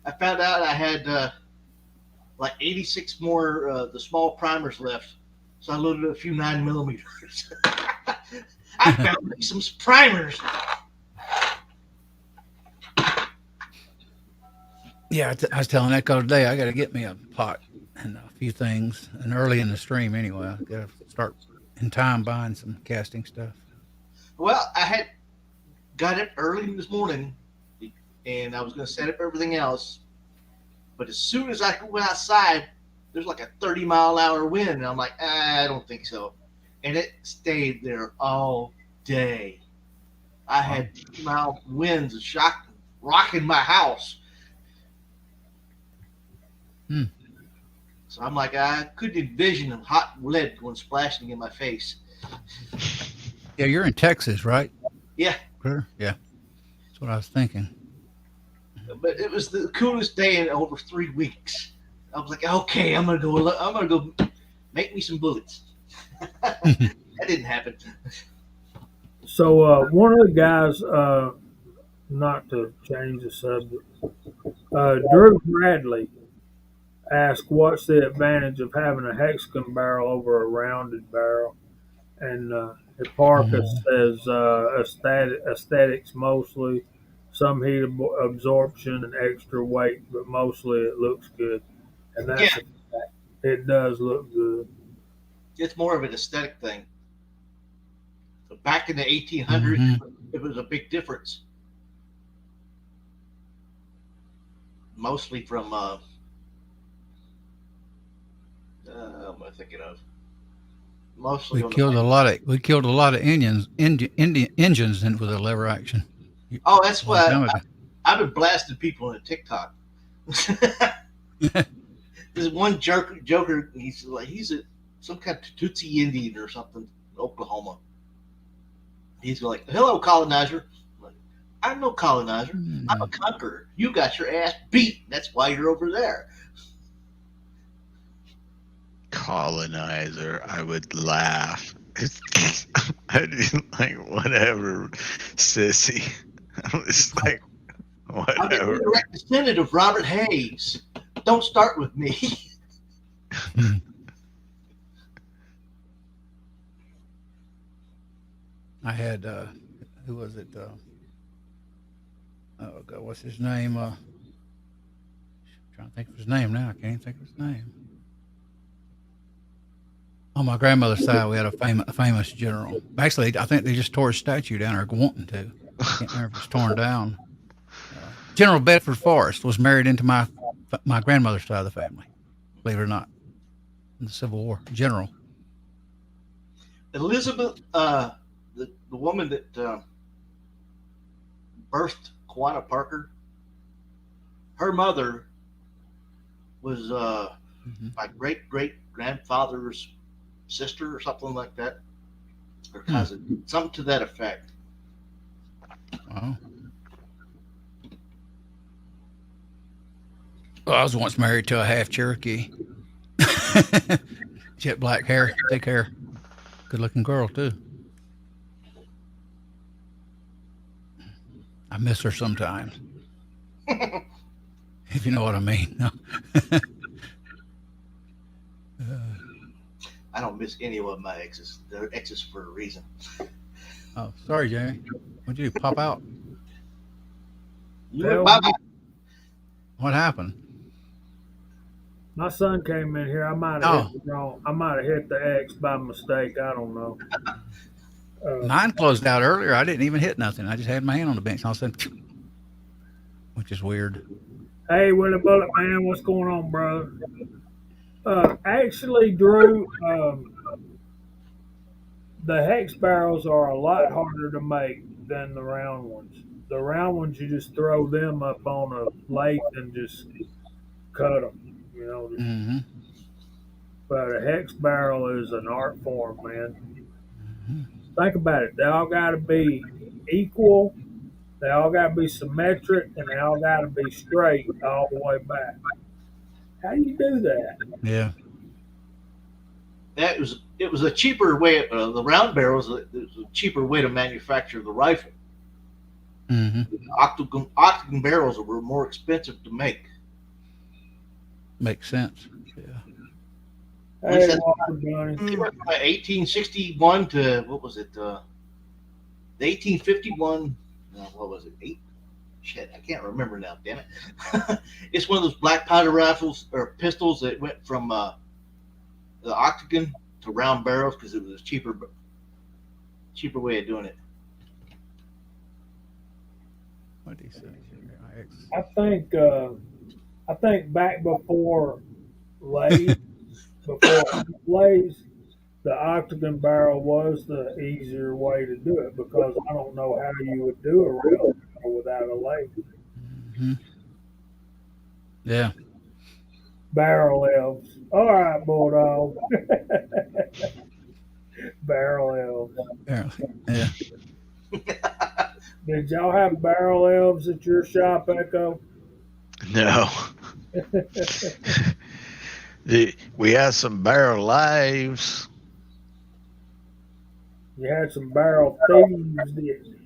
I found out I had like 86 more the small primers left, so I loaded a few 9mm. I found me some primers. Yeah, I was telling Echo today, I got to get me a pot and a few things, and early in the stream anyway. I got to start in time buying some casting stuff. Well, I had got up early this morning, and I was going to set up everything else. But as soon as I went outside, there's like a 30-mile-an-hour wind, and I'm like, I don't think so. And it stayed there all day. I had 30-mile winds rocking my house. So I'm like, I couldn't envision a hot lead going splashing in my face. Yeah, you're in Texas, right? Yeah. Critter? Yeah. That's what I was thinking. But it was the coolest day in over 3 weeks. I was like, okay, I'm gonna go make me some bullets. That didn't happen. So one of the guys, not to change the subject, Drew Bradley asked, "What's the advantage of having a hexagon barrel over a rounded barrel?" And Hipparchus says, "Aesthetics mostly, some heat absorption and extra weight, but mostly it looks good." And that's a fact. It does look good. It's more of an aesthetic thing. But back in the 1800s, it was a big difference. Mostly from what am I thinking of? Mostly we killed a lot of engines with a lever action. Oh, that's why I've been blasting people on TikTok. There's one joker. He's some kind of Tutsi Indian or something, in Oklahoma. He's like, "Hello, colonizer." I'm like, I'm no colonizer. I'm a conqueror. You got your ass beat. That's why you're over there. Colonizer, I would laugh. I'd be like, whatever, sissy. I was like, whatever. I'm a direct descendant of Robert Hayes. Don't start with me. I had who was it? oh God, what's his name? Trying to think of his name now. I can't even think of his name. On my grandmother's side, we had a famous general. Actually, I think they just tore his statue down, or wanting to. I can't remember if it's torn down. General Bedford Forrest was married into my grandmother's side of the family. Believe it or not, in the Civil War, general. Elizabeth, the woman that birthed Quanah Parker, her mother was my great grandfather's sister or something like that, or cousin, something to that effect. Wow. Well, I was once married to a half Cherokee. Jet black hair, thick hair, good looking girl too. I miss her sometimes. If you know what I mean. I don't miss any of my exes. They're exes for a reason. Oh, sorry, Jamie. What'd you do? Pop out? What happened? My son came in here. I might have hit the wrong. I might have hit the X by mistake. I don't know. Mine closed out earlier. I didn't even hit nothing. I just had my hand on the bench. And all of a sudden, which is weird. Hey, Willie Bullet Man, what's going on, brother? Actually, Drew, the hex barrels are a lot harder to make than the round ones. The round ones, you just throw them up on a lathe and just cut them. You know. Mm-hmm. But a hex barrel is an art form, man. Think about it. They all got to be equal. They all got to be symmetric, and they all got to be straight all the way back. How do you do that? Yeah. It was a cheaper way. The round barrels, it was a cheaper way to manufacture the rifle. Mm-hmm. Octagon barrels were more expensive to make. Makes sense. Yeah. Hey, They went from 1861 to what was it? The 1851. What was it? Shit, I can't remember now. Damn it! It's one of those black powder rifles or pistols that went from the octagon to round barrels because it was a cheaper way of doing it. What did he say? I think back before lathes, the octagon barrel was the easier way to do it because I don't know how you would do a round barrel without a lathe. Mm-hmm. Yeah. Barrel elves. All right, Bulldog. Barrel elves. Yeah. Did y'all have barrel elves at your shop, Echo? No. We had some barrel lives. You had some barrel thieves, did you?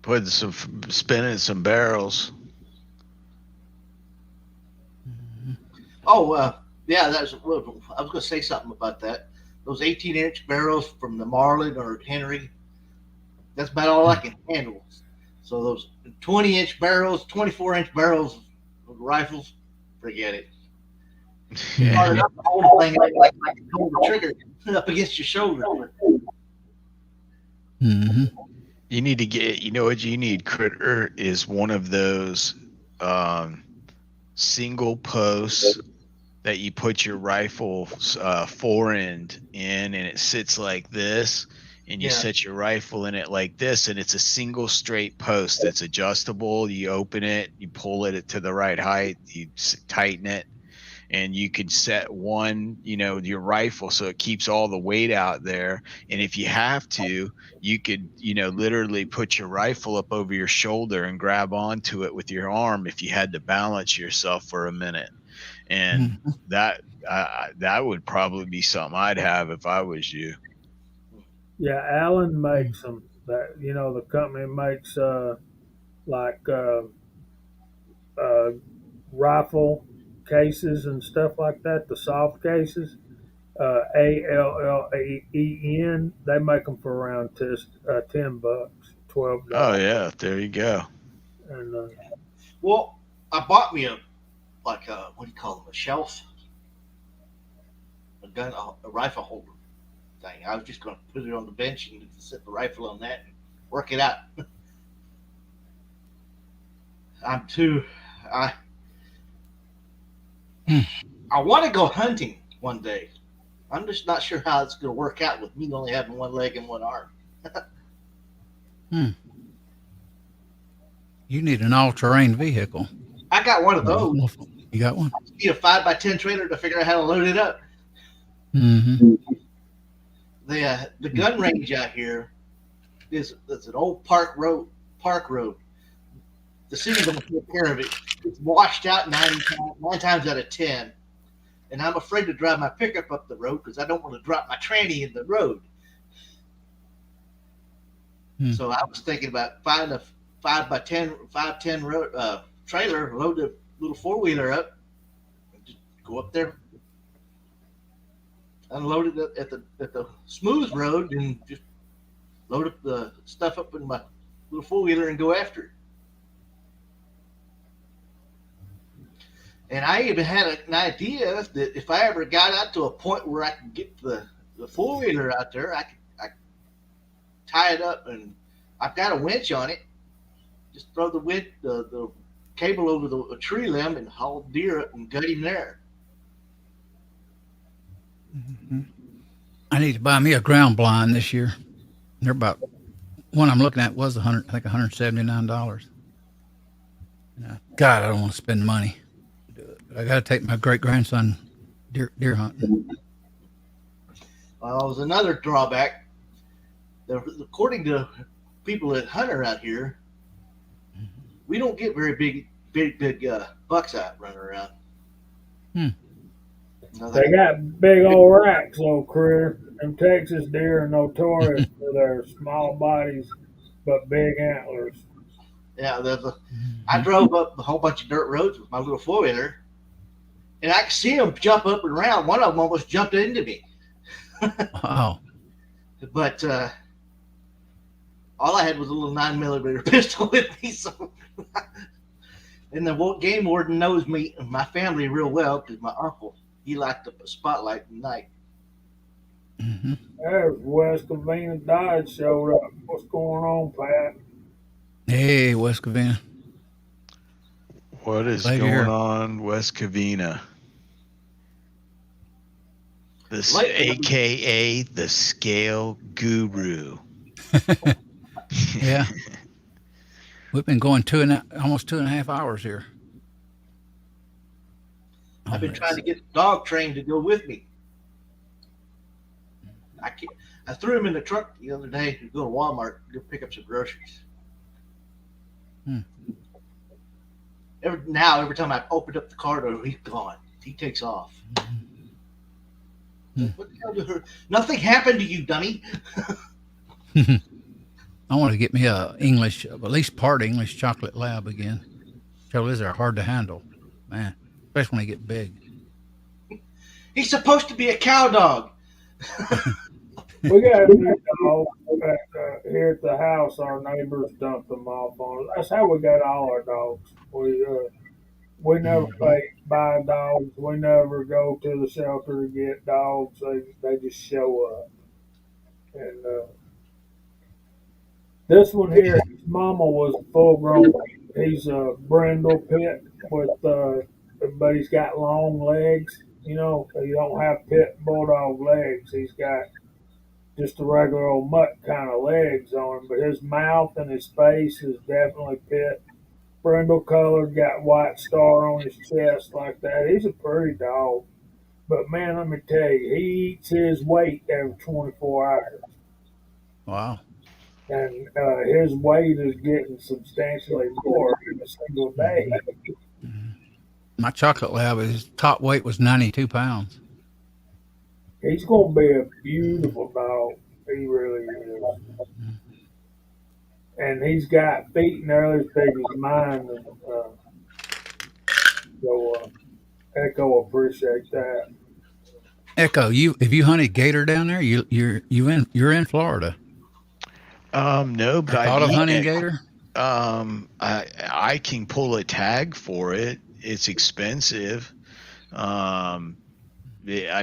Putting spinning some barrels. Oh, yeah, I was going to say something about that. Those 18-inch barrels from the Marlin or Henry, that's about all I can handle. So those 20-inch barrels, 24-inch barrels of rifles, forget it. Yeah. Hard enough to hold the thing like hold the trigger up against your shoulder. Mm-hmm. You need to get, you know what you need, Critter, is one of those single posts that you put your rifle forend in, and it sits like this, and you set your rifle in it like this, and it's a single straight post that's adjustable. You open it, you pull it to the right height, you tighten it, and you could set one, your rifle so it keeps all the weight out there. And if you have to, you could, literally put your rifle up over your shoulder and grab onto it with your arm if you had to balance yourself for a minute. And that would probably be something I'd have if I was you. Yeah, Allen makes them. That the company makes rifle cases and stuff like that. The soft cases, ALLEN. They make them for around $10, $12. Oh yeah, there you go. And Well, I bought me what do you call them? A shelf, a gun, a rifle holder thing. I was just going to put it on the bench and set the rifle on that and work it out. I want to go hunting one day. I'm just not sure how it's going to work out with me only having one leg and one arm. You need an all-terrain vehicle. I got one of those. You got one? You need a 5x10 trailer to figure out how to load it up. Mm-hmm. The gun range out here is an old park road. The city don't take care of it. It's washed out 9 times out of 10. And I'm afraid to drive my pickup up the road because I don't want to drop my tranny in the road. So I was thinking about finding a 5x10 road, trailer, load the little 4-wheeler up, and just go up there, unload it at the smooth road, and just load up the stuff up in my little 4-wheeler and go after it. And I even had an idea that if I ever got out to a point where I could get the 4-wheeler out there, I could tie it up, and I've got a winch on it. Just throw the cable over the tree limb and haul the deer up and gut him there. Mm-hmm. I need to buy me a ground blind this year. They're about one I'm looking at was $179. God, I don't want to spend money. I got to take my great grandson deer hunting. Well, there was another drawback. According to people that hunt around here, we don't get very big bucks out running around. They got big old racks, old critter. Them Texas deer are notorious for their small bodies but big antlers. Yeah, I drove up a whole bunch of dirt roads with my little 4-wheeler, and I could see them jump up and around. One of them almost jumped into me. Wow. But all I had was a little 9mm pistol with me. So, and the game warden knows me and my family real well because my uncle, he liked the spotlight at night. Mm-hmm. There's West Covina Dodge showed up. What's going on, Pat? Hey, West Covina. What is going on, West Covina? This AKA the Scale Guru. Yeah. We've been going almost 2.5 hours here. I've been trying to get the dog trained to go with me. I threw him in the truck the other day to go to Walmart to go pick up some groceries. Every time I opened up the car door, he's gone. He takes off. What the hell did her? Nothing happened to you, dummy. I want to get me at least part English chocolate lab again. Trouble is, they're hard to handle, man, especially when they get big. He's supposed to be a cow dog. We got a new dog here at the house. Our neighbors dumped them off on us. That's how we got all our dogs. We never buy dogs. We never go to the shelter to get dogs. They just show up. And this one here, his mama was full grown. He's a brindle pit but he's got long legs. You know, you don't have pit bulldog legs. He's got just a regular old mutt kind of legs on him, but his mouth and his face is definitely pit. Brindle colored, got white star on his chest like that. He's a pretty dog. But man, let me tell you, he eats his weight every 24 hours. Wow. And his weight is getting substantially more in a single day. My chocolate lab, his top weight was 92 pounds. He's going to be a beautiful dog. He really is. And he's got feet nearly as big as mine. And, so Echo appreciate that. Echo, have you hunted gator down there? You're in Florida. No, but I thought of hunting it. gator. I can pull a tag for it. It's expensive. I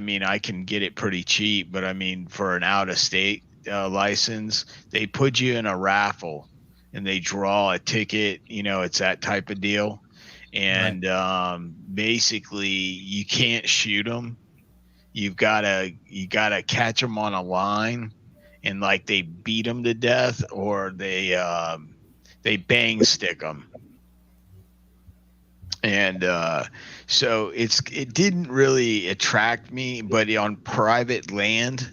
mean, I can get it pretty cheap, but I mean, for an out of state license, they put you in a raffle and they draw a ticket. It's that type of deal. And basically, you can't shoot them. You gotta catch them on a line, and like they beat them to death, or they bang stick them. And so it didn't really attract me, but on private land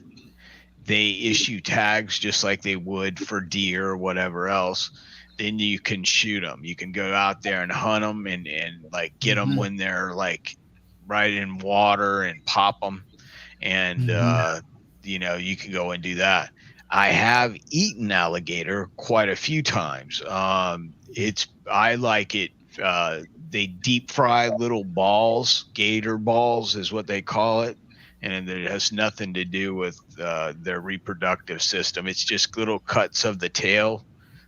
they issue tags just like they would for deer or whatever else. Then you can shoot them. You can go out there and hunt them, and like get them when they're like right in water and pop them. And you can go and do that. I have eaten alligator quite a few times. I like it. They deep fry little balls. Gator balls is what they call it, and it has nothing to do with their reproductive system. It's just little cuts of the tail,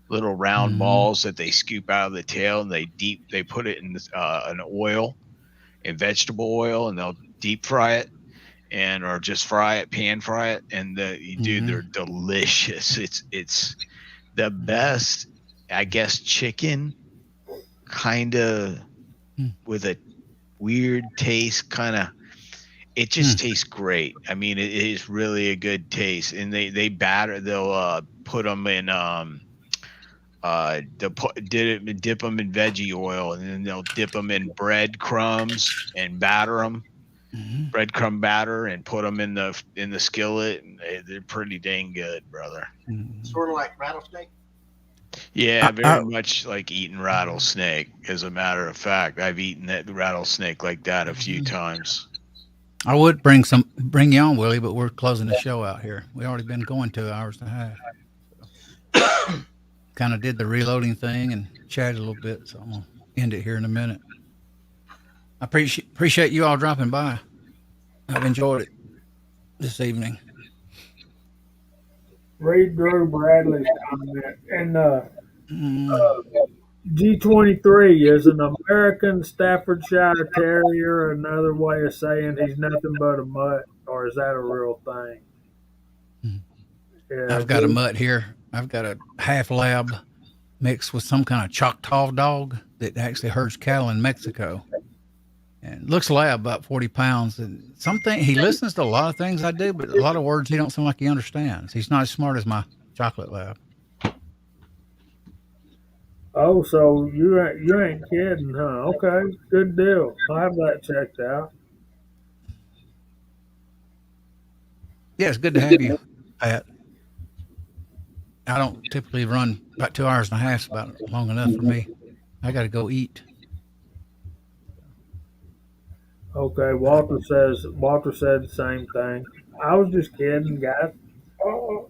little round balls that they scoop out of the tail, and they put it in an oil, in vegetable oil, and they'll deep fry it, or just pan fry it, and dude, they're delicious. It's the best, I guess, chicken, kind of with a weird taste, kind of. It just tastes great. I mean, it is really a good taste, and they batter. They'll put them in dip them in veggie oil, and then they'll dip them in breadcrumbs and batter them. Breadcrumb batter, and put them in the skillet, and they're pretty dang good, brother. Sort of like rattlesnake. Yeah, very much like eating rattlesnake. As a matter of fact, I've eaten that rattlesnake like that a few times. I would bring you on, Willie, but we're closing the show out here. We already been going 2 hours and a half. Kind of did the reloading thing and chatted a little bit, so I'm gonna end it here in a minute. I appreciate you all dropping by. I've enjoyed it this evening. Read Drew Bradley's comment. And G23 is an American Staffordshire Terrier another way of saying he's nothing but a mutt, or is that a real thing? Yeah, I've got a mutt here. I've got a half lab mixed with some kind of Choctaw dog that actually herds cattle in Mexico. And looks lab, about 40 pounds. And he listens to a lot of things I do, but a lot of words he don't seem like he understands. He's not as smart as my chocolate lab. Oh, so you ain't kidding, huh? Okay, good deal. I'll have that checked out. Yeah, it's good to have you, Pat. I don't typically run about 2 hours and a half. It's about long enough for me. I got to go eat. Okay, Walter said the same thing. I was just kidding, guys. Oh,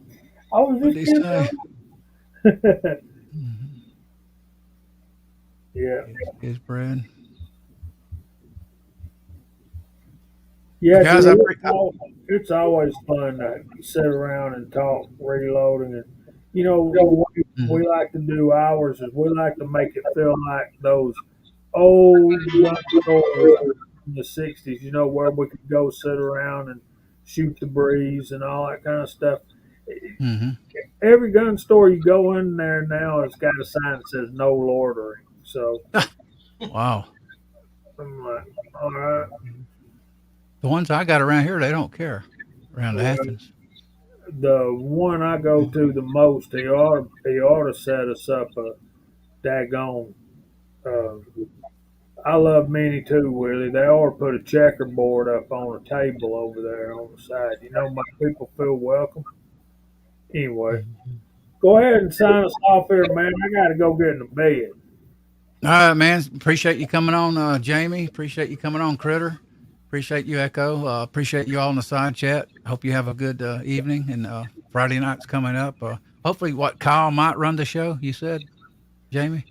I was just kidding. Yeah. His bread. Yeah, guys, it's always fun to sit around and talk reloading. And, we like to do ours is we like to make it feel like those old gun stores in the 60s, where we could go sit around and shoot the breeze and all that kind of stuff. Every gun store you go in there now has got a sign that says no loitering. So, wow. I'm like, all right. The ones I got around here, they don't care. Around Athens. The one I go to the most, he ought to set us up a daggone. I love Mini too, Willie. They ought to put a checkerboard up on a table over there on the side. My people feel welcome. Anyway, go ahead and sign us off here, man. I got to go get in the bed. All right, man. Appreciate you coming on, Jamie. Appreciate you coming on, Critter. Appreciate you, Echo. Appreciate you all in the side chat. Hope you have a good evening. And Friday night's coming up. Hopefully, Kyle might run the show, you said, Jamie?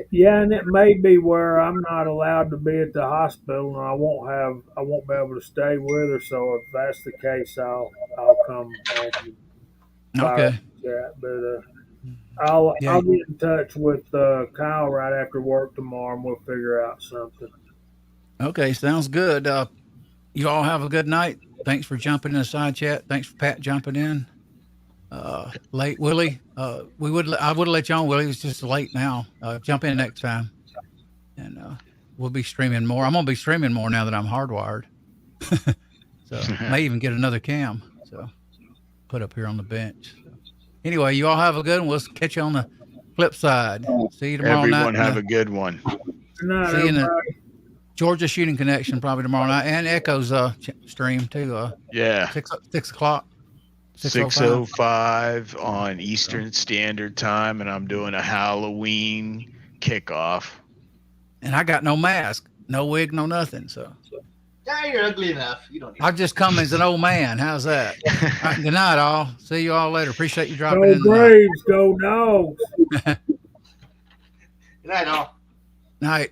Yeah, and it may be where I'm not allowed to be at the hospital, and I won't be able to stay with her. So if that's the case, I'll come on. Okay. Chat. But I'll get in touch with Kyle right after work tomorrow, and we'll figure out something. Okay, sounds good. You all have a good night. Thanks for jumping in the side chat. Thanks for Pat jumping in. Late Willie. I would have let you on, Willie. It's just late now. Jump in next time, and we'll be streaming more. I'm gonna be streaming more now that I'm hardwired. So may even get another cam. So put up here on the bench. So, anyway, you all have a good one. We'll catch you on the flip side. See you tomorrow night. Everyone have a good one. Good night, See you in the everybody. Georgia Shooting Connection probably tomorrow night, and Echo's stream too. Yeah. 6 o'clock. 6:05 on Eastern Standard Time, and I'm doing a Halloween kickoff. And I got no mask, no wig, no nothing. So Yeah, you're ugly enough. You don't need I've just come as an old man. How's that? All right, good night, all. See you all later. Appreciate you dropping Go in. Braves, go Dogs. Good night, all. Night.